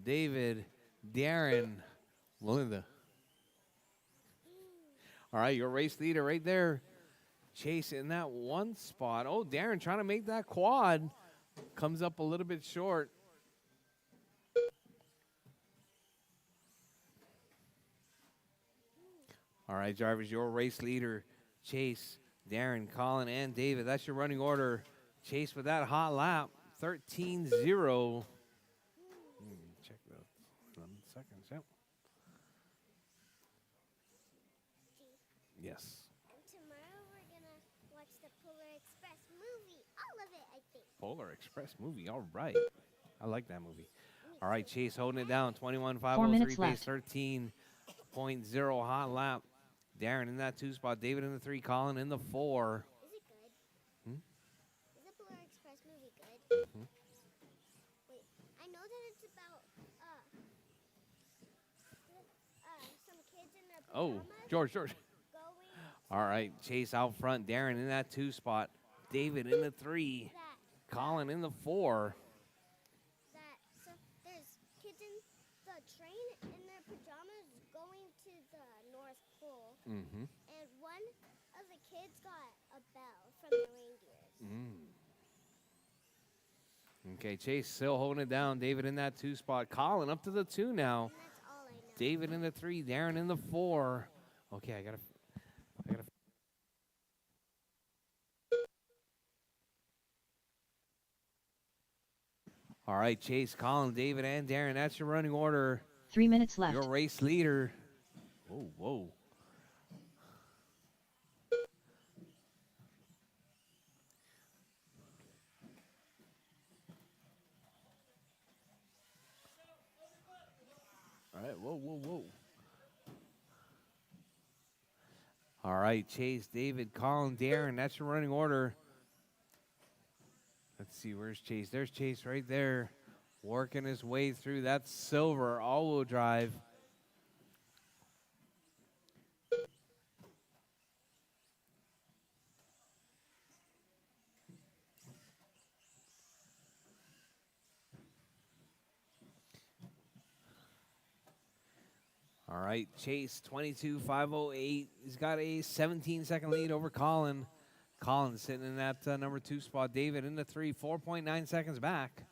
David, Darren, Melinda. All right, your race leader right there. Chase in that one spot. Oh, Darren trying to make that quad. Comes up a little bit short. All right, drivers, your race leader, Chase, Darren, Colin, and David. That's your running order. Chase with that hot lap, 13-0. Check that. 11 seconds, yep. Yes. And tomorrow we're gonna watch the Polar Express movie. All of it, I think. Polar Express movie, all right. I like that movie. All right, Chase holding it down, 4 21.503 minutes pace, left. 13.0 hot lap. Darren in that 2 spot, David in the 3, Colin in the 4. Is it good? Hmm? Is the Polar Express movie good? Mhm. Wait, I know that it's about some kids in their Oh, pajamas George. going. All right, Chase out front, Darren in that 2 spot, David in the 3, Colin in the 4. So there's kids in the train in their pajamas going to the North Pole, Mm-hmm. and one of the kids got a bell from the reindeers. Okay, Chase still holding it down. David in that 2 spot. Colin up to the 2 now. And that's all I know. David in the 3. Darren in the 4. Okay, I gotta. All right, Chase, Colin, David, and Darren. That's your running order. 3 minutes left. Your race leader. Oh, whoa. All right, whoa. All right, Chase, David, Colin, Darren. That's your running order. Let's see, where's Chase? There's Chase right there, working his way through that silver all-wheel drive. All right, Chase, 22.508. He's got a 17-second lead over Colin. Colin sitting in that number 2 spot. David in the 3, 4.9 seconds back.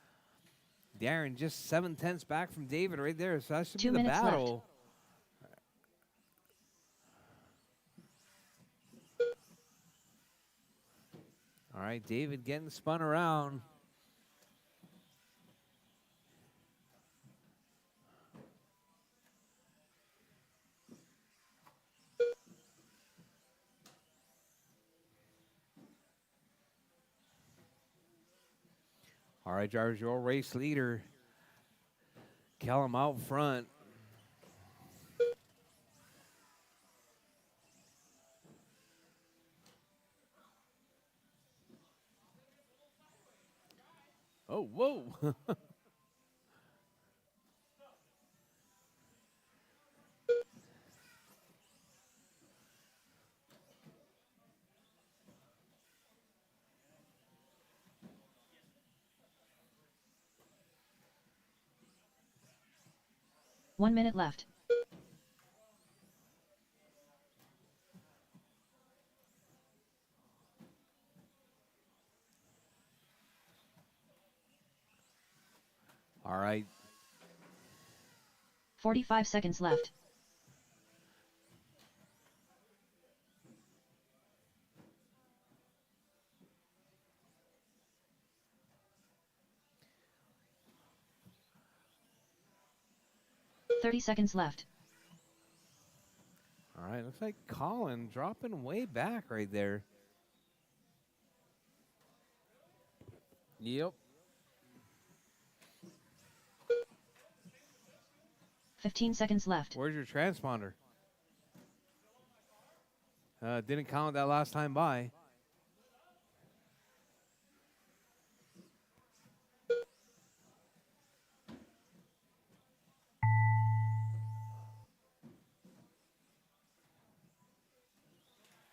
Darren just 7/10 back from David right there. So that should 2 be the minutes battle. All right, David getting spun around. All right, drivers, your race leader. Kellum out front. Oh, whoa. 1 minute left. All right. 45 seconds left. $30 left. All right. Looks like Colin dropping way back right there. Yep. 15 seconds left. Where's your transponder? Didn't count that last time by.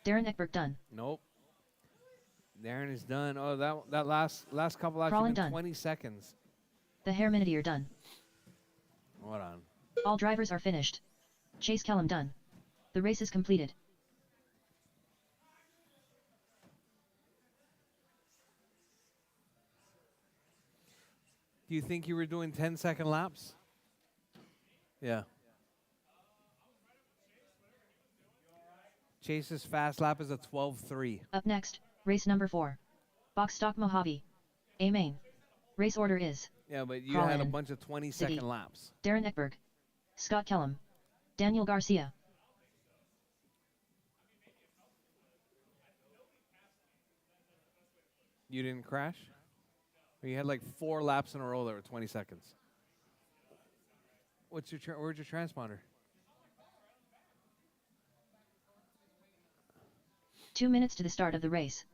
Darren Eckberg done. Nope. Darren is done. Oh, that last couple laps Crawling been done. 20 seconds. The Hair Minutier done. Hold on. All drivers are finished. Chase Kellum done. The race is completed. Do you think you were doing 10-second laps? Yeah. Chase's fast lap is a 12:3. Up next, race number 4. Box Stock Mojave. A main. Race order is Yeah, but you Crawl had a in. bunch of 20-second Ziggy. laps. Darren Eckberg. Scott Kellum. Daniel Garcia. You didn't crash? Or you had like 4 laps in a row that were 20 seconds. Where's your transponder? 2 minutes to the start of the race.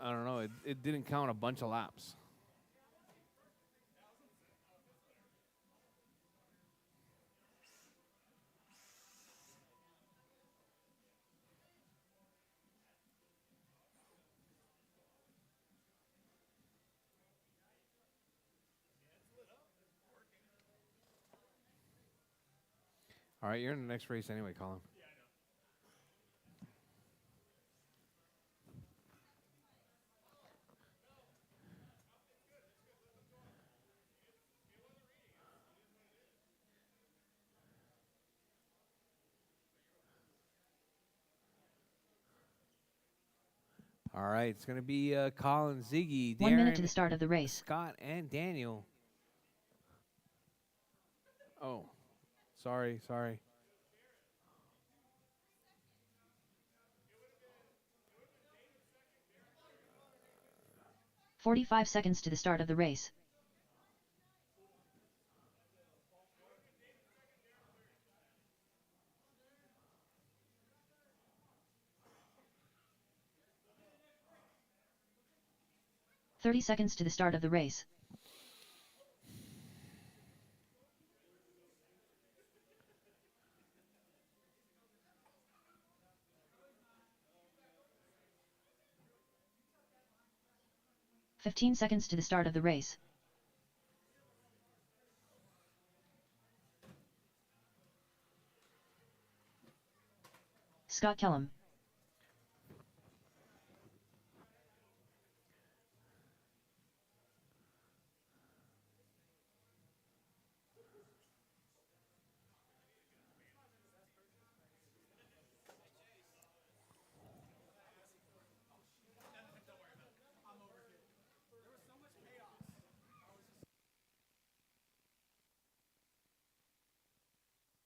I don't know. It didn't count a bunch of laps. All right, you're in the next race anyway, Colin. All right, it's going to be Colin, Ziggy, 1 minute to Darren, the start of the race. Scott, and Daniel. Oh, sorry. 45 seconds to the start of the race. $30 to the start of the race. $15 to the start of the race. Scott Kellum.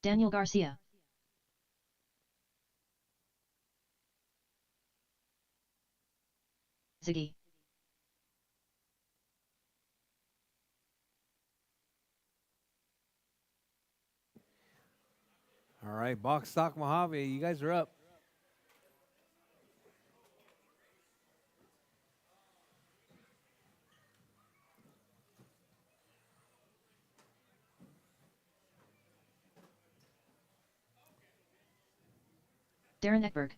Daniel Garcia. Ziggy. All right, Box Stock Mojave, you guys are up. Darren Eckberg.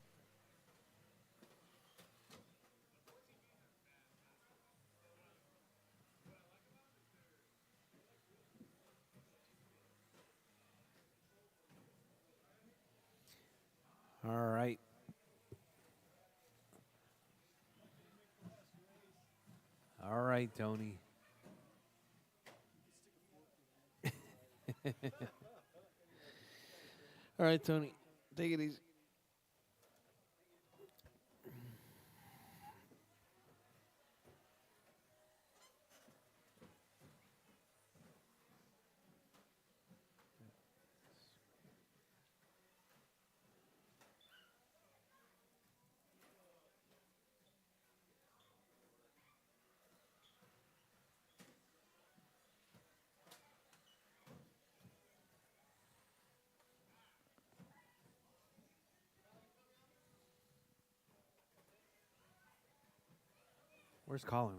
All right. All right, Tony. All right, Tony. Take it easy. Where's Colin?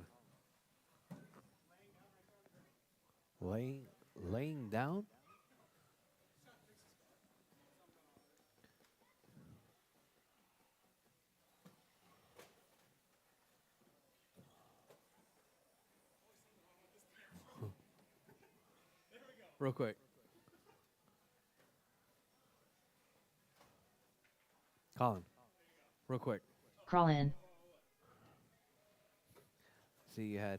Laying down? Real quick. Colin, real quick. Crawl in. See you had.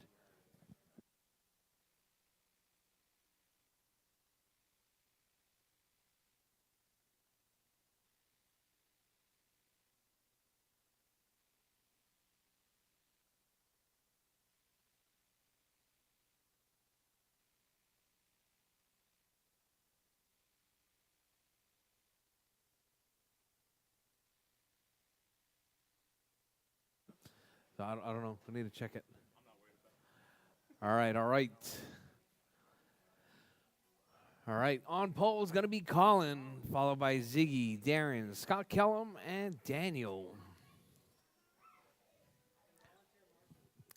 So I don't know. I need to check it. All right, all right. All right, on pole is going to be Colin, followed by Ziggy, Darren, Scott Kellum, and Daniel.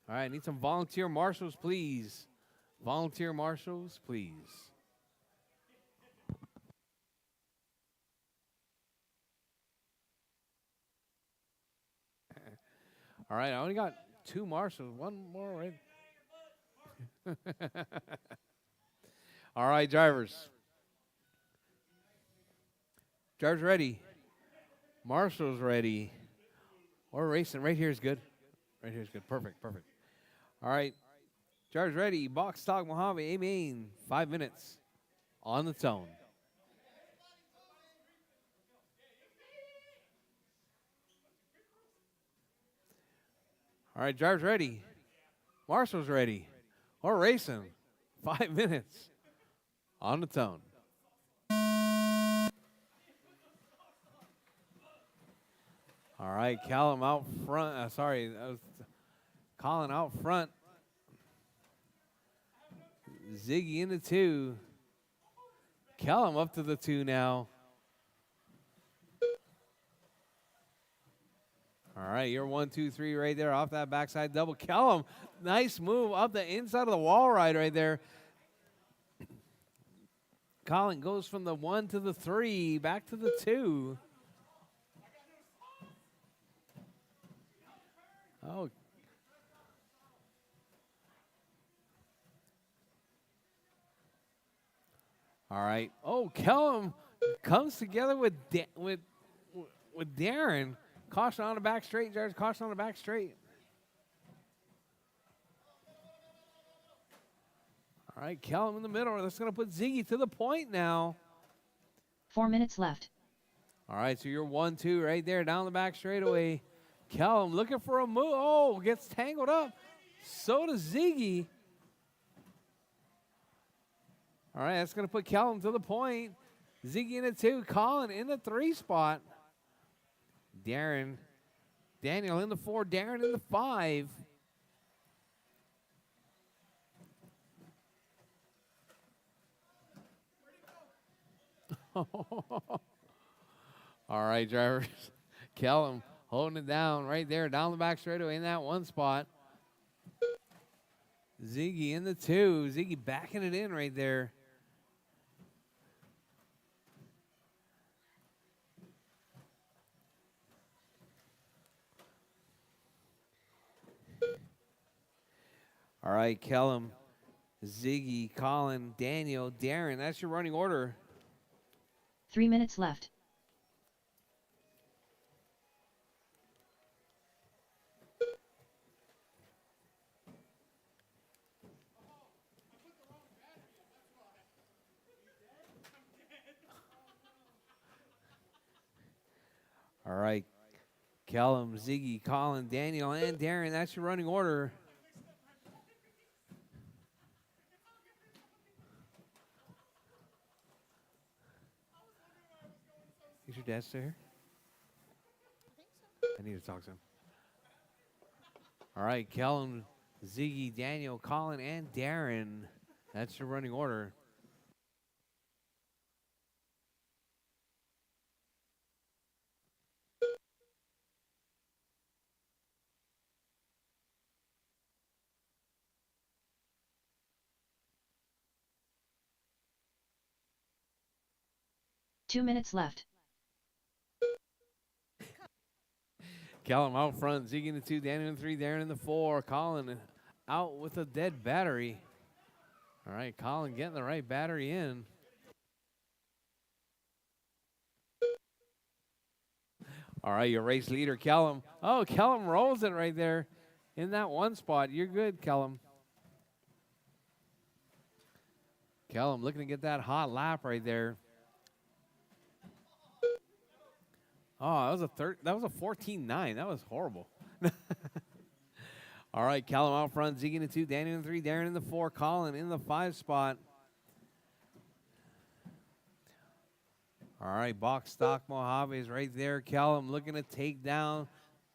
All right, I need some volunteer marshals, please. Volunteer marshals, please. All right, I only got 2 marshals. One more, right? All right, drivers. Drivers ready. Marshals ready. Or racing. Right here is good. Right here is good. Perfect, perfect. All right. Drivers ready. Box stock Mojave. Amen. 5 minutes on the tone. All right, drivers ready. Marshals ready. Or racing. 5 minutes on the tone. All right, Callum out front. Sorry, that was Colin out front. Ziggy in the 2. Callum up to the 2 now. All right, you're 1, 2, 3 right there off that backside double. Callum, nice move up the inside of the wall right there. Colin goes from the 1 to the 3, back to the 2. Oh. All right. Oh, Kellum comes together with Darren. Caution on the back straight, Judge. Caution on the back straight. All right, Kellum in the middle. That's going to put Ziggy to the point now. 4 minutes left. All right, so you're 1, 2 right there down the back straightaway. Kellum looking for a move. Oh, gets tangled up. So does Ziggy. All right, that's going to put Kellum to the point. Ziggy in the 2. Colin in the 3 spot. Daniel in the 4. Darren in the 5. All right, drivers. Kellum holding it down right there, down the back straightaway in that 1 spot. Ziggy in the 2. Ziggy backing it in right there. All right, Kellum, Ziggy, Colin, Daniel, Darren. That's your running order. 3 minutes left. All right, Kellum, Ziggy, Colin, Daniel, and Darren. That's your running order. Is your dad still here? I need to talk to him. All right, Kellum, Ziggy, Daniel, Colin, and Darren. That's your running order. Two minutes left. Kellum out front, Ziggy in the 2, Daniel in the 3, Darren in the 4. Colin out with a dead battery. All right, Colin getting the right battery in. All right, your race leader, Kellum. Oh, Kellum rolls it right there in that one spot. You're good, Kellum. Kellum looking to get that hot lap right there. Oh, that was a 14.9. That was horrible. All right, Kellum out front, Ziggy in the 2, Daniel in the 3, Darren in the 4, Colin in the 5 spot. All right, box stock Mojave is right there. Kellum looking to take down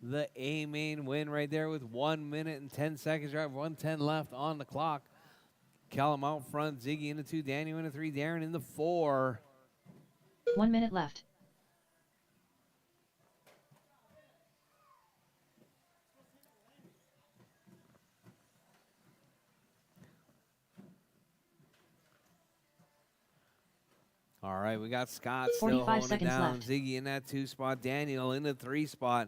the A main win right there with 1 minute and 10 seconds. Right, 1:10 left on the clock. Kellum out front, Ziggy in the 2, Daniel in the 3, Darren in the 4. 1 minute left. All right, we got Scott still 45 holding it seconds down. left. Ziggy in that 2 spot, Daniel in the 3 spot,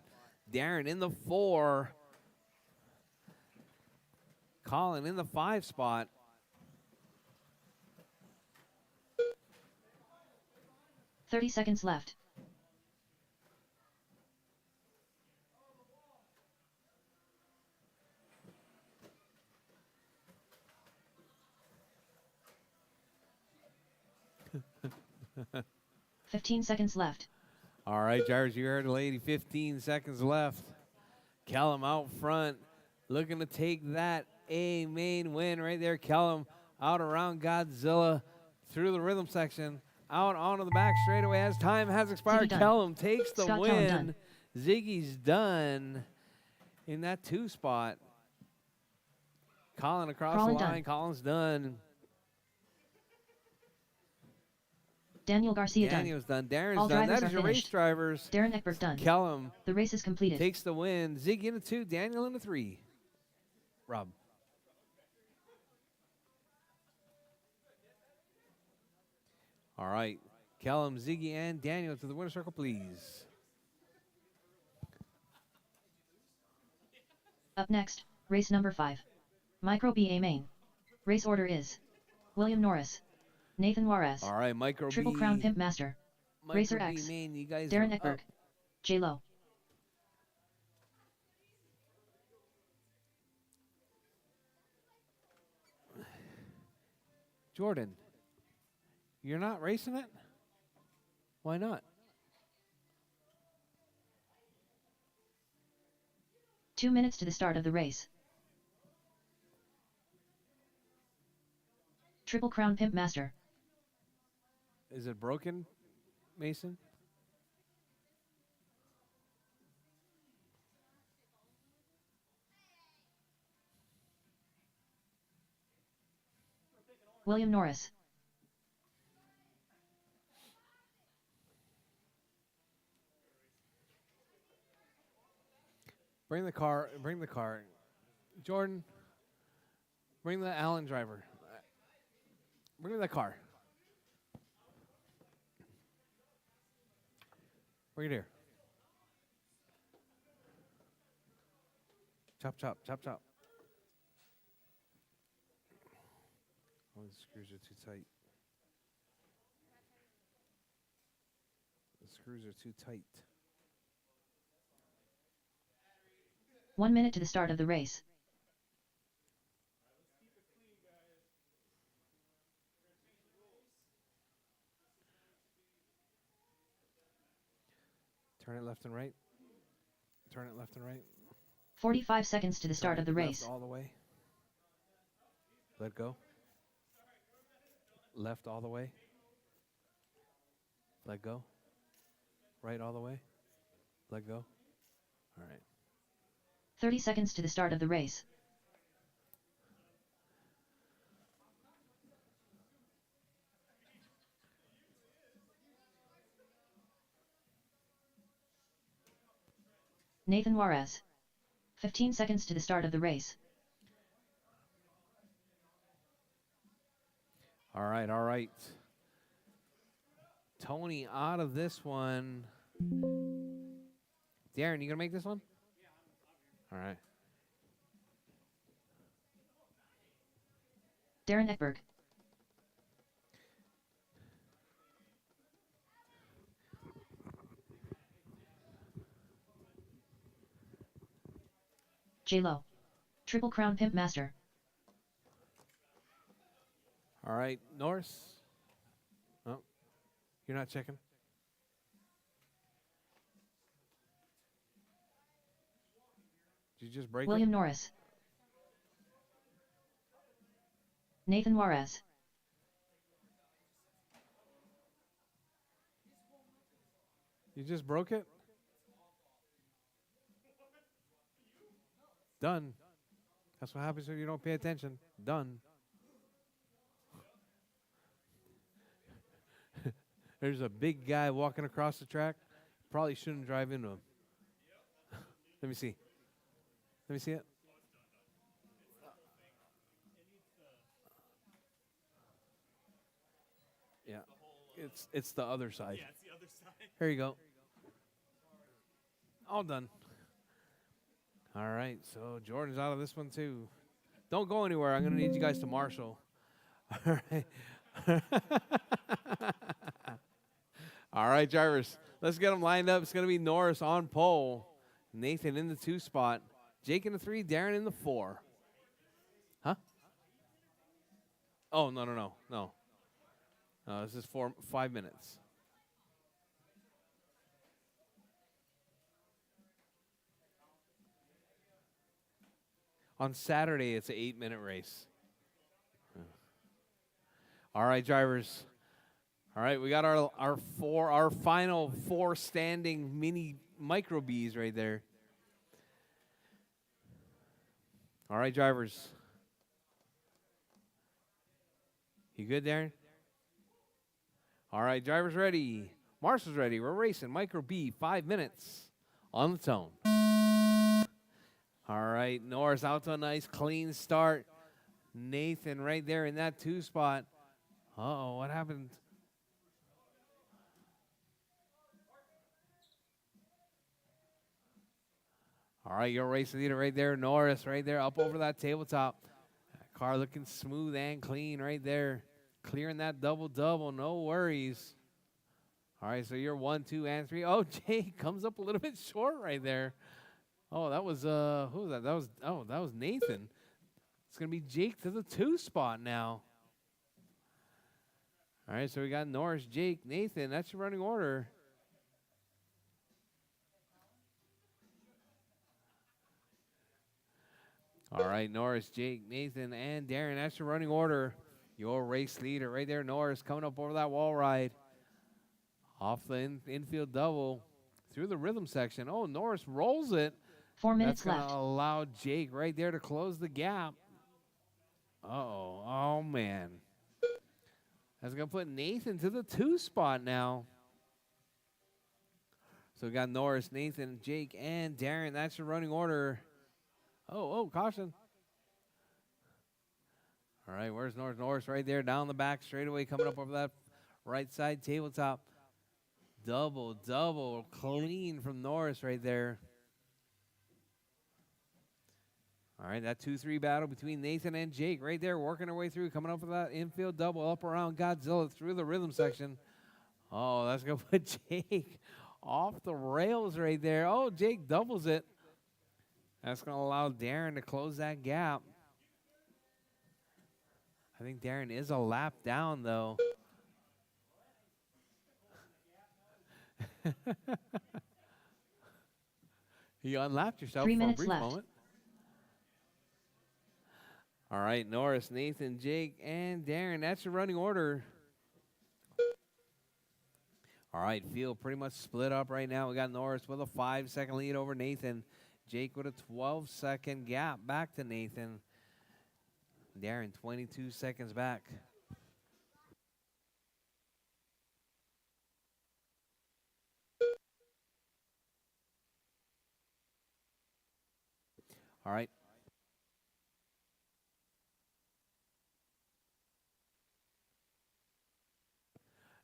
Darren in the 4, Colin in the 5 spot. Thirty seconds left. All 15 seconds left. right, Jarvis, you heard the lady. 15 seconds left. Kellum out front, looking to take that A main win right there. Kellum out around Godzilla through the rhythm section, out onto the back straightaway as time has expired. Ziggy done. Kellum takes the Scott Kellum win. done. Ziggy's done in that 2 spot. Colin across Colin the line. done. Colin's done. Daniel Garcia Daniel's done. Darren's All done. drivers That is are your race finished. drivers. done. Darren Eckberg done. Kellum The race is completed. takes the win. Ziggy in the 2, Daniel in the 3. Rob. All right. Kellum, Ziggy, and Daniel to the winner's circle, please. Up next, race number 5. Micro BA main. Race order is William Norris, Nathan Juarez, All right, Micro Triple B. Crown Pimp Master, Micro Racer B X, main, you guys Darren are up. Eckberg, J Lo. Jordan, you're not racing it? Why not? 2 minutes to the start of the race. Triple Crown Pimp Master. Is it broken, Mason? William Norris. Bring the car. Bring the car. Jordan, bring the Allen driver. Bring me the car. Bring it here. Chop, chop, chop, chop. Oh, the screws are too tight. The screws are too tight. 1 minute to the start of the race. Turn it left and right. Turn it left and right. 45 seconds to the start Turn of the it race. left all the way. Let go. Left all the way. Let go. Right all the way. Let go. All right. 30 seconds to the start of the race. Nathan Juarez. 15 seconds to the start of the race. All right, all right. Tony out of this one. Darren, you gonna make this one? All right. Darren Eckberg. J-Lo. Triple Crown Pimp Master. All right, Norris. Oh, you're not checking? Did you just break William it? Norris. Nathan Juarez. You just broke it? Done. That's what happens when you don't pay attention. Done. There's a big guy walking across the track. Probably shouldn't drive into him. Let me see. Let me see it. Yeah. It's the other side. Yeah, it's the other side. Here you go. All done. All right, so Jordan's out of this one too. Don't go anywhere. I'm going to need you guys to marshal. All right. All right, drivers. Let's get them lined up. It's going to be Norris on pole. Nathan in the 2 spot. Jake in the 3. Darren in the 4. Huh? Oh, no. No, this is 5 minutes. On Saturday, it's an 8-minute race. All right, drivers. All right, we got our final 4 standing mini micro Bs right there. All right, drivers. You good, Darren? All right, drivers ready. Marshall's ready. We're racing micro B, 5 minutes on the tone. All right, Norris out to a nice clean start. Nathan right there in that 2 spot. Uh-oh, what happened? All right, your race leader right there, Norris right there up over that tabletop. That car looking smooth and clean right there. Clearing that double-double, no worries. All right, so you're 1, 2, and 3. Oh, Jay comes up a little bit short right there. Oh, that was, who was that? That was Nathan. It's going to be Jake to the 2 spot now. All right, so we got Norris, Jake, Nathan. That's your running order. All right, Norris, Jake, Nathan, and Darren. That's your running order. Your race leader right there, Norris, coming up over that wall ride. Off the infield double through the rhythm section. Oh, Norris rolls it. 4 minutes left. left. That's going to allow Jake right there to close the gap. Uh-oh. Oh, man. That's going to put Nathan to the 2 spot now. So we got Norris, Nathan, Jake, and Darren. That's your running order. Oh, caution. All right, where's Norris? Norris right there down the back straightaway coming up over that right side tabletop. Double, clean from Norris right there. All right, that 2-3 battle between Nathan and Jake right there, working their way through, coming up with that infield double up around Godzilla through the rhythm section. Oh, that's going to put Jake off the rails right there. Oh, Jake doubles it. That's going to allow Darren to close that gap. I think Darren is a lap down, though. You unlapped yourself 3 for a minutes brief left. moment. All right, Norris, Nathan, Jake, and Darren. That's your running order. All right, field pretty much split up right now. We got Norris with a 5-second lead over Nathan. Jake with a 12-second gap back to Nathan. Darren, 22 seconds back. All right.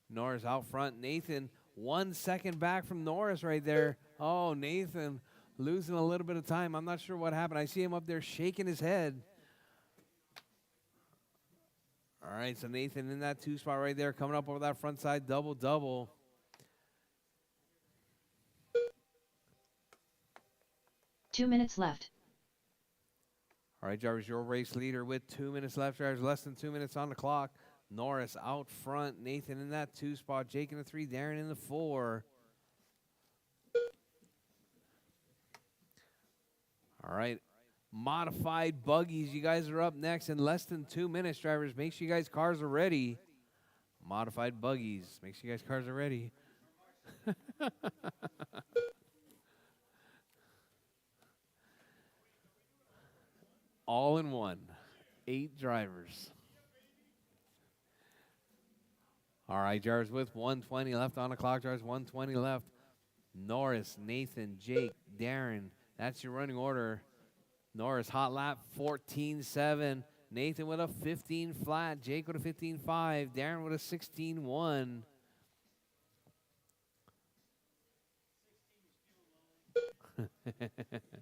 Norris out front. Nathan 1 second back from Norris right there. Oh, Nathan losing a little bit of time. I'm not sure what happened. I see him up there shaking his head. All right, so Nathan in that 2 spot right there, coming up over that front side double-double. Two minutes left. All right, drivers, your race leader with 2 minutes left. Drivers, less than 2 minutes on the clock. Norris out front. Nathan in that 2 spot. Jake in the 3. Darren in the 4. All right. Modified buggies. You guys are up next in less than 2 minutes, drivers. Make sure you guys' cars are ready. Modified buggies. Make sure you guys' cars are ready. All in one. 8 drivers. All right, drivers, with 120 left on the clock. Drivers, 120 left. Norris, Nathan, Jake, Darren. That's your running order. Norris, hot lap, 14.7. Nathan with a 15 flat. Jake with a 15.5. Darren with a 16.1.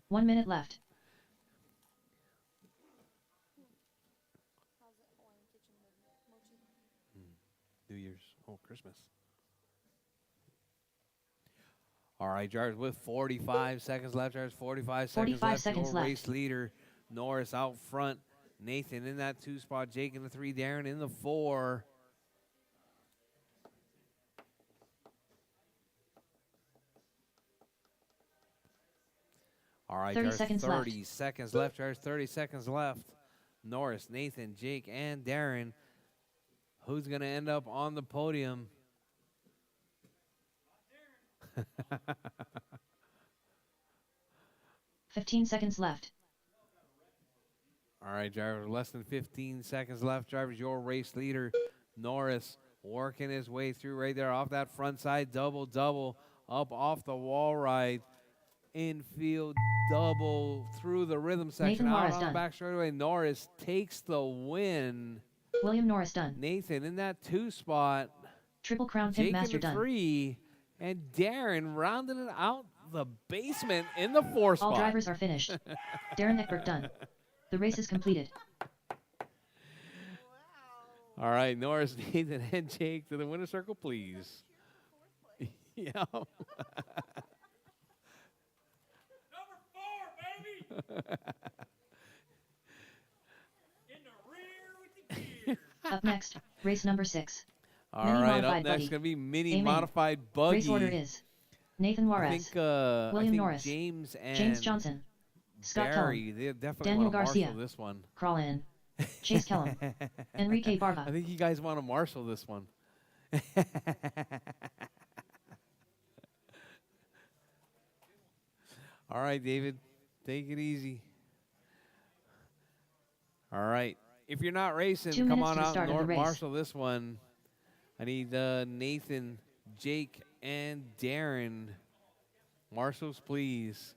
One minute left. How's it Hawaiian kitchen with mochi? New Year's. Oh, Christmas. All right, drivers, with 45 seconds left. Drivers, 45 seconds 45 left. seconds Your left. race leader, Norris out front. Nathan in that 2 spot. Jake in the 3. Darren in the 4. All right, 30 drivers, seconds 30 left. seconds left. Drivers, 30 seconds left. Norris, Nathan, Jake, and Darren. Who's going to end up on the podium? 15 seconds left. All right, drivers, less than 15 seconds left. Drivers, your race leader, Norris, working his way through right there off that front side. Double-double up off the wall ride. Infield double through the rhythm section. Nathan Out Norris on done. the back straightaway. Norris takes the win. William Norris done. Nathan in that 2 spot. Triple Crown Pimp Jake in Master the done. 3. And Darren rounding it out the basement in the 4 spot. All drivers are finished. Darren Eckberg done. The race is completed. All right, Norris, Nathan, and Jake to the winner's circle, please. Yeah. Number 4, baby! In the rear with the gear. Up next, race number 6. All Mini right, up modified next buggy. going to be mini Amen. modified buggy. Race order is Nathan I Juarez, think, I William think Norris, James and James Johnson, Scott Barry, Kellum, they definitely Daniel want to Garcia. marshal this one. Crawl in, Chase Kellum, Enrique I Barba. think you guys want to marshal this one. All right, David, take it easy. All right. If you're not racing, 2 come minutes on to the out start of the and race. marshal this one. I need Nathan, Jake, and Darren. Marshals, please.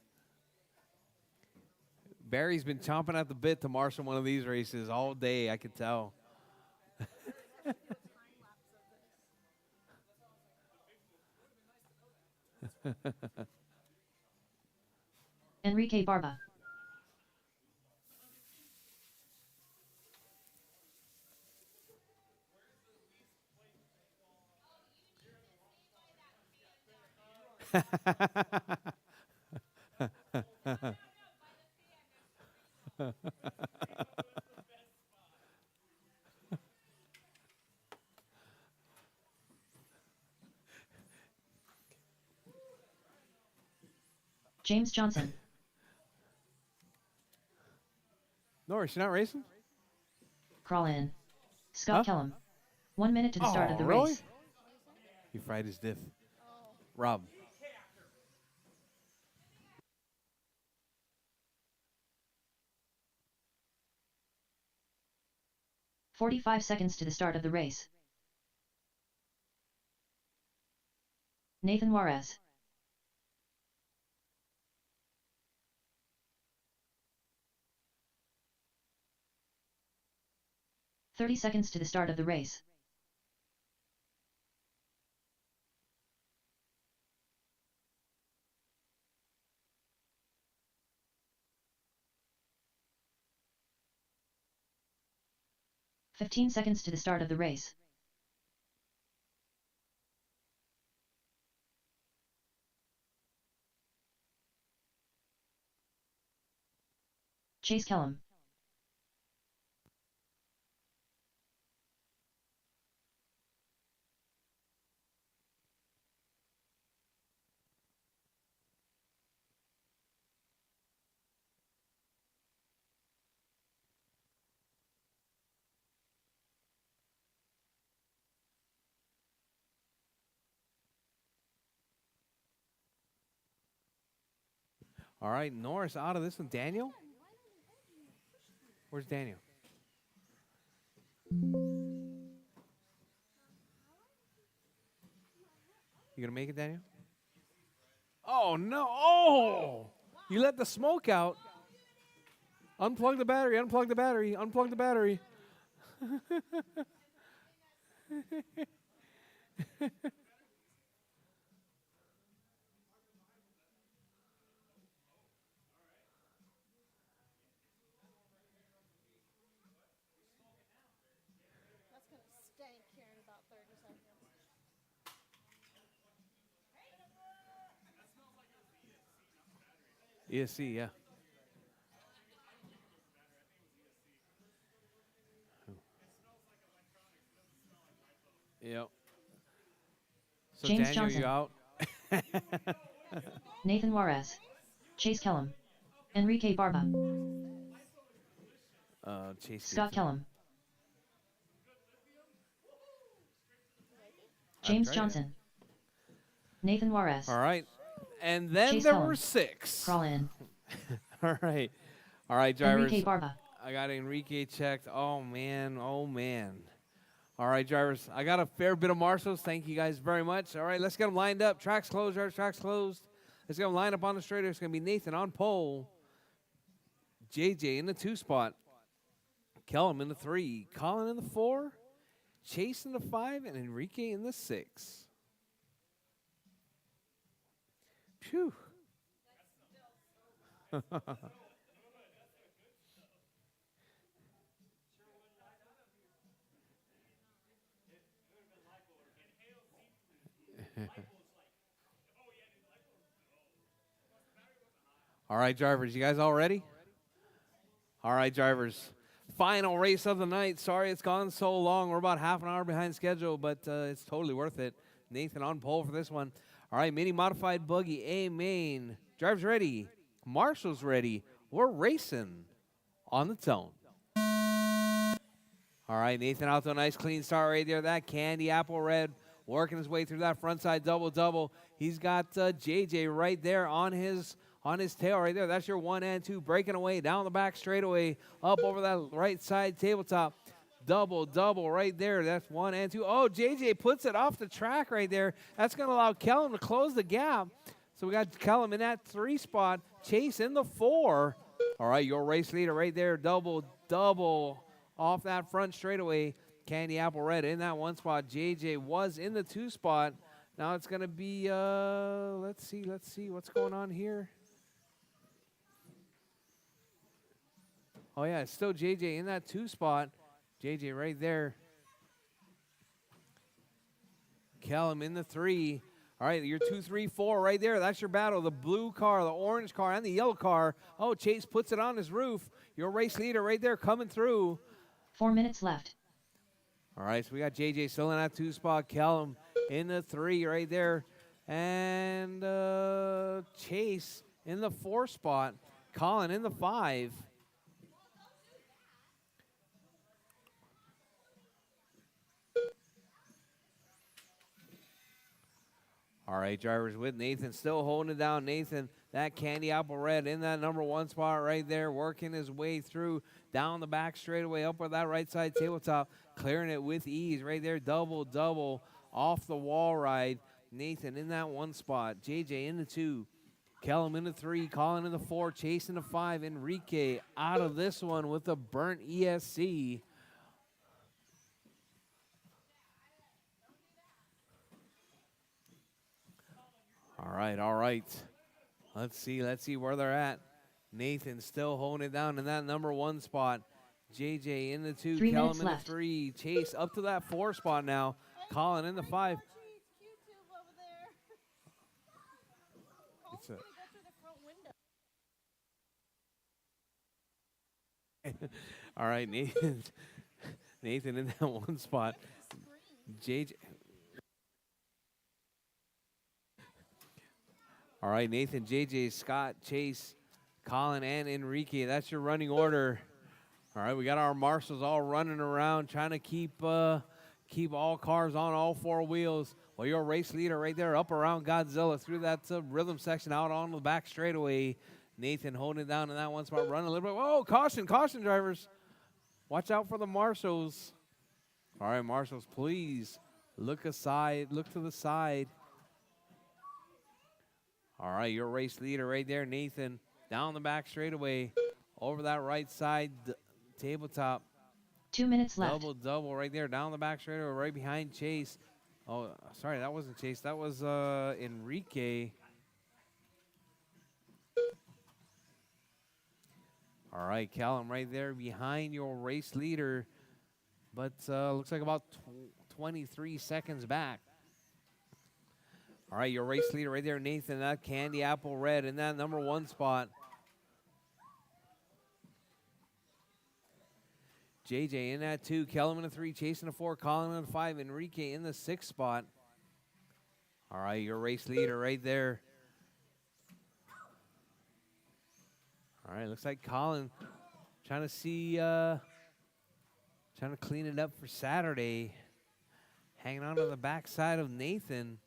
Barry's been chomping at the bit to marshal one of these races all day, I could tell. Enrique Barba. James Johnson. Norris, you're not racing? Crawl in. Scott Huh? Kellum. 1 minute to the start of Oh, the really? race. He fried his diff. Rob. 45 seconds to the start of the race. Nathan Juarez. $30 to the start of the race. $15 to the start of the race. Chase Kellum. All right, Norris out of this one. Daniel? Where's Daniel? You gonna make it, Daniel? Oh no! Oh! You let the smoke out. Unplug the battery. Unplug the battery. Unplug the battery. That's gonna stink here in about 30 seconds. ESC, yeah. Yep. So James Daniel, Johnson. you out? Nathan Juarez. Chase Kellum. Enrique Barba. Chase. Scott Kellum. I've James tried it. Johnson. Nathan Juarez. All right. And then Chase there Kellum. were 6. Crawl in. All right. All right, drivers. Enrique Barba. I got Enrique checked. Oh, man. Oh, man. All right, drivers. I got a fair bit of marshals. Thank you guys very much. All right, let's get them lined up. Tracks closed, drivers. Tracks closed. Let's get them lined up on the straight. It's going to be Nathan on pole. JJ in the 2 spot. Kellum in the 3. Colin in the 4. Chase in the 5. And Enrique in the 6. Phew. All right, drivers, you guys all ready? All right, drivers. Final race of the night. Sorry it's gone so long. We're about half an hour behind schedule, but it's totally worth it. Nathan on pole for this one. All right, mini modified buggy A main. Drivers ready. Marshall's ready. We're racing on the tone. All right, Nathan out to a nice clean start right there. That candy apple red working his way through that front side double. He's got JJ right there on his tail right there. That's your 1 and 2 breaking away down the back straightaway up over that right side tabletop. Double right there. That's 1 and 2. Oh, JJ puts it off the track right there. That's going to allow Kellum to close the gap. So we got Kellum in that 3 spot. Chase in the 4. All right, your race leader right there. Double off that front straightaway. Candy apple red in that 1 spot. JJ was in the 2 spot. Now it's going to be, let's see what's going on here. Oh, yeah, it's still JJ in that 2 spot. JJ right there. Kellum in the 3. All right, you're 2, 3, 4 right there. That's your battle. The blue car, the orange car, and the yellow car. Oh, Chase puts it on his roof. Your race leader right there coming through. 4 minutes left. All right, so we got JJ still in that 2 spot. Callum in the 3 right there. And Chase in the 4 spot. Colin in the 5. All right, drivers with Nathan still holding it down. Nathan, that candy apple red in that number 1 spot right there, working his way through down the back straightaway up with that right side tabletop, clearing it with ease right there. Double off the wall ride. Nathan in that 1 spot. JJ in the 2. Kellum in the 3. Colin in the 4. Chase in the 5. Enrique out of this one with a burnt ESC. All right. Let's see where they're at. Nathan still holding it down in that number 1 spot. JJ in the 2, 3 Kellum minutes in the left. 3. Chase up to that 4 spot now. Colin in the 5. It's all right, Nathan. Nathan in that 1 spot. JJ. All right, Nathan, JJ, Scott, Chase, Colin, and Enrique. That's your running order. All right, we got our marshals all running around trying to keep all cars on all 4 wheels. Well, your race leader right there up around Godzilla through that rhythm section out on the back straightaway. Nathan holding it down in that 1 spot, running a little bit. Whoa, caution, drivers. Watch out for the marshals. All right, marshals, please look aside, look to the side. All right, your race leader right there, Nathan, down the back straightaway, over that right side tabletop. 2 minutes left. Double right there, down the back straightaway, right behind Chase. Oh, sorry, that wasn't Chase. That was Enrique. All right, Callum right there behind your race leader, but looks like about 23 seconds back. All right, your race leader right there, Nathan, that candy apple red in that number 1 spot. JJ in that 2, Kellum in the 3, chasing the 4, Colin in the 5, Enrique in the 6 spot. All right, your race leader right there. All right, looks like Colin trying to clean it up for Saturday. Hanging on to the backside of Nathan.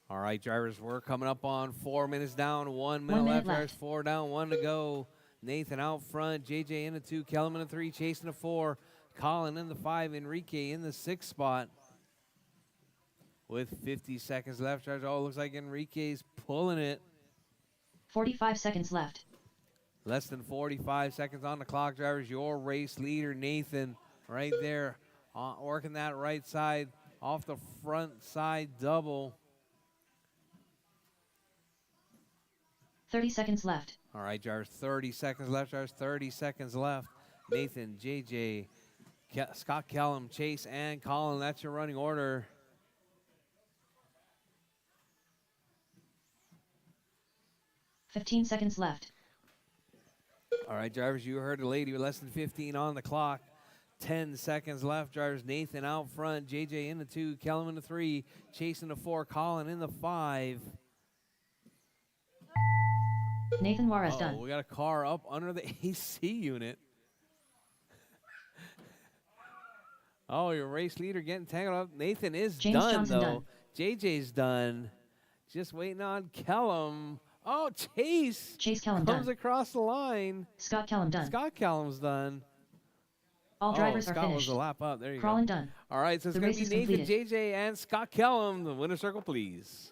All right, drivers, we're coming up on 4 minutes down, 1 minute left. Drivers, 4 down, 1 to go. Nathan out front, JJ in the 2, Kellum in the 3, chasing the 4, Colin in the 5, Enrique in the 6 spot. With 50 seconds left, drivers, oh, looks like Enrique's pulling it. 45 seconds left. Less than 45 seconds on the clock, drivers. Your race leader, Nathan, right there, working that right side off the front side double. 30 seconds left. All right, drivers, 30 seconds left, drivers, 30 seconds left. Nathan, JJ, Scott Kellum, Chase, and Colin, that's your running order. $15 seconds left. All right, drivers, you heard the lady with less than 15 on the clock. 10 seconds left, drivers. Nathan out front, JJ in the 2, Kellum in the 3, chasing the 4, Colin in the 5. Nathan Juarez done. We got a car up under the AC unit. Oh, your race leader getting tangled up. Nathan is James done, Johnson though. done. JJ's done. Just waiting on Kellum. Oh, Chase. Chase Kellum comes done. across the line. Scott Kellum done. Scott Kellum's done. All drivers are Scott finished. was a lap up. There you Crawling go. done. All right, so it's The going to race be is Nathan, completed. JJ, and Scott Kellum. The winner circle, please.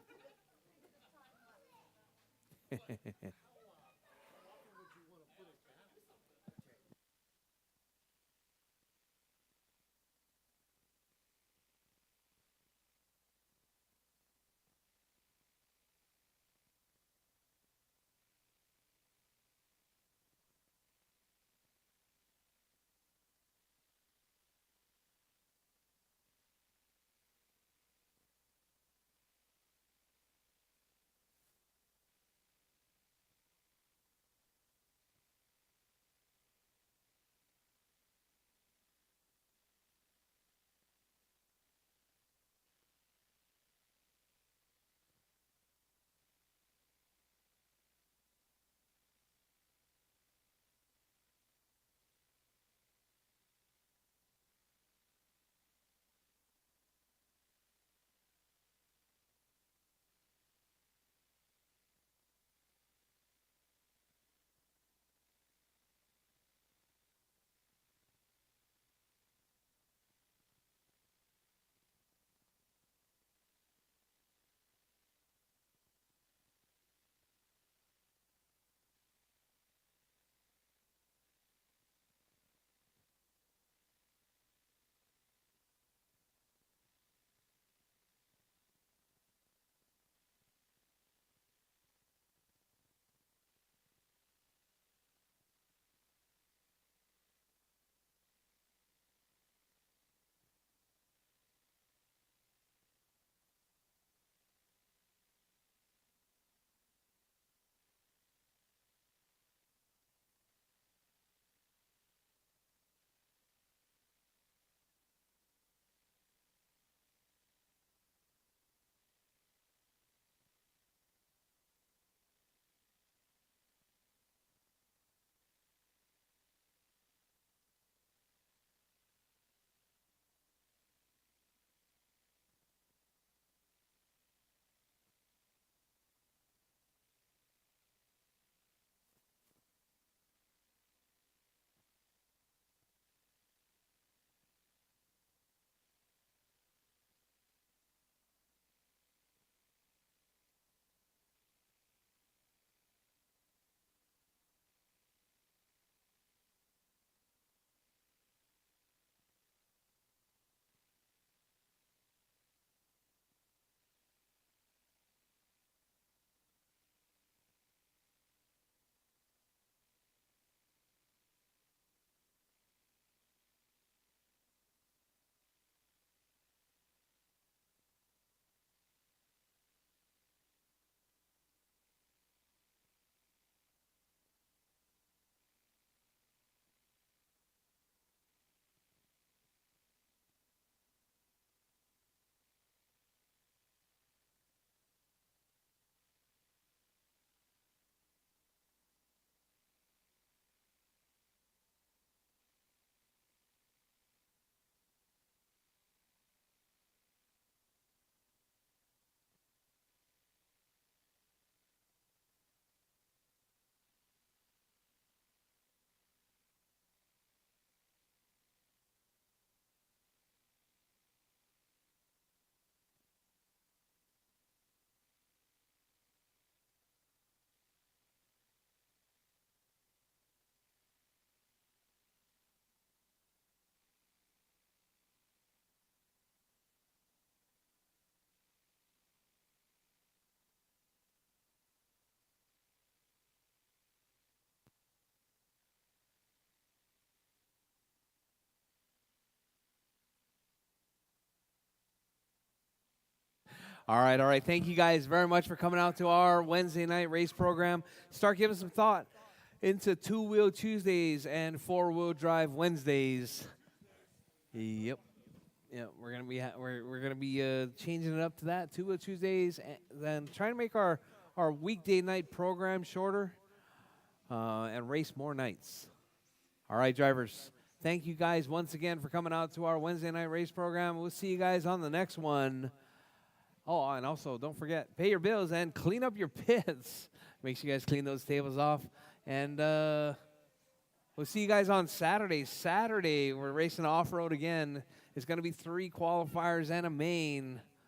All right, all right. Thank you guys very much for coming out to our Wednesday night race program. Start giving some thought into two-wheel Tuesdays and four-wheel drive Wednesdays. Yep. Yeah, we're gonna be we're gonna be changing it up to that two-wheel Tuesdays, and then trying to make our weekday night program shorter and race more nights. All right, drivers. Thank you guys once again for coming out to our Wednesday night race program. We'll see you guys on the next one. Oh, and also don't forget, pay your bills and clean up your pits. Make sure you guys clean those tables off. And we'll see you guys on Saturday. Saturday, we're racing off-road again. It's going to be 3 qualifiers and a main.